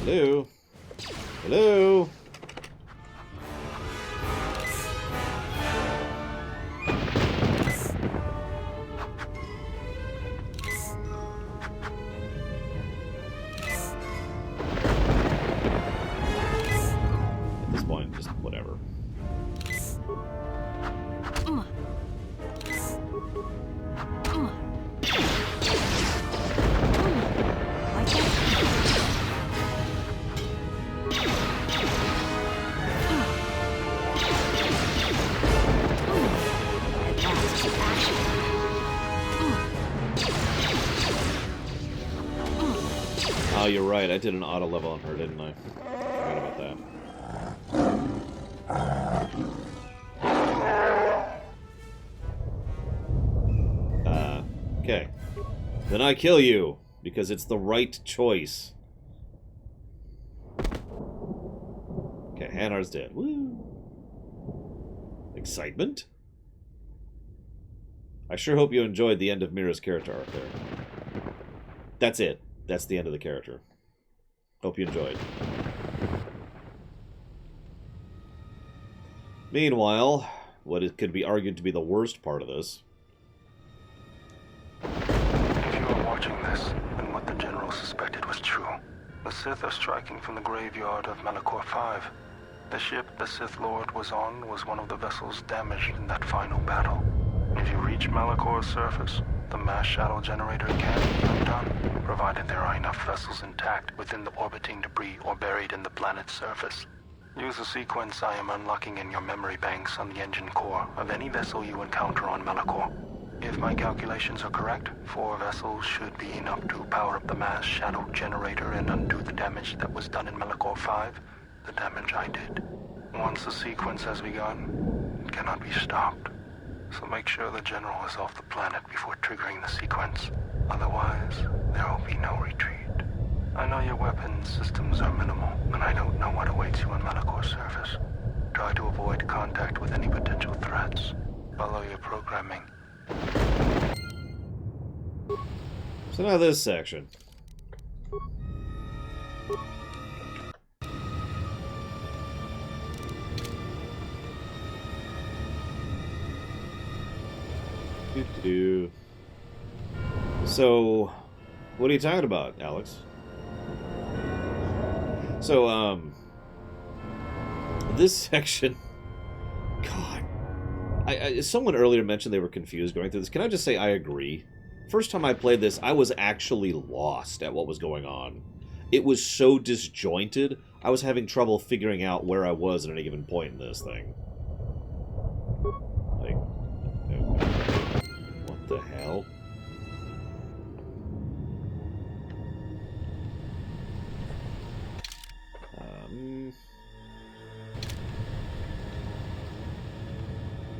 [SPEAKER 1] Hello? Hello? At this point, just whatever. Oh, you're right. I did an auto level on her, didn't I? Forgot about that. Okay. Then I kill you, because it's the right choice. Okay, Hanar's dead. Woo! Excitement? I sure hope you enjoyed the end of Mira's character arc there. That's it. That's the end of the character. Hope you enjoyed. Meanwhile, what could be argued to be the worst part of this.
[SPEAKER 4] If you are watching this, then what the General suspected was true. The Sith are striking from the graveyard of Malachor 5. The ship the Sith Lord was on was one of the vessels damaged in that final battle. If you reach Malachor's surface, the mass shadow generator can be undone, provided there are enough vessels intact within the orbiting debris or buried in the planet's surface. Use the sequence I am unlocking in your memory banks on the engine core of any vessel you encounter on Malachor. If my calculations are correct, 4 vessels should be enough to power up the mass shadow generator and undo the damage that was done in Malachor 5, the damage I did. Once the sequence has begun, it cannot be stopped. So make sure the General is off the planet before triggering the sequence. Otherwise, there will be no retreat. I know your weapons systems are minimal, and I don't know what awaits you on Malakor's surface. Try to avoid contact with any potential threats. Follow your programming.
[SPEAKER 1] So now this section. So, what are you talking about, Alex? So, this section... God. Someone earlier mentioned they were confused going through this. Can I just say I agree? First time I played this, I was actually lost at what was going on. It was so disjointed, I was having trouble figuring out where I was at any given point in this thing. Like, what the hell?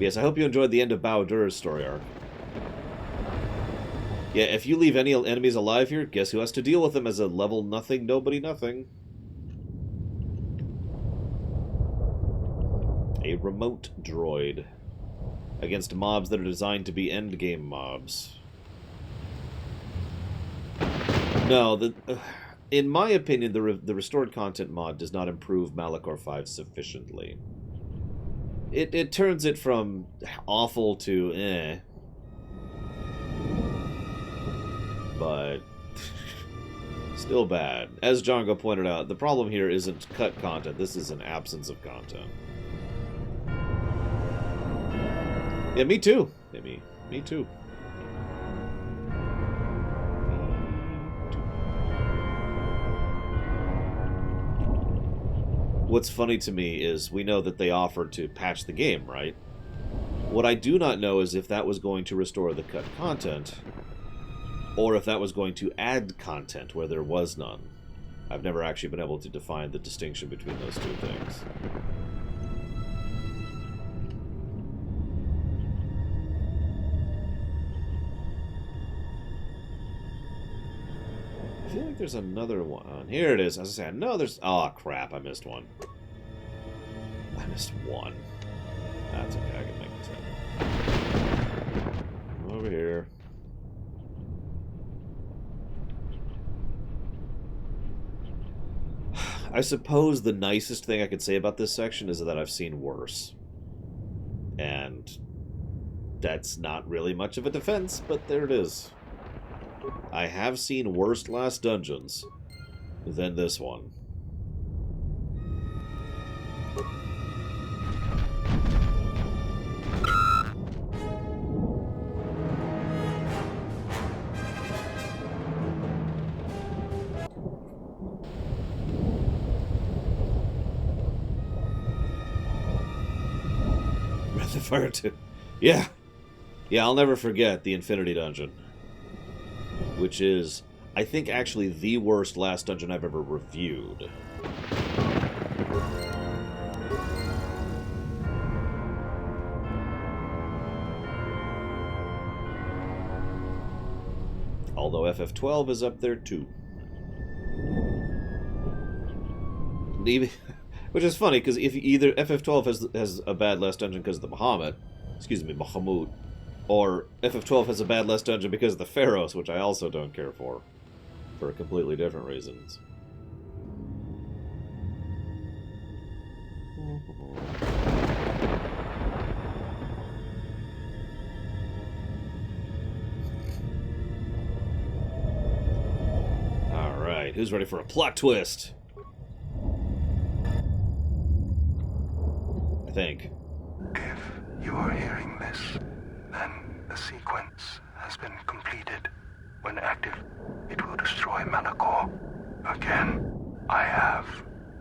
[SPEAKER 1] Yes, I hope you enjoyed the end of Bowdur's story arc. Yeah, if you leave any enemies alive here, guess who has to deal with them as a level nothing, nobody nothing? A remote droid. Against mobs that are designed to be endgame mobs. No, in my opinion, the restored content mod does not improve Malachor 5 sufficiently. It turns it from awful to eh. But still bad. As Django pointed out, the problem here isn't cut content, this is an absence of content. Yeah, me too. Me too. What's funny to me is we know that they offered to patch the game, right? What I do not know is if that was going to restore the cut content, or if that was going to add content where there was none. I've never actually been able to define the distinction between those two things. I feel like there's another one. Here it is. As I said, no, there's... Oh, crap. I missed one. I missed one. That's okay. I can make this happen. Over here. I suppose the nicest thing I could say about this section is that I've seen worse. And that's not really much of a defense, but there it is. I have seen worse last dungeons than this one. Breath of Fire 2. Yeah. Yeah, I'll never forget the Infinity Dungeon. Which is, I think, actually the worst last dungeon I've ever reviewed. Although FF12 is up there too. Which is funny, because if either FF12 has a bad last dungeon because of the Bahamut, or FF12 has a bad last dungeon because of the Pharaohs, which I also don't care for completely different reasons. Alright, who's ready for a plot twist? I think.
[SPEAKER 4] If you are hearing this, then the sequence has been completed. When active, it will destroy Malachor. Again, I have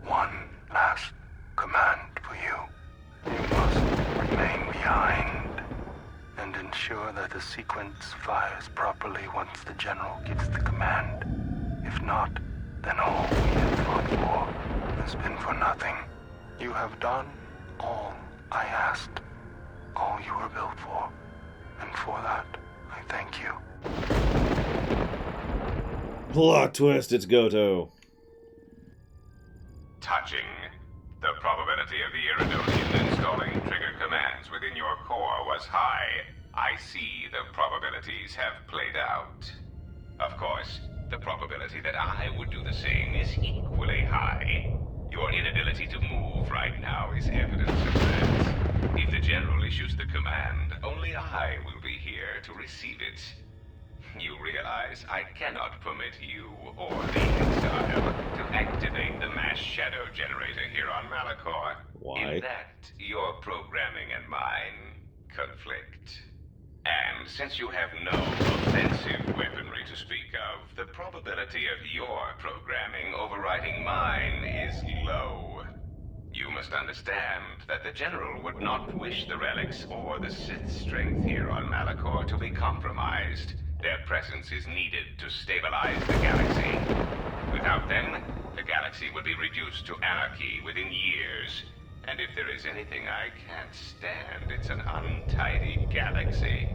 [SPEAKER 4] one last command for you. You must remain behind and ensure that the sequence fires properly once the General gives the command. If not, then all we have fought for has been for nothing. You have done all I asked, all you were built for, and for that, I thank you.
[SPEAKER 1] Plot twist, it's Goto.
[SPEAKER 5] Touching. The probability of the Iridonian installing trigger commands within your core was high. I see the probabilities have played out. Of course, the probability that I would do the same is equally high. Your inability to move right now is evidence of that. If the General issues the command, only I will be here to receive it. You realize I cannot permit you or the Exile to activate the mass shadow generator here on Malachor.
[SPEAKER 1] Why?
[SPEAKER 5] In that, your programming and mine conflict. And since you have no offensive weaponry to speak of, the probability of your programming overriding mine is low. You must understand that the General would not wish the relics or the Sith strength here on Malachor to be compromised. Their presence is needed to stabilize the galaxy. Without them, the galaxy would be reduced to anarchy within years. And if there is anything I can't stand, it's an untidy galaxy.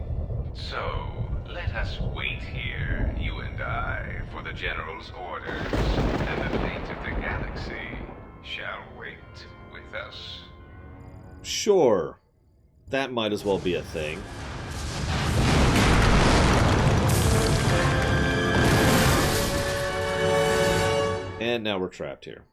[SPEAKER 5] So, let us wait here, you and I, for the General's orders, and the fate of the galaxy shall wait with us.
[SPEAKER 1] Sure. That might as well be a thing. And now we're trapped here.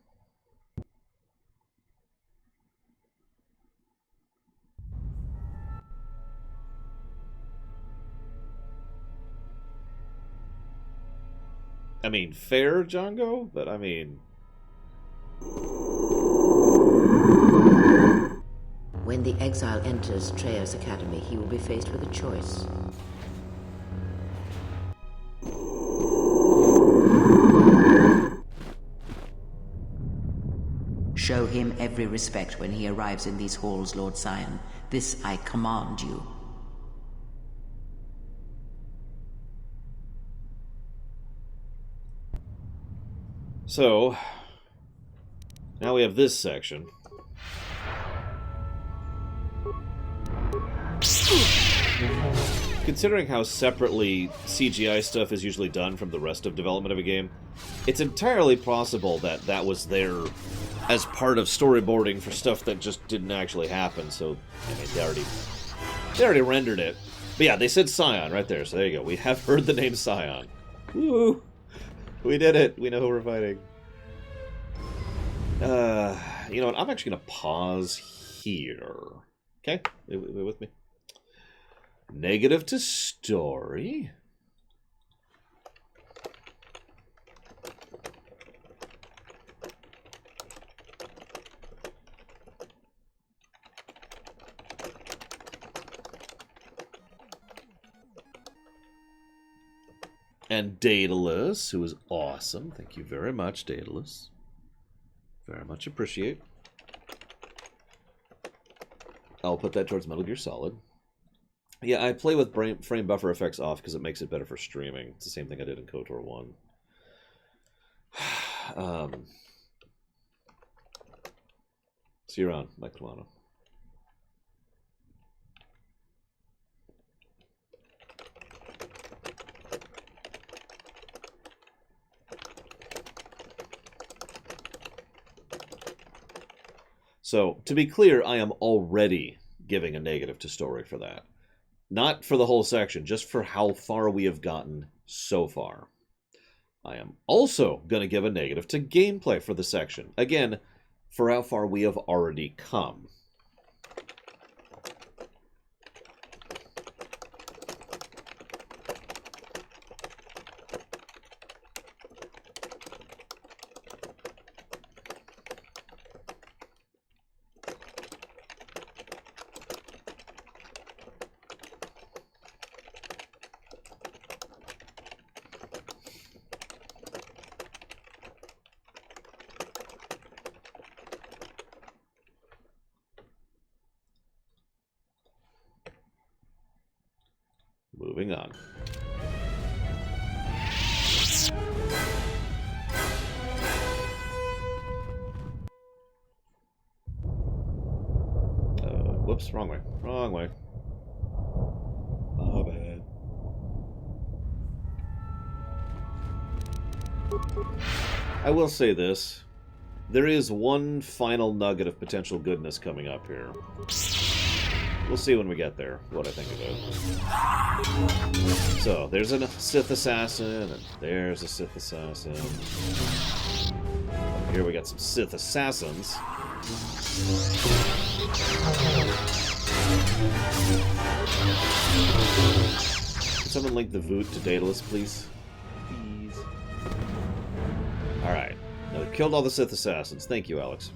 [SPEAKER 1] I mean, fair, Django, but I mean...
[SPEAKER 3] When the exile enters Treya's academy, he will be faced with a choice. Show him every respect when he arrives in these halls, Lord Scion. This I command you.
[SPEAKER 1] So, now we have this section. Considering how separately CGI stuff is usually done from the rest of development of a game, it's entirely possible that that was there as part of storyboarding for stuff that just didn't actually happen, so I mean, they already rendered it. But yeah, they said Scion right there, so there you go. We have heard the name Scion. Woo! We did it! We know who we're fighting. You know what? I'm actually going to pause here. Okay? Wait with me. Negative to story. And Daedalus, who is awesome. Thank you very much, Daedalus. Very much appreciate. I'll put that towards Metal Gear Solid. Yeah, I play with frame buffer effects off because it makes it better for streaming. It's the same thing I did in KOTOR 1. See you around, Mike Milano. So, to be clear, I am already giving a negative to story for that. Not for the whole section, just for how far we have gotten so far. I am also going to give a negative to gameplay for the section. Again, for how far we have already come. Moving on. Whoops, wrong way. Wrong way. Oh, bad. I will say this. There is one final nugget of potential goodness coming up here. We'll see when we get there what I think of it. So, there's a Sith assassin, and there's a Sith assassin. Here we got some Sith assassins. someone link the Voot to Daedalus, please? Please. Alright. Now we've killed all the Sith assassins. Thank you, Alex.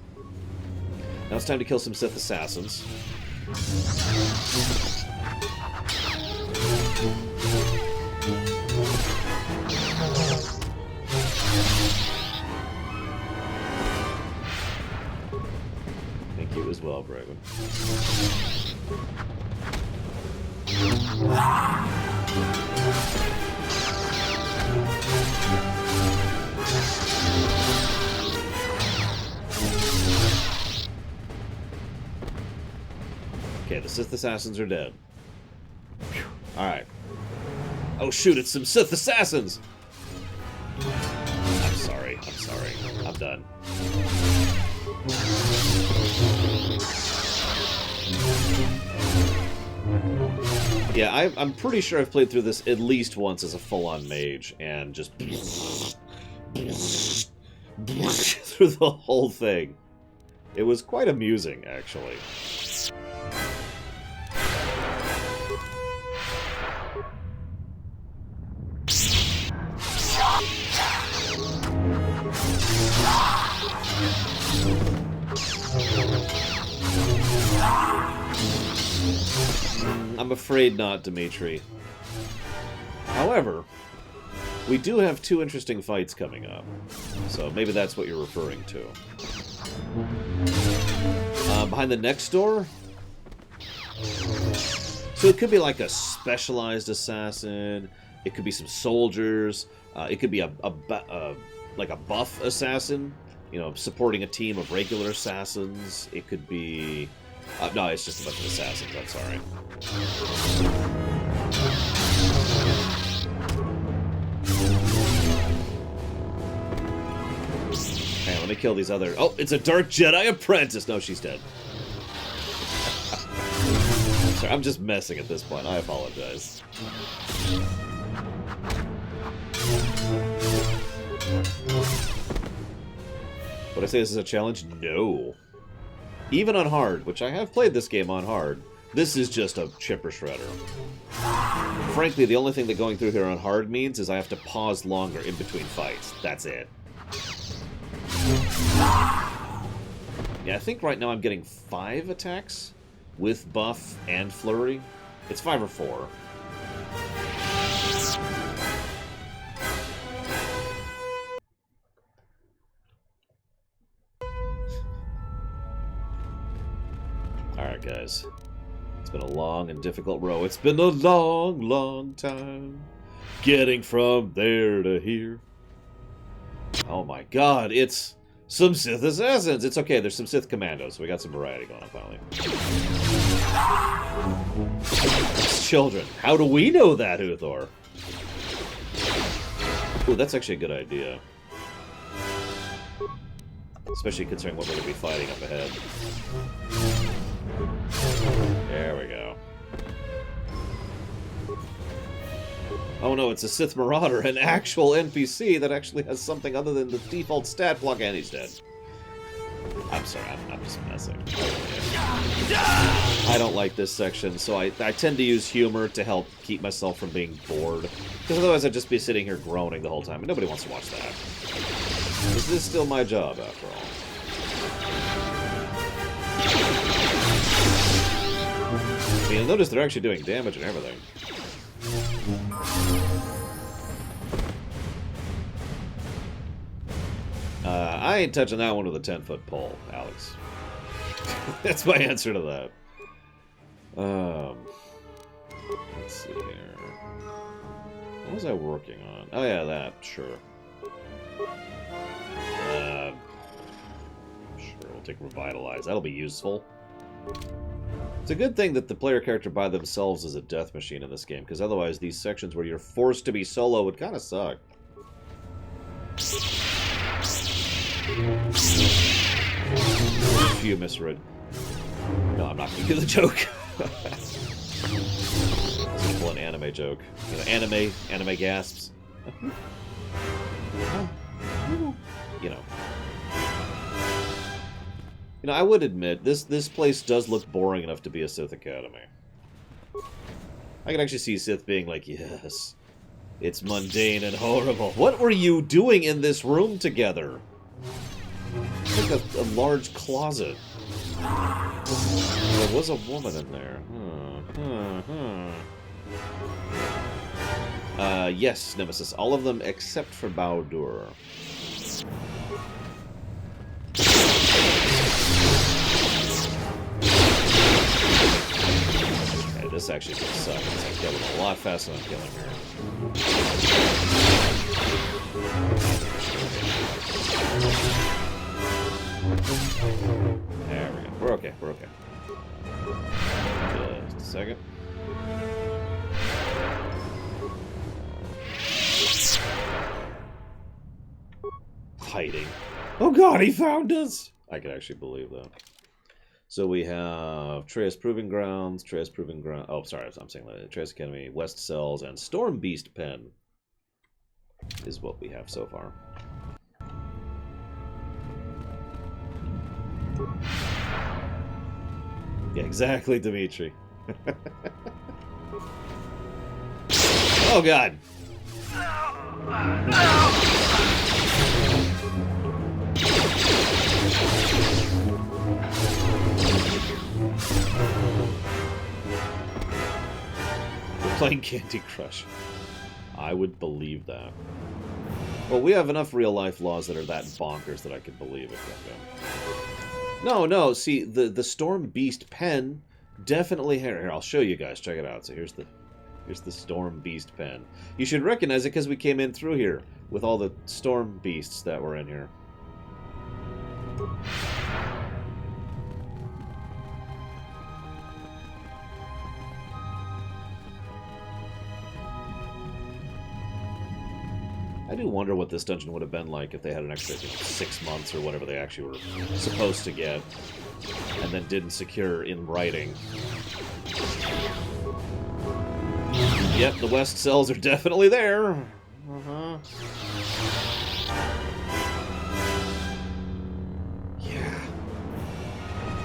[SPEAKER 1] Now it's time to kill some Sith assassins. Thank you as well, Bregman. Okay, the Sith assassins are dead. Alright. Oh shoot, it's some Sith assassins! I'm sorry, I'm sorry. I'm done. Yeah, I'm pretty sure I've played through this at least once as a full-on mage, and just through the whole thing. It was quite amusing, actually. I'm afraid not, Dimitri. However, we do have 2 interesting fights coming up, so maybe that's what you're referring to. Behind the next door? So it could be like a specialized assassin, it could be some soldiers, it could be like a buff assassin, you know, supporting a team of regular assassins. It could be... no, it's just a bunch of assassins, I'm sorry. Hey, let me kill these other... Oh, it's a Dark Jedi Apprentice! No, she's dead. Sorry, I'm just messing at this point. I apologize. Would I say this is a challenge? No. Even on hard, which I have played this game on hard, this is just a chipper shredder. Frankly, the only thing that going through here on hard means is I have to pause longer in between fights. That's it. Yeah, I think right now I'm getting 5 attacks with buff and flurry. It's 5 or 4. Alright, guys. It's been a long and difficult row. It's been a long, long time getting from there to here. Oh my god, it's some Sith assassins! It's okay, there's some Sith commandos, so we got some variety going on finally. It's children. How do we know that, Uthor? Ooh, that's actually a good idea. Especially considering what we're going to be fighting up ahead. There we go. Oh no, it's a Sith Marauder, an actual NPC that actually has something other than the default stat block, and he's dead. I'm sorry, I'm just messing. I don't like this section, so I tend to use humor to help keep myself from being bored. Because otherwise I'd just be sitting here groaning the whole time, and nobody wants to watch that. This is still my job, after all. I mean, you'll notice they're actually doing damage and everything. I ain't touching that one with a 10-foot pole, Alex. That's my answer to that. Let's see here. What was I working on? Oh yeah, that, sure. Sure, we'll take Revitalize. That'll be useful. It's a good thing that the player character by themselves is a death machine in this game, because otherwise these sections where you're forced to be solo would kind of suck. You misread. No, I'm not going to do the joke. Simple an anime joke. You know, anime gasps. You know. You know, I would admit, this place does look boring enough to be a Sith Academy. I can actually see Sith being like, yes, it's mundane and horrible. What were you doing in this room together? It's like a large closet. There was a woman in there. Yes, Nemesis. All of them except for Bao-Dur. Okay, this actually could suck. I kill him a lot faster than I'm killing her. There we go. We're okay. We're okay. Just a second. Hiding. Oh god, he found us! I can actually believe that. So we have Trace Proving Grounds, oh, sorry, I'm saying that. Trace Academy, West Cells, and Storm Beast Pen is what we have so far. Yeah, exactly, Dimitri. Oh god! We're playing Candy Crush. I would believe that. Well, we have enough real-life laws that are that bonkers that I could believe it. No, see, the Storm Beast pen definitely... Here, I'll show you guys. Check it out. So here's the Storm Beast pen. You should recognize it because we came in through here with all the Storm Beasts that were in here. I do wonder what this dungeon would have been like if they had an extra 6 months or whatever they actually were supposed to get, and then didn't secure in writing. Yep, the West Cells are definitely there. Yeah.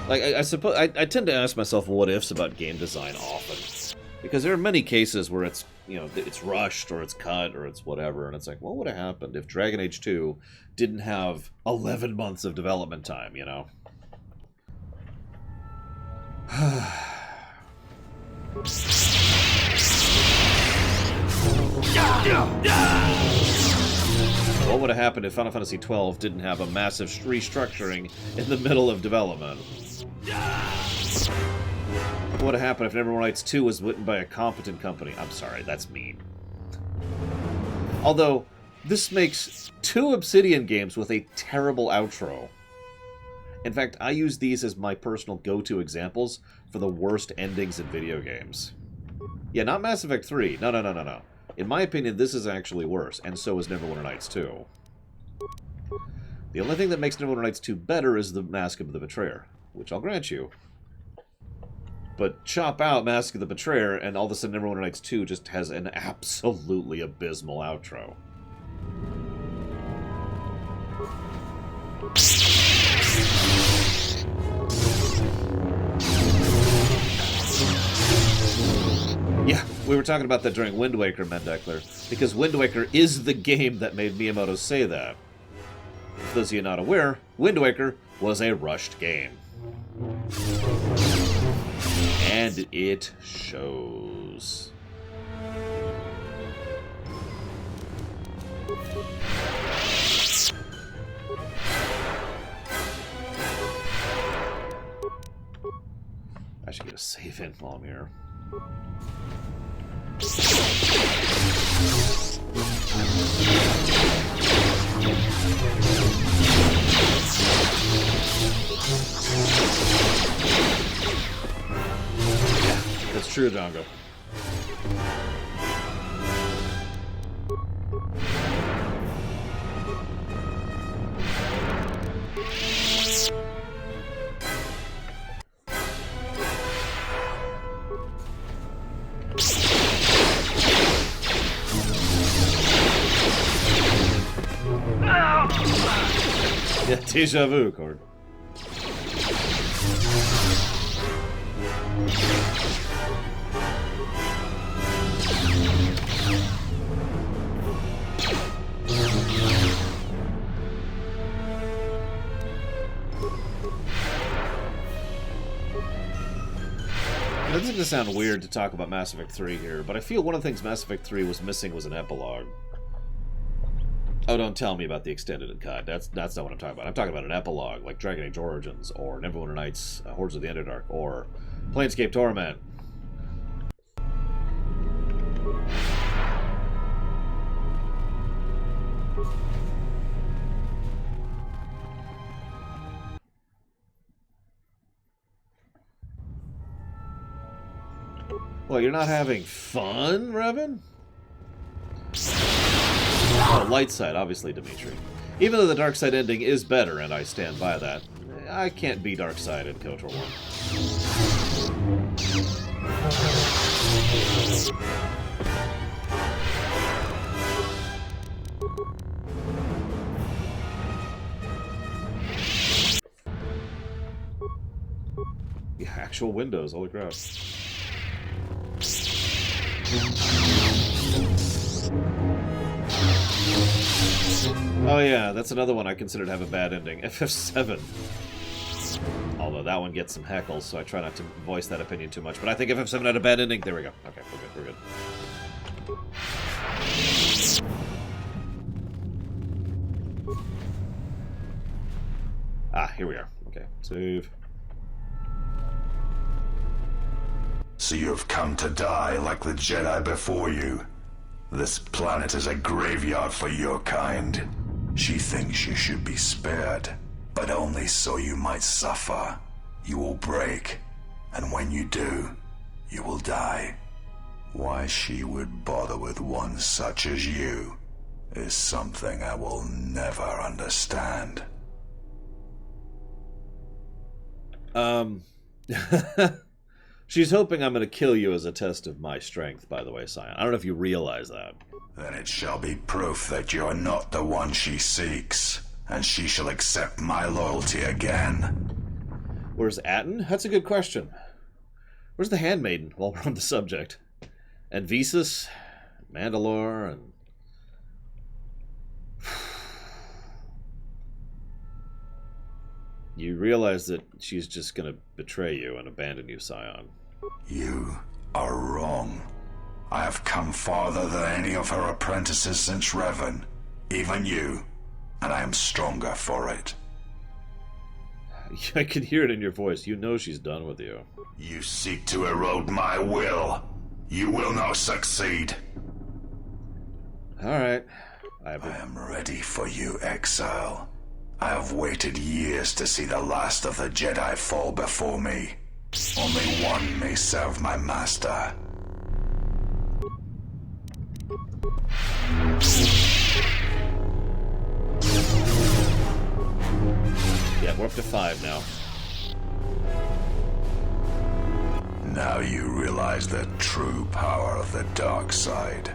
[SPEAKER 1] Like, I suppose I tend to ask myself what ifs about game design often, because there are many cases where it's, you know, it's rushed or it's cut or it's whatever, and it's like, what would have happened if Dragon Age 2 didn't have 11 months of development time, you know? What would have happened if Final Fantasy XII didn't have a massive restructuring in the middle of development? What would have happened if Neverwinter Nights 2 was written by a competent company? I'm sorry, that's mean. Although, this makes 2 Obsidian games with a terrible outro. In fact, I use these as my personal go-to examples for the worst endings in video games. Yeah, not Mass Effect 3. No. In my opinion, this is actually worse, and so is Neverwinter Nights 2. The only thing that makes Neverwinter Nights 2 better is the Mask of the Betrayer, which I'll grant you. But chop out Mask of the Betrayer, and all of a sudden Neverwinter Nights 2 just has an absolutely abysmal outro. Yeah, we were talking about that during Wind Waker, Mendekler, because Wind Waker is the game that made Miyamoto say that. For those of you not aware, Wind Waker was a rushed game. And it shows. I should get a save in while I'm here. Yeah, that's true, Dongo. Yeah, deja vu, Cord. It's going to sound weird to talk about Mass Effect 3 here, but I feel one of the things Mass Effect 3 was missing was an epilogue. Oh, don't tell me about the extended cut. That's not what I'm talking about. I'm talking about an epilogue, like Dragon Age Origins, or Neverwinter Nights, Hordes of the Underdark, or Planescape Torment. Well, you're not having fun, Revan? Oh, light side, obviously, Dimitri. Even though the dark side ending is better, and I stand by that, I can't be dark side in KOTOR 1. The actual windows, holy crap. Oh yeah, that's another one I consider to have a bad ending. FF7. Although that one gets some heckles, so I try not to voice that opinion too much. But I think FF7 had a bad ending. There we go. Okay, we're good. Ah, here we are. Okay, save.
[SPEAKER 21] So you have come to die like the Jedi before you. This planet is a graveyard for your kind. She thinks you should be spared, but only so you might suffer. You will break, and when you do, you will die. Why she would bother with one such as you is something I will never understand.
[SPEAKER 1] She's hoping I'm going to kill you as a test of my strength, by the way, Scion. I don't know if you realize that.
[SPEAKER 21] Then it shall be proof that you are not the one she seeks, and she shall accept my loyalty again.
[SPEAKER 1] Where's Atten? That's a good question. Where's the Handmaiden, while we're on the subject? And Visas, Mandalore, and... You realize that she's just going to betray you and abandon you, Scion.
[SPEAKER 21] You are wrong. I have come farther than any of her apprentices since Revan, even you, and I am stronger for it.
[SPEAKER 1] I can hear it in your voice. You know she's done with you.
[SPEAKER 21] You seek to erode my will. You will not succeed.
[SPEAKER 1] Alright.
[SPEAKER 21] I am ready for you, exile. I have waited years to see the last of the Jedi fall before me. Only one may serve my master.
[SPEAKER 1] Yeah, we're up to 5 now.
[SPEAKER 21] Now you realize the true power of the dark side.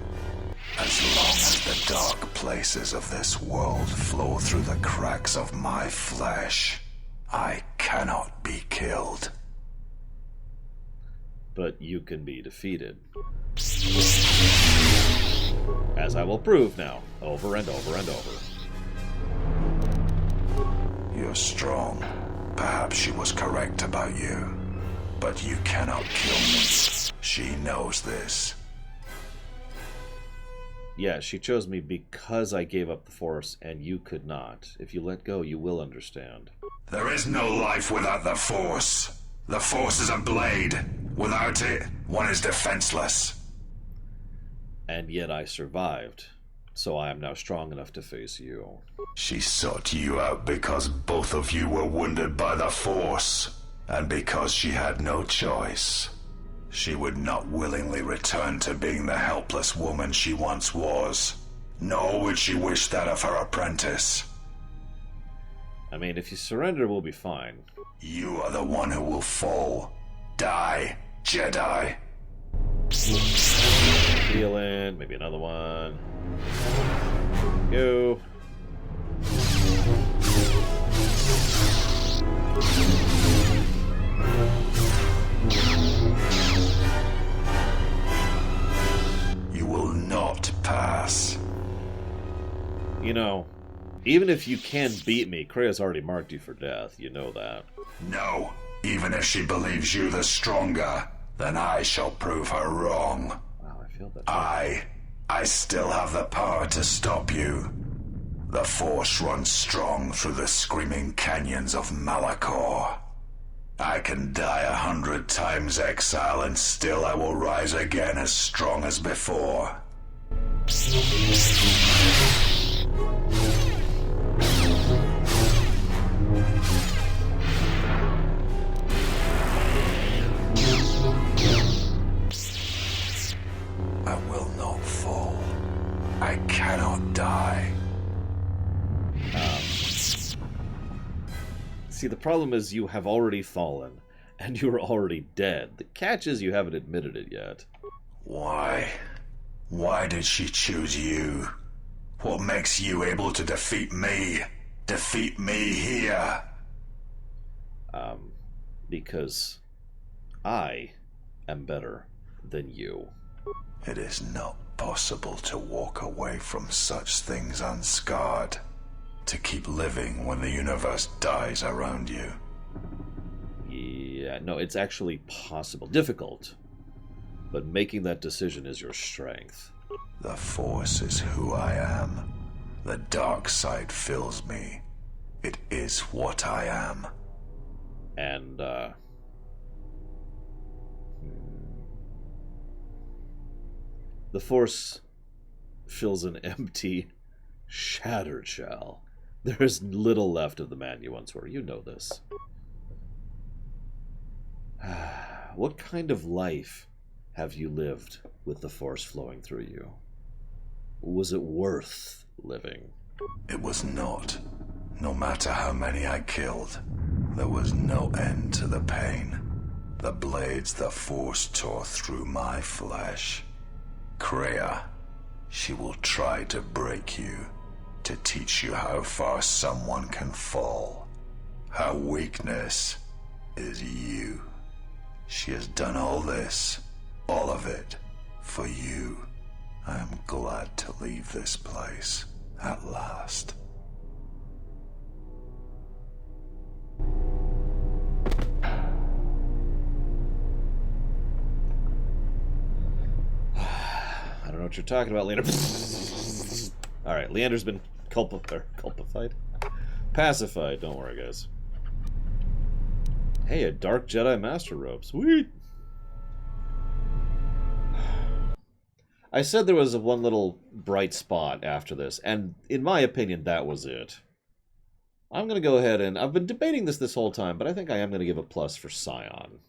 [SPEAKER 21] As long as the dark places of this world flow through the cracks of my flesh, I cannot be killed.
[SPEAKER 1] But you can be defeated. As I will prove now, over and over and over.
[SPEAKER 21] You're strong. Perhaps she was correct about you. But you cannot kill me. She knows this.
[SPEAKER 1] Yeah, she chose me because I gave up the Force, and you could not. If you let go, you will understand.
[SPEAKER 21] There is no life without the Force. The Force is a blade. Without it, one is defenseless.
[SPEAKER 1] And yet I survived, so I am now strong enough to face you.
[SPEAKER 21] She sought you out because both of you were wounded by the Force, and because she had no choice. She would not willingly return to being the helpless woman she once was, nor would she wish that of her apprentice.
[SPEAKER 1] I mean, if you surrender, we'll be fine.
[SPEAKER 21] You are the one who will fall. Die, Jedi.
[SPEAKER 1] Healing, maybe another one. Go.
[SPEAKER 21] You will not pass.
[SPEAKER 1] You know, even if you can beat me, Krea's already marked you for death. You know that.
[SPEAKER 21] No. Even if she believes you the stronger, then I shall prove her wrong.
[SPEAKER 1] Wow, I feel that.
[SPEAKER 21] I still have the power to stop you. The Force runs strong through the screaming canyons of Malachor. I can die 100 times, Exile, and still I will rise again as strong as before. I will not fall. I cannot die.
[SPEAKER 1] See, the problem is you have already fallen, and you are already dead. The catch is you haven't admitted it yet.
[SPEAKER 21] Why? Why did she choose you? What makes you able to defeat me? Defeat me here?
[SPEAKER 1] Because I am better than you.
[SPEAKER 21] It is not possible to walk away from such things unscarred. To keep living when the universe dies around you.
[SPEAKER 1] Yeah, no, it's actually possible. Difficult. But making that decision is your strength.
[SPEAKER 21] The Force is who I am. The dark side fills me. It is what I am.
[SPEAKER 1] And, the Force fills an empty, shattered shell. There is little left of the man you once were. You know this. What kind of life have you lived with the Force flowing through you? Was it worth living?
[SPEAKER 21] It was not. No matter how many I killed, there was no end to the pain. The blades the Force tore through my flesh. Kreia, she will try to break you. To teach you how far someone can fall. Her weakness is you. She has done all this, all of it, for you. I am glad to leave this place, at last.
[SPEAKER 1] I don't know what you're talking about, Leander. Alright, Leander's been culpified? Pacified, don't worry, guys. Hey, a Dark Jedi Master Robe. Sweet! I said there was one little bright spot after this, and in my opinion, that was it. I'm going to go ahead and... I've been debating this whole time, but I think I am going to give a plus for Scion.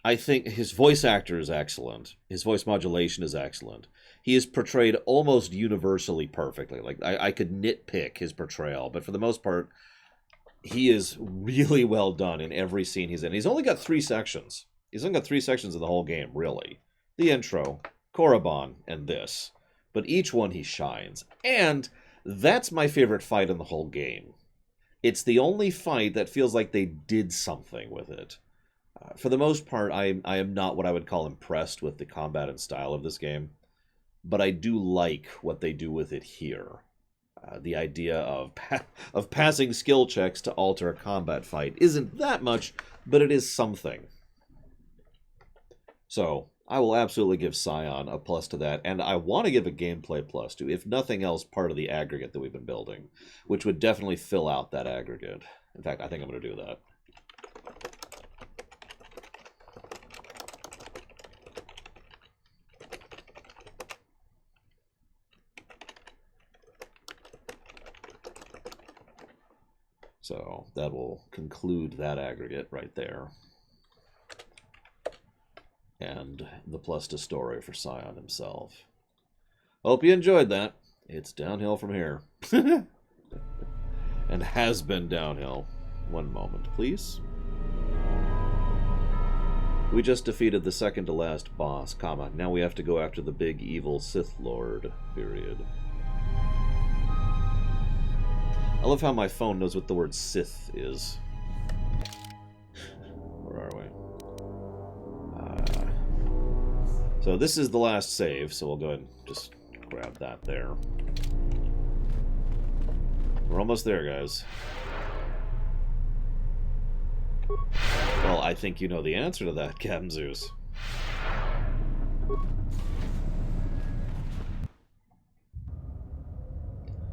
[SPEAKER 1] I think his voice actor is excellent. His voice modulation is excellent. He is portrayed almost universally perfectly. Like, I could nitpick his portrayal, but for the most part, he is really well done in every scene he's in. He's only got 3 sections. He's only got 3 sections of the whole game, really. The intro, Korriban, and this. But each one he shines. And that's my favorite fight in the whole game. It's the only fight that feels like they did something with it. For the most part, I am not what I would call impressed with the combat and style of this game. But I do like what they do with it here. The idea of passing skill checks to alter a combat fight isn't that much, but it is something. So, I will absolutely give Scion a plus to that, and I want to give a gameplay plus to, if nothing else, part of the aggregate that we've been building, which would definitely fill out that aggregate. In fact, I think I'm going to do that. So that will conclude that aggregate right there. And the plus to story for Scion himself. Hope you enjoyed that. It's downhill from here. And has been downhill. One moment, please. We just defeated the second to last boss, comma. Now we have to go after the big evil Sith Lord, period. I love how my phone knows what the word Sith is. Where are we? So this is the last save, so we'll go ahead and just grab that there. We're almost there, guys. Well, I think you know the answer to that, Captain Zeus.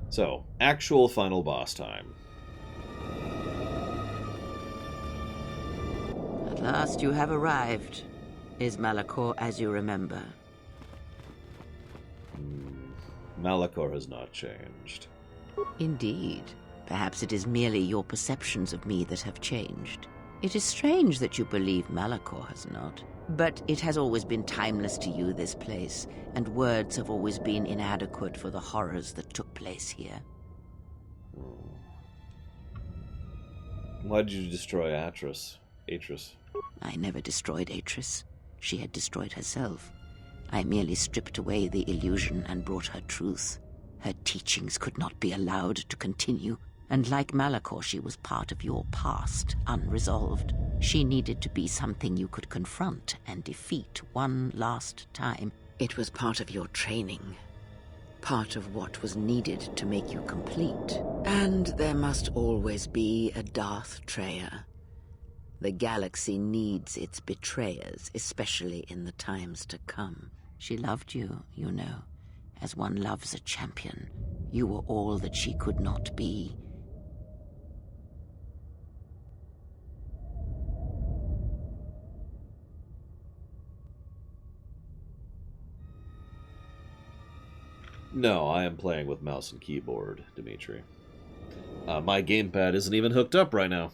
[SPEAKER 1] So, actual final boss time.
[SPEAKER 3] At last you have arrived. Is Malachor as you remember?
[SPEAKER 1] Malachor has not changed.
[SPEAKER 3] Indeed. Perhaps it is merely your perceptions of me that have changed. It is strange that you believe Malachor has not. But it has always been timeless to you, this place, and words have always been inadequate for the horrors that took place here.
[SPEAKER 1] Why did you destroy Atris?
[SPEAKER 3] I never destroyed Atris. She had destroyed herself. I merely stripped away the illusion and brought her truth. Her teachings could not be allowed to continue, and like Malachor, she was part of your past, unresolved. She needed to be something you could confront and defeat one last time. It was part of your training, part of what was needed to make you complete. And there must always be a Darth Treya. The galaxy needs its betrayers, especially in the times to come. She loved you, you know, as one loves a champion. You were all that she could not be.
[SPEAKER 1] No, I am playing with mouse and keyboard, Dimitri. My gamepad isn't even hooked up right now.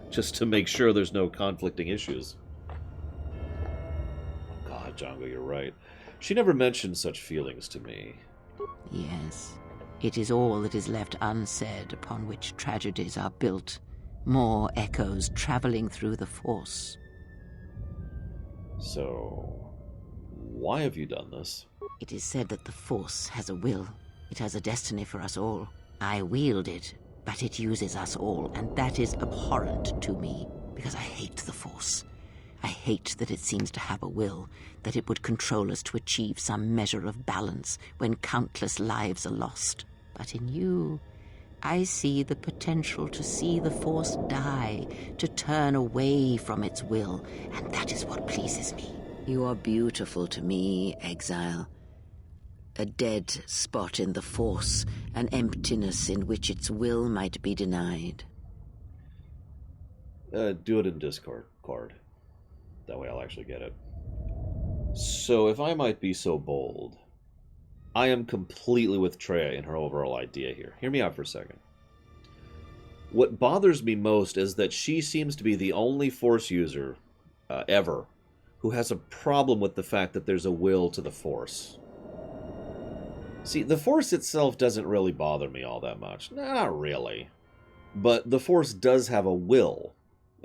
[SPEAKER 1] Just to make sure there's no conflicting issues. Oh God, Django, you're right. She never mentioned such feelings to me.
[SPEAKER 3] Yes, it is all that is left unsaid upon which tragedies are built. More echoes traveling through the Force.
[SPEAKER 1] So, why have you done this?
[SPEAKER 3] It is said that the Force has a will. It has a destiny for us all. I wield it, but it uses us all, and that is abhorrent to me, because I hate the Force. I hate that it seems to have a will, that it would control us to achieve some measure of balance when countless lives are lost. But in you, I see the potential to see the Force die, to turn away from its will, and that is what pleases me. You are beautiful to me, Exile. A dead spot in the Force, an emptiness in which its will might be denied.
[SPEAKER 1] Do it in Discord, card. That way I'll actually get it. So, if I might be so bold, I am completely with Treya in her overall idea here. Hear me out for a second. What bothers me most is that she seems to be the only Force user ever who has a problem with the fact that there's a will to the Force. See, the Force itself doesn't really bother me all that much. Not really. But the Force does have a will.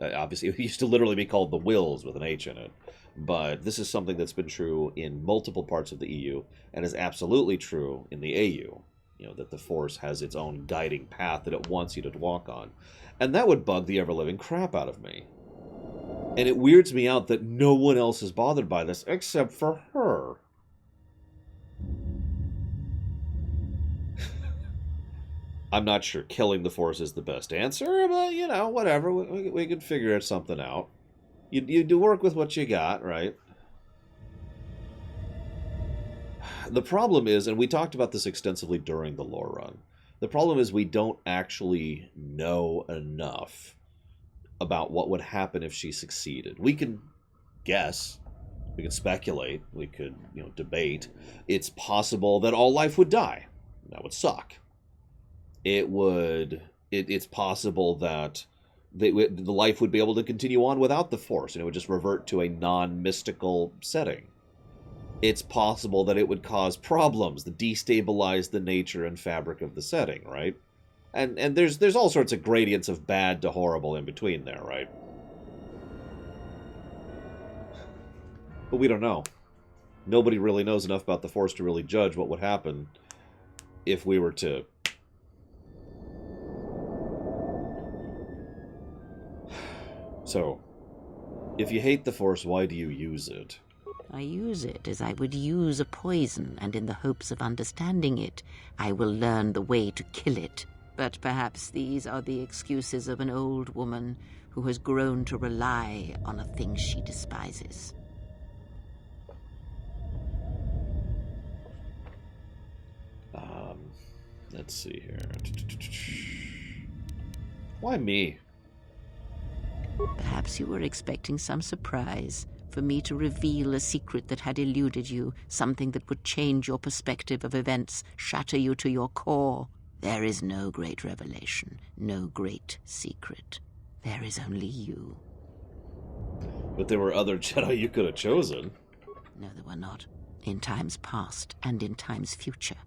[SPEAKER 1] Obviously, it used to literally be called the Wills with an H in it. But this is something that's been true in multiple parts of the EU, and is absolutely true in the AU. You know, that the Force has its own guiding path that it wants you to walk on. And that would bug the ever-living crap out of me. And it weirds me out that no one else is bothered by this except for her. I'm not sure killing the Force is the best answer, but, you know, whatever. We can figure something out. You do work with what you got, right? The problem is, and we talked about this extensively during the lore run, the problem is we don't actually know enough about what would happen if she succeeded. We can guess, we can speculate, we could, you know, debate. It's possible that all life would die. That would suck. It's possible that the life would be able to continue on without the Force, and it would just revert to a non-mystical setting. It's possible that it would cause problems that destabilize the nature and fabric of the setting, right? And there's all sorts of gradients of bad to horrible in between there, right? But we don't know. Nobody really knows enough about the Force to really judge what would happen if we were to... So, if you hate the Force, why do you use it?
[SPEAKER 3] I use it as I would use a poison, and in the hopes of understanding it, I will learn the way to kill it. But perhaps these are the excuses of an old woman who has grown to rely on a thing she despises.
[SPEAKER 1] Let's see here. Why me?
[SPEAKER 3] Perhaps you were expecting some surprise, for me to reveal a secret that had eluded you, something that would change your perspective of events, shatter you to your core. There is no great revelation, no great secret. There is only you.
[SPEAKER 1] But there were other Jedi you could have chosen.
[SPEAKER 3] No, there were not. In times past and in times future,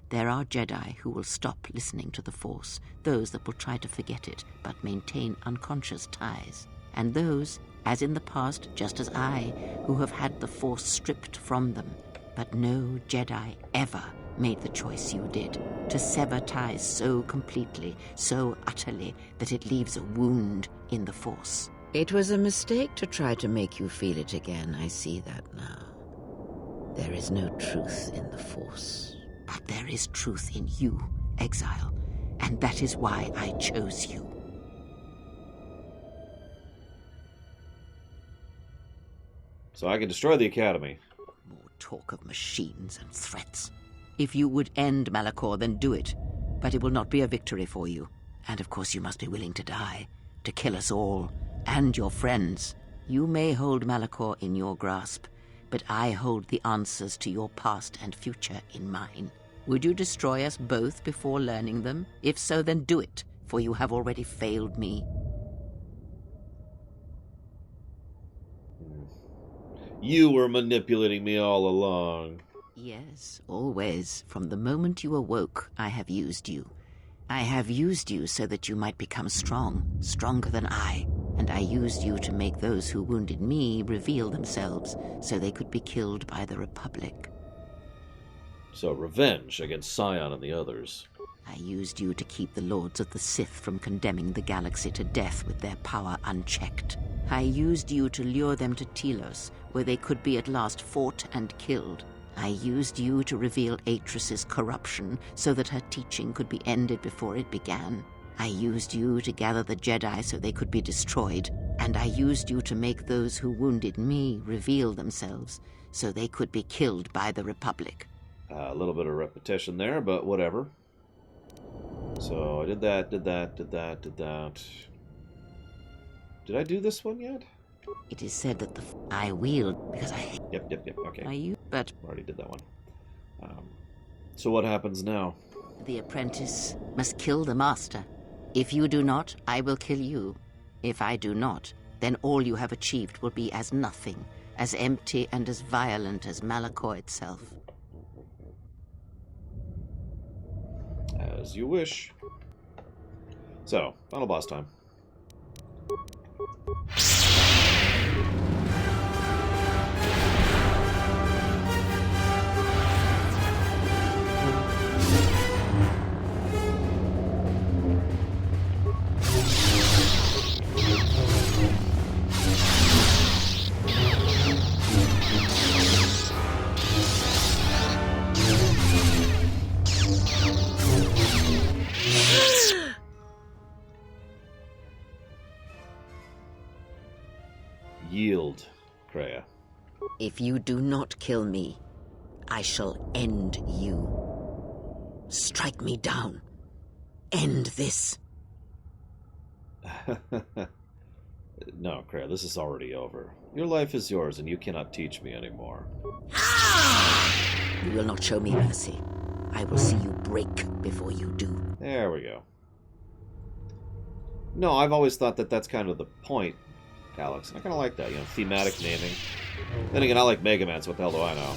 [SPEAKER 3] there are Jedi who will stop listening to the Force, those that will try to forget it but maintain unconscious ties, and those, as in the past, just as I, who have had the Force stripped from them. But no Jedi ever made the choice you did, to sever ties so completely, so utterly, that it leaves a wound in the Force. It was a mistake to try to make you feel it again, I see that now. There is no truth in the Force. But there is truth in you, Exile, and that is why I chose you.
[SPEAKER 1] So I can destroy the Academy.
[SPEAKER 3] More talk of machines and threats. If you would end Malachor, then do it. But it will not be a victory for you. And of course you must be willing to die, to kill us all, and your friends. You may hold Malachor in your grasp, but I hold the answers to your past and future in mine. Would you destroy us both before learning them? If so, then do it, for you have already failed me.
[SPEAKER 1] You were manipulating me all along.
[SPEAKER 3] Yes, always. From the moment you awoke, I have used you. I have used you so that you might become strong, stronger than I. And I used you to make those who wounded me reveal themselves, so they could be killed by the Republic.
[SPEAKER 1] So revenge against Scion and the others.
[SPEAKER 3] I used you to keep the Lords of the Sith from condemning the galaxy to death with their power unchecked. I used you to lure them to Telos, where they could be at last fought and killed. I used you to reveal Atris's corruption, so that her teaching could be ended before it began. I used you to gather the Jedi so they could be destroyed, and I used you to make those who wounded me reveal themselves, so they could be killed by the Republic.
[SPEAKER 1] A little bit of repetition there, but whatever. So I did that, did that, did that, did that. Did I do this one yet?
[SPEAKER 3] It is said that I wield because I hate.
[SPEAKER 1] Yep, okay.
[SPEAKER 3] But
[SPEAKER 1] already did that one. So what happens now?
[SPEAKER 3] The apprentice must kill the master. If you do not, I will kill you. If I do not, then all you have achieved will be as nothing, as empty and as violent as Malachor itself.
[SPEAKER 1] As you wish. So, final boss time. Yield, Kreia.
[SPEAKER 3] If you do not kill me, I shall end you. Strike me down. End this.
[SPEAKER 1] No, Kreia, this is already over. Your life is yours, and you cannot teach me anymore.
[SPEAKER 3] You will not show me mercy. I will see you break before you do.
[SPEAKER 1] There we go. No, I've always thought that that's kind of the point, Alex. I kind of like that, thematic naming. Then again, I like Mega Man, so what the hell do I know?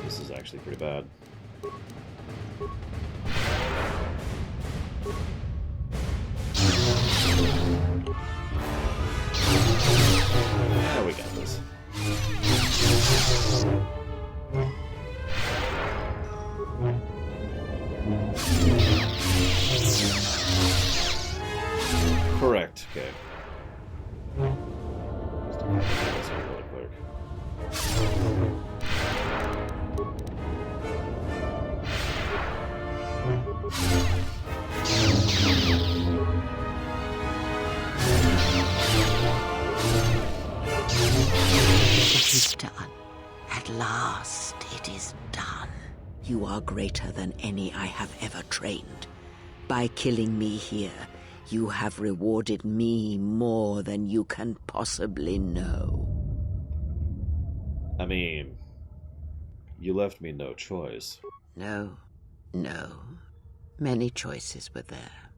[SPEAKER 1] This is actually pretty bad. Yeah, we got this. Correct. Okay. Just to this one really quick.
[SPEAKER 3] is done. At last, it is done. You are greater than any I have ever trained. By killing me here, you have rewarded me more than you can possibly know.
[SPEAKER 1] I mean, you left me no choice.
[SPEAKER 3] No. Many choices were there,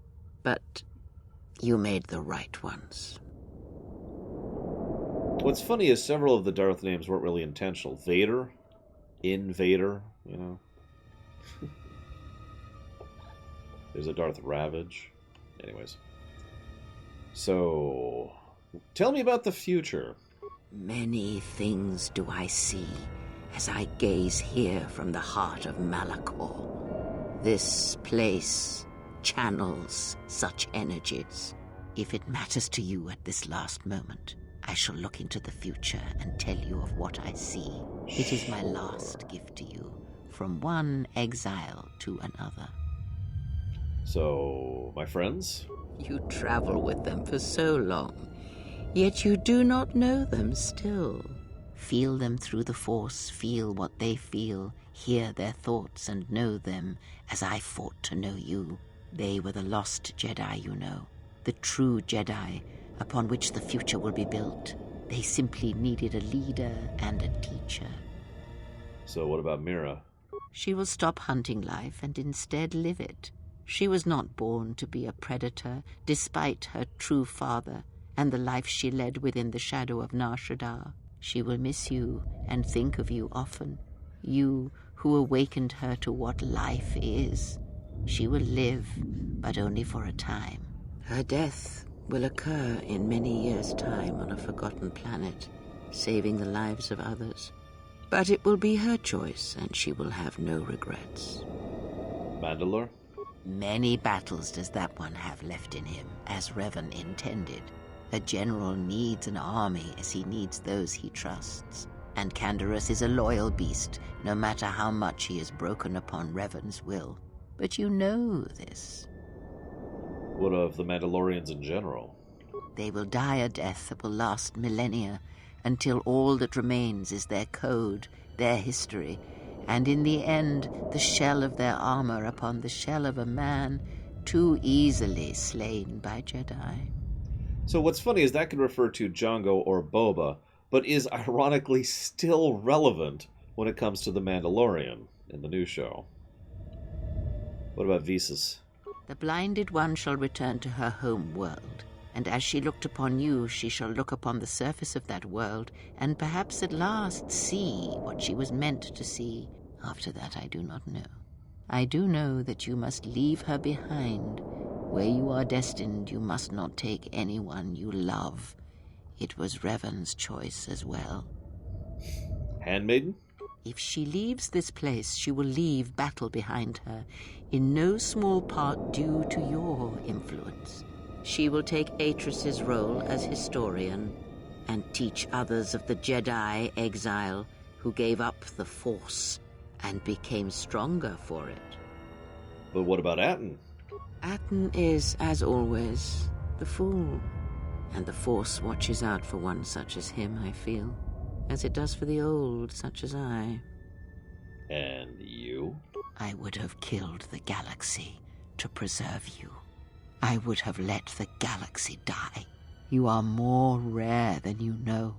[SPEAKER 3] but you made the right ones.
[SPEAKER 1] What's funny is several of the Darth names weren't really intentional. Vader, Invader, you know. There's a Darth Ravage. Anyways. So, tell me about the future.
[SPEAKER 3] Many things do I see as I gaze here from the heart of Malachor. This place channels such energies. If it matters to you at this last moment, I shall look into the future and tell you of what I see. It is my last gift to you, from one exile to another.
[SPEAKER 1] So, my friends?
[SPEAKER 3] You travel with them for so long, yet you do not know them still. Feel them through the Force, feel what they feel, hear their thoughts and know them as I fought to know you. They were the lost Jedi, you know, the true Jedi upon which the future will be built. They simply needed a leader and a teacher.
[SPEAKER 1] So what about Mira?
[SPEAKER 3] She will stop hunting life and instead live it. She was not born to be a predator, despite her true father and the life she led within the shadow of Nar Shaddaa. She will miss you and think of you often. You who awakened her to what life is. She will live, but only for a time. Her death will occur in many years' time on a forgotten planet, saving the lives of others. But it will be her choice, and she will have no regrets.
[SPEAKER 1] Mandalore?
[SPEAKER 3] Many battles does that one have left in him, as Revan intended. A general needs an army as he needs those he trusts. And Canderous is a loyal beast, no matter how much he is broken upon Revan's will. But you know this.
[SPEAKER 1] What of the Mandalorians in general?
[SPEAKER 3] They will die a death that will last millennia, until all that remains is their code, their history, and in the end, the shell of their armor upon the shell of a man too easily slain by Jedi.
[SPEAKER 1] So what's funny is that could refer to Jango or Boba, but is ironically still relevant when it comes to the Mandalorian in the new show. What about Visas?
[SPEAKER 3] The blinded one shall return to her home world, and as she looked upon you, she shall look upon the surface of that world, and perhaps at last see what she was meant to see. After that, I do not know. I do know that you must leave her behind. Where you are destined, you must not take anyone you love. It was Revan's choice as well.
[SPEAKER 1] Handmaiden?
[SPEAKER 3] If she leaves this place, she will leave battle behind her, in no small part due to your influence. She will take Atris's role as historian and teach others of the Jedi exile who gave up the Force and became stronger for it.
[SPEAKER 1] But what about Atten?
[SPEAKER 3] Atten is, as always, the fool. And the Force watches out for one such as him, I feel, as it does for the old such as I.
[SPEAKER 1] And you?
[SPEAKER 3] I would have killed the galaxy to preserve you. I would have let the galaxy die. You are more rare than you know,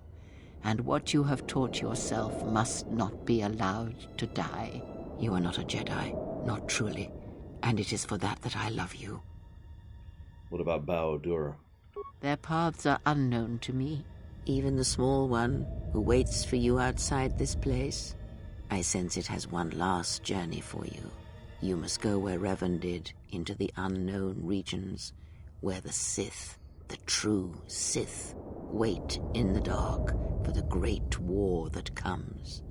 [SPEAKER 3] and what you have taught yourself must not be allowed to die. You are not a Jedi, not truly, and it is for that that I love you.
[SPEAKER 1] What about Bao-Dur?
[SPEAKER 3] Their paths are unknown to me, even the small one who waits for you outside this place. I sense it has one last journey for you. You must go where Revan did, into the unknown regions, where the Sith, the true Sith, wait in the dark for the great war that comes.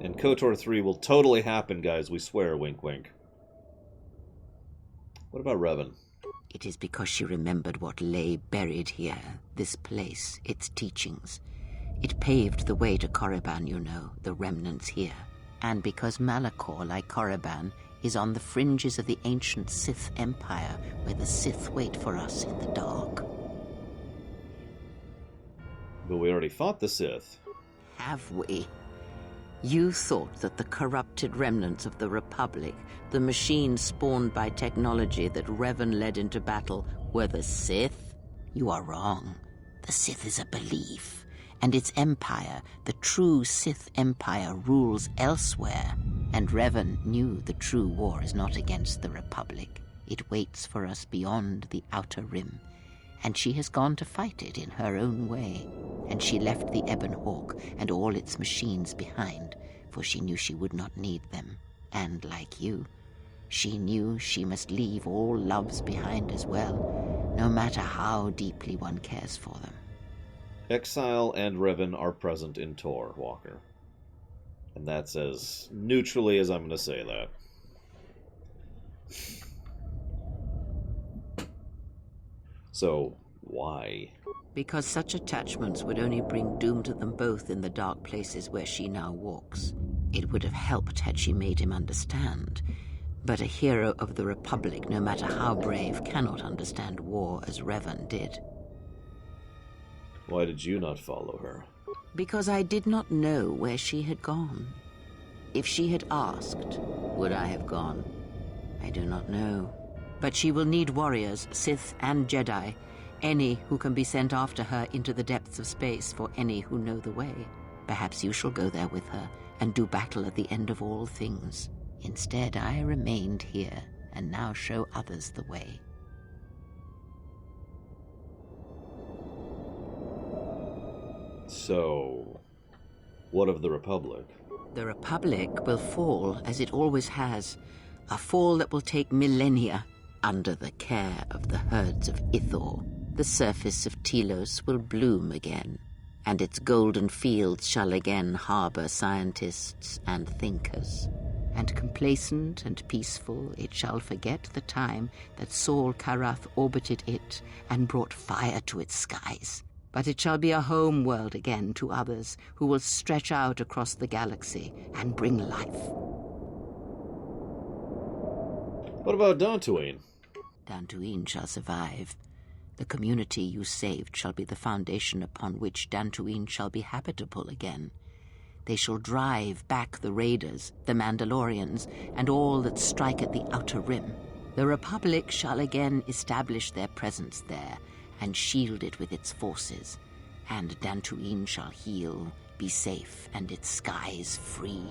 [SPEAKER 1] And KOTOR 3 will totally happen, guys, we swear, wink wink. What about Revan?
[SPEAKER 3] It is because she remembered what lay buried here, this place, its teachings. It paved the way to Korriban, you know, the remnants here. And because Malachor, like Korriban, is on the fringes of the ancient Sith Empire, where the Sith wait for us in the dark.
[SPEAKER 1] But we already fought the Sith.
[SPEAKER 3] have we? You thought that the corrupted remnants of the Republic, the machines spawned by technology that Revan led into battle, were the Sith? You are wrong. The Sith is a belief, and its empire, the true Sith Empire, rules elsewhere. And Revan knew the true war is not against the Republic. It waits for us beyond the Outer Rim, and she has gone to fight it in her own way. And she left the Ebon Hawk and all its machines behind, for she knew she would not need them. And like you, she knew she must leave all loves behind as well, no matter how deeply one cares for them.
[SPEAKER 1] Exile and Revan are present in Tor, Walker. And that's as neutrally as I'm going to say that. So, why?
[SPEAKER 3] Because such attachments would only bring doom to them both in the dark places where she now walks. It would have helped had she made him understand. But a hero of the Republic, no matter how brave, cannot understand war as Revan did.
[SPEAKER 1] Why did you not follow her?
[SPEAKER 3] Because I did not know where she had gone. If she had asked, would I have gone? I do not know. But she will need warriors, Sith and Jedi, any who can be sent after her into the depths of space for any who know the way. Perhaps you shall go there with her and do battle at the end of all things. Instead, I remained here and now show others the way.
[SPEAKER 1] So, what of the Republic?
[SPEAKER 3] The Republic will fall as it always has, a fall that will take millennia. Under the care of the herds of Ithor, the surface of Telos will bloom again, and its golden fields shall again harbor scientists and thinkers. And complacent and peaceful, it shall forget the time that Saul Karath orbited it and brought fire to its skies. But it shall be a home world again to others who will stretch out across the galaxy and bring life.
[SPEAKER 1] What about Dantooine?
[SPEAKER 3] Dantooine shall survive. The community you saved shall be the foundation upon which Dantooine shall be habitable again. They shall drive back the Raiders, the Mandalorians, and all that strike at the Outer Rim. The Republic shall again establish their presence there and shield it with its forces. And Dantooine shall heal, be safe, and its skies free.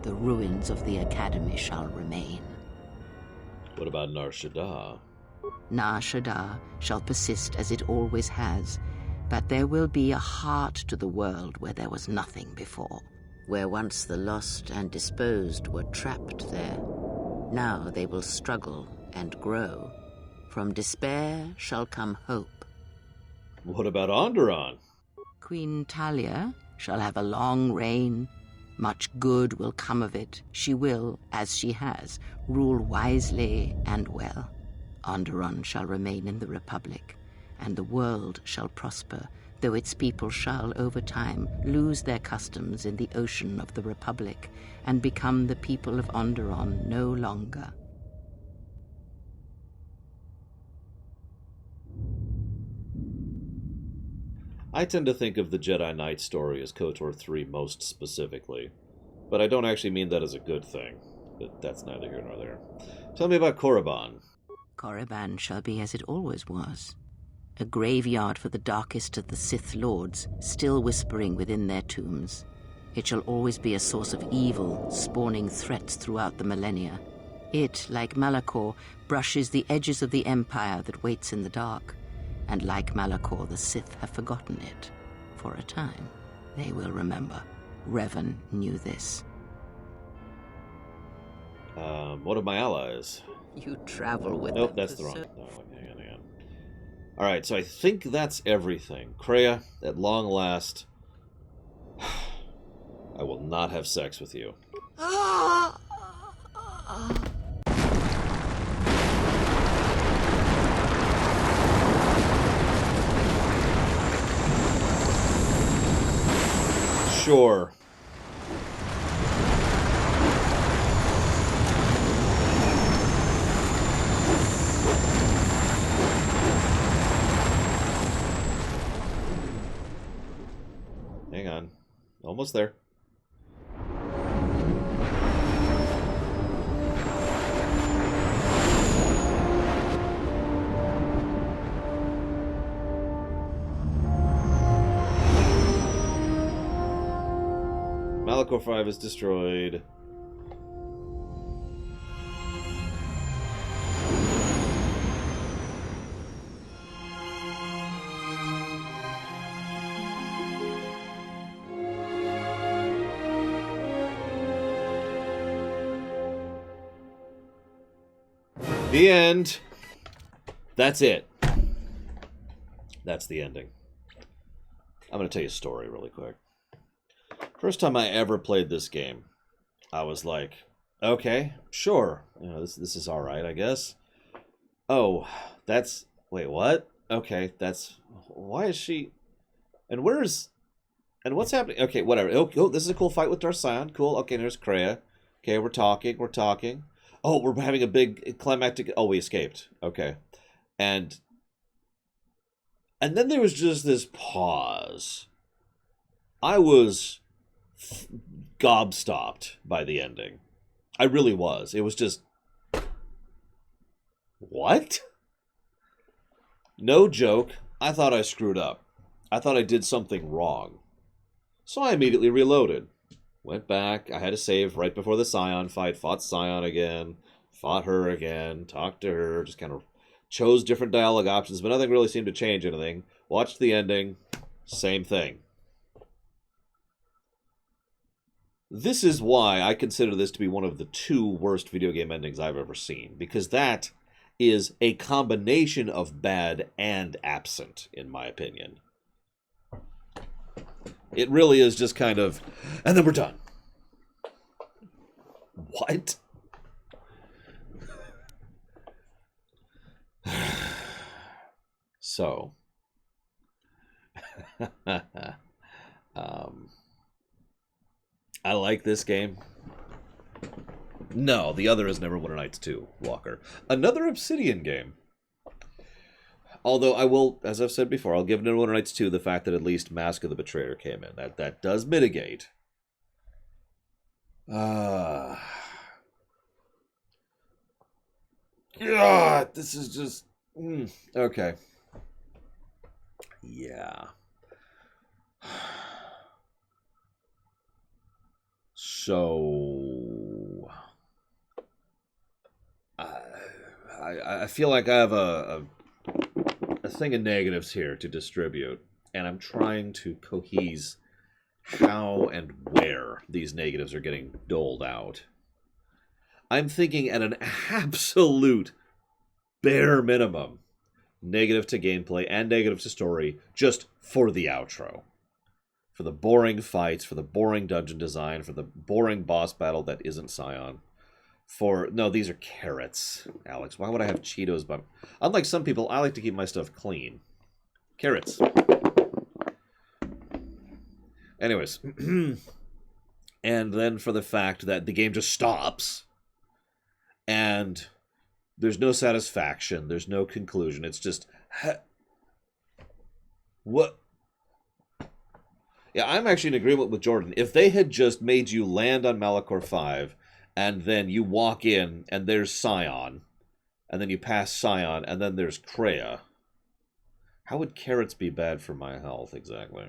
[SPEAKER 3] The ruins of the Academy shall remain.
[SPEAKER 1] What about Nar Shaddaa?
[SPEAKER 3] Nar Shaddaa shall persist as it always has, but there will be a heart to the world where there was nothing before, where once the lost and disposed were trapped there. Now they will struggle and grow. From despair shall come hope.
[SPEAKER 1] What about Onderon?
[SPEAKER 3] Queen Talia shall have a long reign. Much good will come of it. She will, as she has, rule wisely and well. Onderon shall remain in the Republic, and the world shall prosper, though its people shall, over time, lose their customs in the ocean of the Republic and become the people of Onderon no longer.
[SPEAKER 1] I tend to think of the Jedi Knight story as KOTOR 3 most specifically, but I don't actually mean that as a good thing. But that's neither here nor there. Tell me about Korriban.
[SPEAKER 3] Korriban shall be as it always was, a graveyard for the darkest of the Sith Lords, still whispering within their tombs. It shall always be a source of evil, spawning threats throughout the millennia. It, like Malachor, brushes the edges of the Empire that waits in the dark. And like Malachor, the Sith have forgotten it. For a time, they will remember. Revan knew this.
[SPEAKER 1] What of my allies?
[SPEAKER 3] You travel with
[SPEAKER 1] Nope,
[SPEAKER 3] them.
[SPEAKER 1] that's the wrong. No, hang on. Alright, so I think that's everything. Kreia, at long last, I will not have sex with you. Sure. Hang on. Almost there. Malachor 5 is destroyed. The end. That's it. That's the ending. I'm going to tell you a story really quick. First time I ever played this game, I was like, okay, sure. You know, this is all right, I guess. Oh, that's... Wait, what? Okay, that's... Why is she... And where's... And what's happening? Okay, whatever. Oh, this is a cool fight with Darcion. Cool. Okay, there's Kreia. Okay, we're talking. Oh, we're having a big climactic... Oh, we escaped. Okay. And then there was just this pause. I was gobstopped by the ending. I really was. It was just... What? No joke. I thought I screwed up. I thought I did something wrong. So I immediately reloaded. Went back. I had to save right before the Scion fight. Fought Scion again. Fought her again. Talked to her. Just kind of chose different dialogue options, but nothing really seemed to change anything. Watched the ending. Same thing. This is why I consider this to be one of the 2 worst video game endings I've ever seen. Because that is a combination of bad and absent, in my opinion. It really is just kind of, and then we're done. What? So, I like this game. No, the other is Neverwinter Nights 2, Walker. Another Obsidian game. Although I will, as I've said before, I'll give Neverwinter Nights 2 the fact that at least Mask of the Betrayer came in. That does mitigate. God, this is just... okay. Yeah. So... I feel like I have a thing of negatives here to distribute, and I'm trying to cohese how and where these negatives are getting doled out. I'm thinking at an absolute bare minimum, negative to gameplay and negative to story, just for the outro. For the boring fights, for the boring dungeon design, for the boring boss battle that isn't Scion. No, these are carrots, Alex. Why would I have Cheetos? But unlike some people, I like to keep my stuff clean. Carrots. Anyways. And then for the fact that the game just stops. And there's no satisfaction. There's no conclusion. It's just... What? Yeah, I'm actually in agreement with Jordan. If they had just made you land on Malachor 5... and then you walk in, and there's Scion, and then you pass Scion, and then there's Kreia. How would carrots be bad for my health, exactly?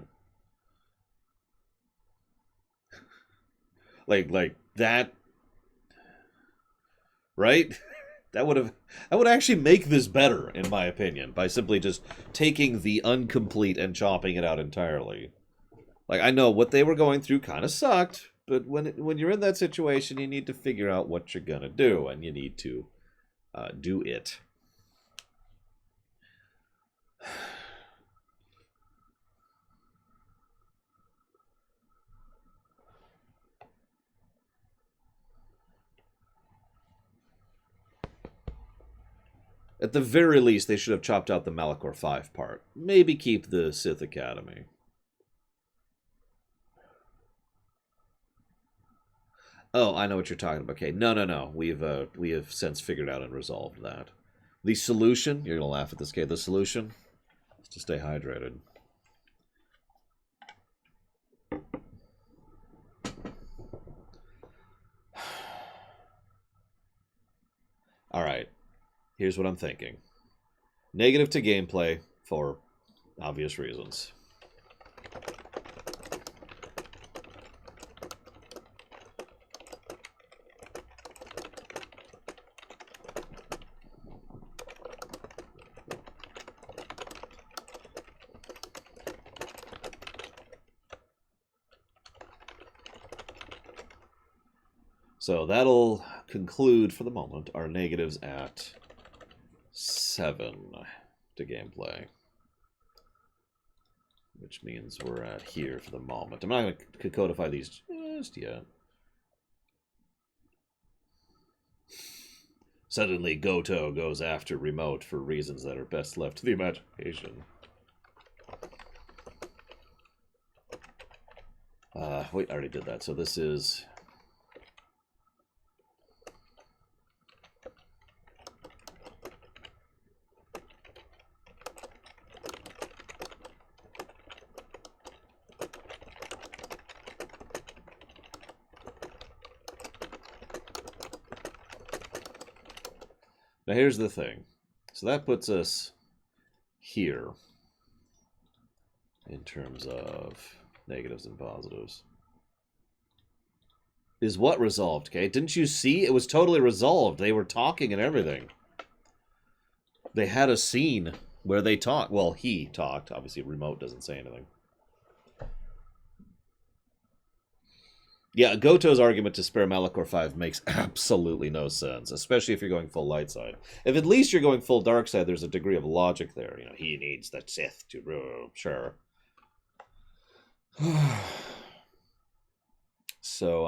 [SPEAKER 1] like that, right? That would actually make this better, in my opinion, by simply just taking the incomplete and chopping it out entirely. Like, I know what they were going through kind of sucked, but when you're in that situation, you need to figure out what you're gonna do, and you need to do it. At the very least, they should have chopped out the Malachor 5 part. Maybe keep the Sith Academy. Oh, I know what you're talking about. Okay, no. We have since figured out and resolved that. The solution, you're gonna laugh at this, Kate. The solution is to stay hydrated. Alright. Here's what I'm thinking. Negative to gameplay for obvious reasons. So that'll conclude, for the moment, our negatives at 7 to gameplay. Which means we're at here for the moment. I'm not going to codify these just yet. Suddenly, Goto goes after Remote for reasons that are best left to the imagination. Wait, I already did that. So this is... Now here's the thing. So that puts us here in terms of negatives and positives. Is what resolved, Kate? Didn't you see? It was totally resolved. They were talking and everything. They had a scene where they talked. Well, he talked. Obviously, Remote doesn't say anything. Yeah, Goto's argument to spare Malachor 5 makes absolutely no sense, especially if you're going full light side. If at least you're going full dark side, there's a degree of logic there. You know, he needs the Sith to... Sure. So,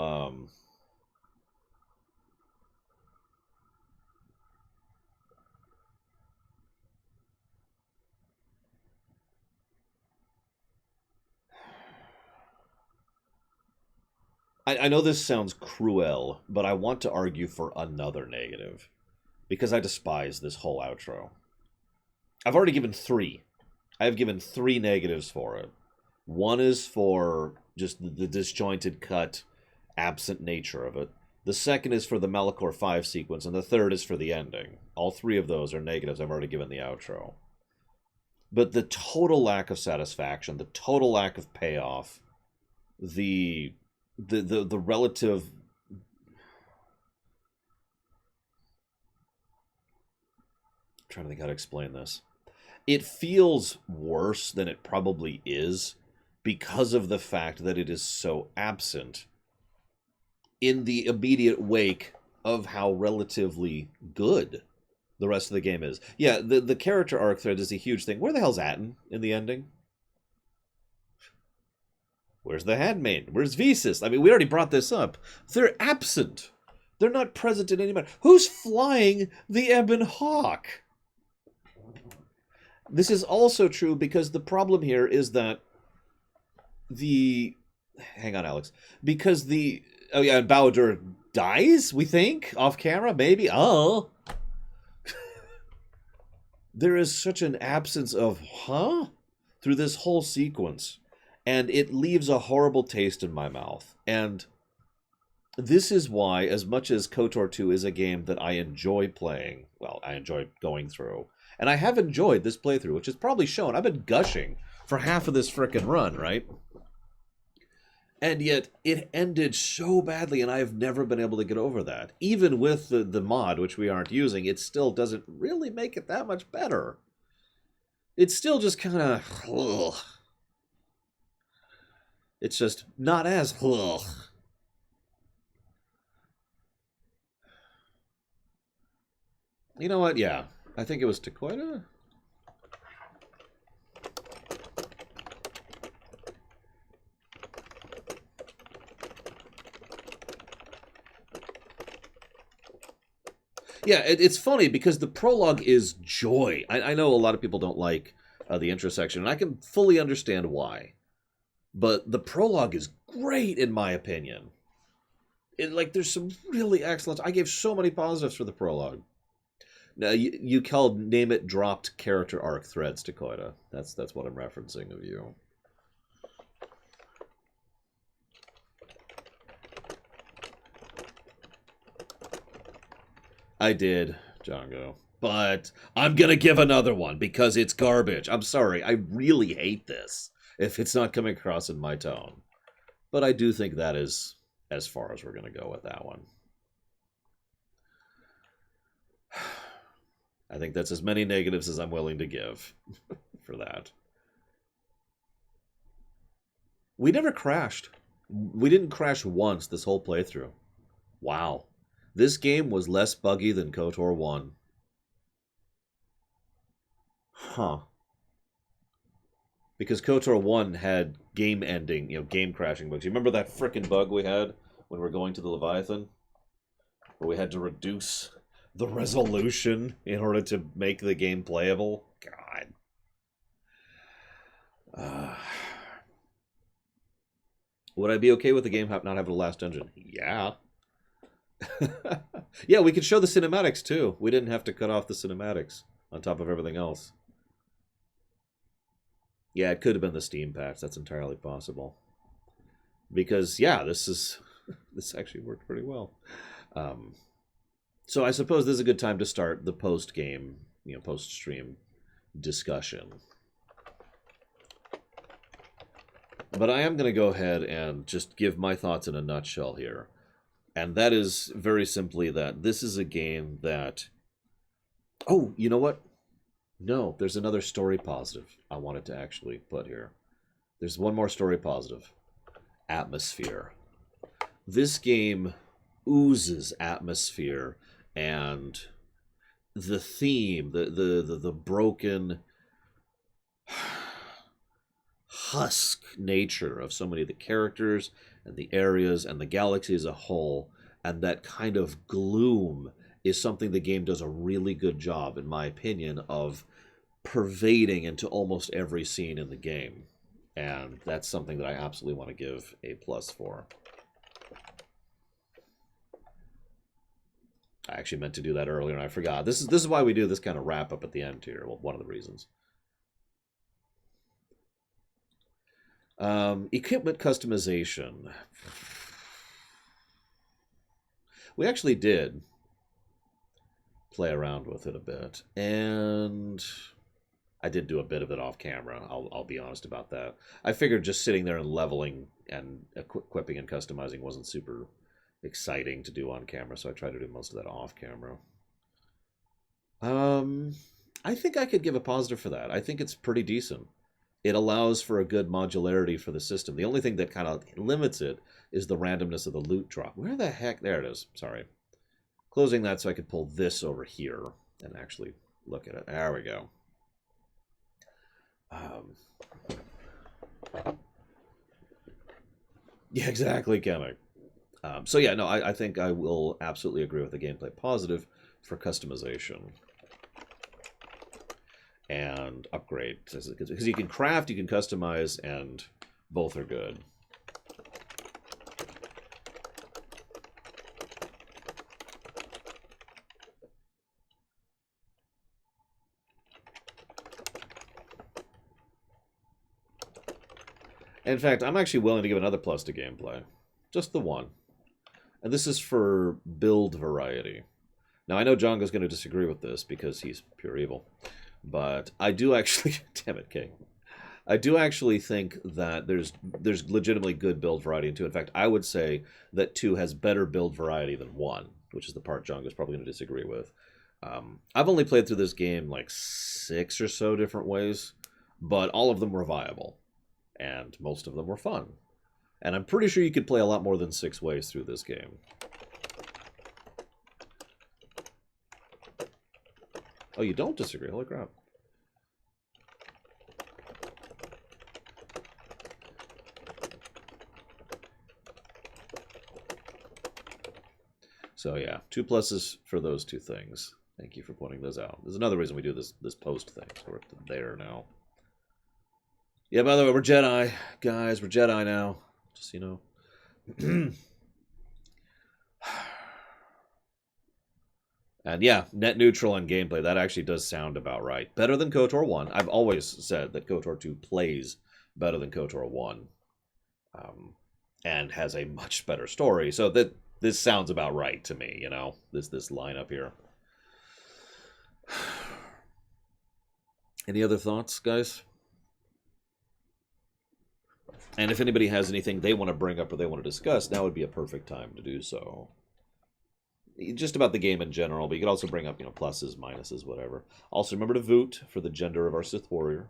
[SPEAKER 1] I know this sounds cruel, but I want to argue for another negative. Because I despise this whole outro. I've already given 3. I have given 3 negatives for it. One is for just the disjointed, cut, absent nature of it. The second is for the Malachor 5 sequence, and the third is for the ending. All 3 of those are negatives I've already given the outro. But the total lack of satisfaction, the total lack of payoff, the relative... I'm trying to think how to explain this. It feels worse than it probably is because of the fact that it is so absent in the immediate wake of how relatively good the rest of the game is. Yeah, the character arc thread is a huge thing. Where the hell's Atten in the ending? Where's the handmaid? Where's Visas? I mean, we already brought this up. They're absent. They're not present in any manner. Who's flying the Ebon Hawk? This is also true because the problem here is that the... Hang on, Alex. Because the... Oh, yeah, and Bowder dies, we think? Off camera, maybe? Oh. There is such an absence of, huh? Through this whole sequence. And it leaves a horrible taste in my mouth. And this is why, as much as KOTOR 2 is a game that I enjoy playing, well, I enjoy going through, and I have enjoyed this playthrough, which is probably shown. I've been gushing for half of this frickin' run, right? And yet, it ended so badly, and I have never been able to get over that. Even with the mod, which we aren't using, it still doesn't really make it that much better. It's still just kind of... It's just not as... You know what? Yeah. I think it was Takoida? Yeah, it's funny because the prologue is joy. I know a lot of people don't like the intro section, and I can fully understand why. But the prologue is great, in my opinion. There's some really excellent... I gave so many positives for the prologue. Now, you called Name It dropped character arc threads, Takoida. That's what I'm referencing of you. I did. Django. But I'm going to give another one because it's garbage. I'm sorry. I really hate this if it's not coming across in my tone. But I do think that is as far as we're going to go with that one. I think that's as many negatives as I'm willing to give for that. We never crashed. We didn't crash once this whole playthrough. Wow. This game was less buggy than KOTOR 1. Huh. Because KOTOR 1 had game ending, game crashing bugs. You remember that frickin' bug we had when we were going to the Leviathan? Where we had to reduce the resolution in order to make the game playable? God. Would I be okay with the game not having a last dungeon? Yeah. Yeah, we could show the cinematics too. We didn't have to cut off the cinematics on top of everything else. Yeah, it could have been the Steam patch. That's entirely possible. Because, yeah, this actually worked pretty well. So I suppose this is a good time to start the post-game, post-stream discussion. But I am going to go ahead and just give my thoughts in a nutshell here. And that is very simply that this is a game that... Oh, you know what? No, there's another story positive I wanted to actually put here. There's one more story positive. Atmosphere. This game oozes atmosphere, and the theme, the broken husk nature of so many of the characters and the areas and the galaxy as a whole, and that kind of gloom is something the game does a really good job, in my opinion, of pervading into almost every scene in the game. And that's something that I absolutely want to give a plus for. I actually meant to do that earlier and I forgot. This is why we do this kind of wrap up at the end here. Well, one of the reasons. Equipment customization. We actually did play around with it a bit, and I did do a bit of it off camera. I'll be honest about that. I figured just sitting there and leveling and equipping and customizing wasn't super exciting to do on camera, so I tried to do most of that off camera. I think I could give a positive for that. I think it's pretty decent. It allows for a good modularity for the system. The only thing that kind of limits it is the randomness of the loot drop. Where the heck? There it is. Sorry. Closing that so I could pull this over here and actually look at it. There we go. Yeah, exactly, Kamek. So yeah, no, I think I will absolutely agree with the gameplay positive for customization and upgrade, because you can craft, you can customize, and both are good. In fact, I'm actually willing to give another plus to gameplay. Just the one. And this is for build variety. Now, I know Django's going to disagree with this because he's pure evil. But I do actually... Damn it, King. I do actually think that there's legitimately good build variety in 2. In fact, I would say that 2 has better build variety than 1, which is the part Django's probably going to disagree with. I've only played through this game like 6 or so different ways, but all of them were viable. And most of them were fun. And I'm pretty sure you could play a lot more than 6 ways through this game. Oh, you don't disagree? Holy crap. So yeah, 2 pluses for those 2 things. Thank you for pointing those out. There's another reason we do this post thing. So we're there now. Yeah, by the way, we're Jedi, guys. We're Jedi now. Just, you know. And yeah, net neutral on gameplay. That actually does sound about right. Better than KOTOR 1. I've always said that KOTOR 2 plays better than KOTOR 1. And has a much better story. So that this sounds about right to me, you know. This lineup here. Any other thoughts, guys? And if anybody has anything they want to bring up or they want to discuss, now would be a perfect time to do so. Just about the game in general, but you could also bring up, pluses, minuses, whatever. Also, remember to vote for the gender of our Sith warrior.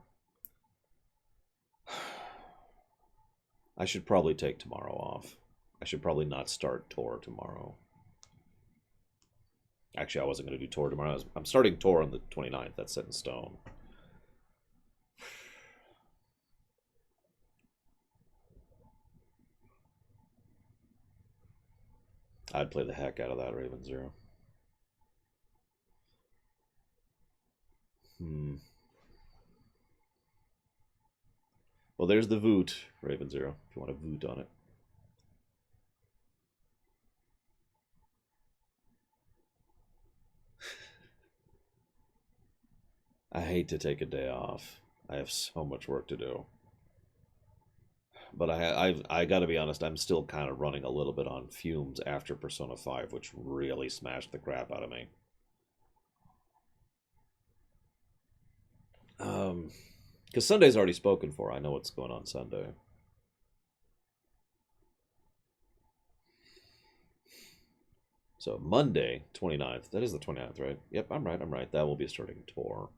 [SPEAKER 1] I should probably take tomorrow off. I should probably not start Tor tomorrow. Actually, I wasn't going to do Tor tomorrow. I'm starting Tor on the 29th. That's set in stone. I'd play the heck out of that Raven Zero. Well, there's the voot, Raven Zero, if you want to voot on it. I hate to take a day off. I have so much work to do. But I got to be honest, I'm still kind of running a little bit on fumes after Persona 5, which really smashed the crap out of me. Because Sunday's already spoken for. I know what's going on Sunday. So Monday, 29th. That is the 29th, right? Yep, I'm right. That will be starting Tor.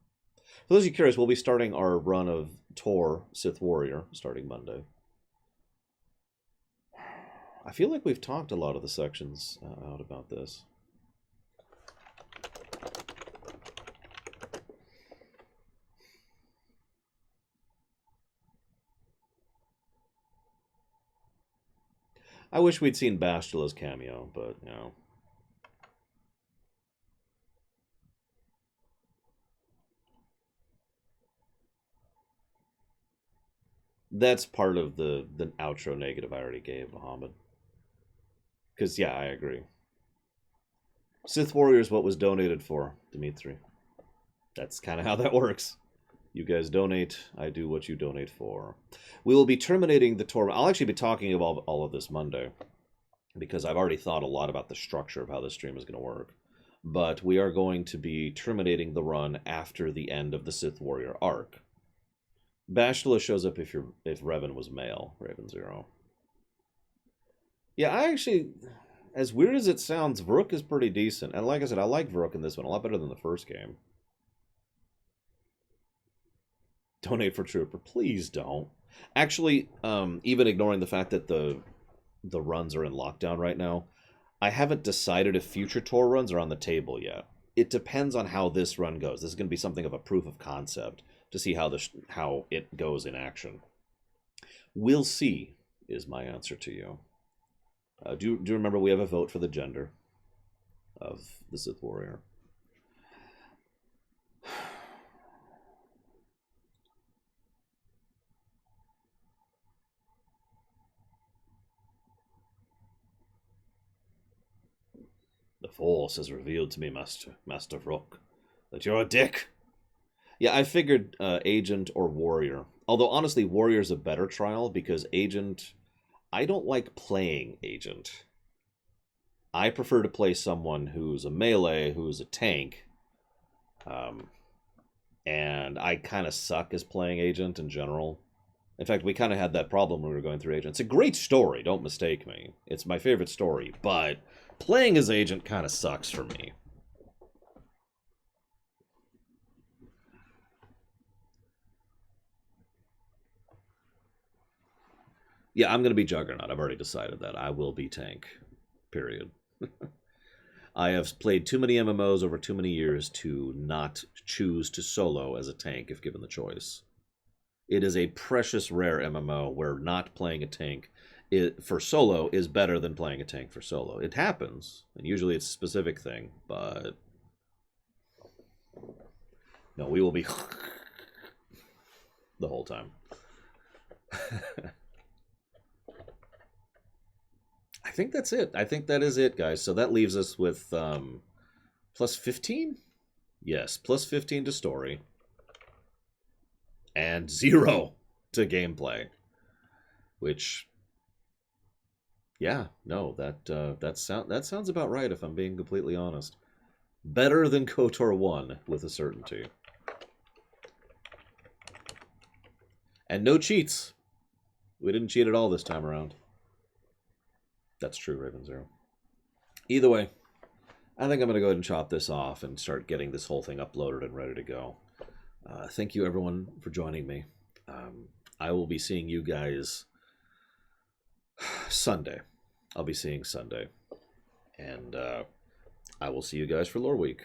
[SPEAKER 1] For those of you curious, we'll be starting our run of Tor Sith Warrior starting Monday. I feel like we've talked a lot of the sections out about this. I wish we'd seen Bastula's cameo, but, That's part of the outro negative I already gave, Muhammad. Because, yeah, I agree. Sith Warrior is what was donated for, Dimitri. That's kind of how that works. You guys donate, I do what you donate for. We will be terminating the tour. I'll actually be talking about all of this Monday, because I've already thought a lot about the structure of how this stream is going to work. But we are going to be terminating the run after the end of the Sith Warrior arc. Bastila shows up if Revan was male, Raven Zero. Yeah, I actually, as weird as it sounds, Vrook is pretty decent. And like I said, I like Vrook in this one a lot better than the first game. Donate for Trooper. Please don't. Actually, even ignoring the fact that the runs are in lockdown right now, I haven't decided if future Tor runs are on the table yet. It depends on how this run goes. This is going to be something of a proof of concept to see how it goes in action. We'll see, is my answer to you. Do you remember we have a vote for the gender of the Sith Warrior? The Force has revealed to me, Master Vrook, that you're a dick. Yeah, I figured Agent or Warrior. Although, honestly, Warrior's a better trial, because Agent... I don't like playing Agent. I prefer to play someone who's a melee, who's a tank. And I kind of suck as playing Agent in general. In fact, we kind of had that problem when we were going through Agent. It's a great story, don't mistake me. It's my favorite story, but playing as Agent kind of sucks for me. Yeah, I'm going to be Juggernaut. I've already decided that. I will be tank. Period. I have played too many MMOs over too many years to not choose to solo as a tank if given the choice. It is a precious rare MMO where not playing a tank for solo is better than playing a tank for solo. It happens, and usually it's a specific thing, but... No, we will be the whole time. I think that's it. I think that is it, guys. So that leaves us with plus 15? Yes, plus 15 to story. And 0 to gameplay. Which, yeah, no, that sounds about right if I'm being completely honest. Better than KOTOR 1, with a certainty. And no cheats. We didn't cheat at all this time around. That's true, Raven Zero. Either way, I think I'm going to go ahead and chop this off and start getting this whole thing uploaded and ready to go. Thank you, everyone, for joining me. I will be seeing you guys Sunday. I'll be seeing Sunday. And I will see you guys for Lore Week.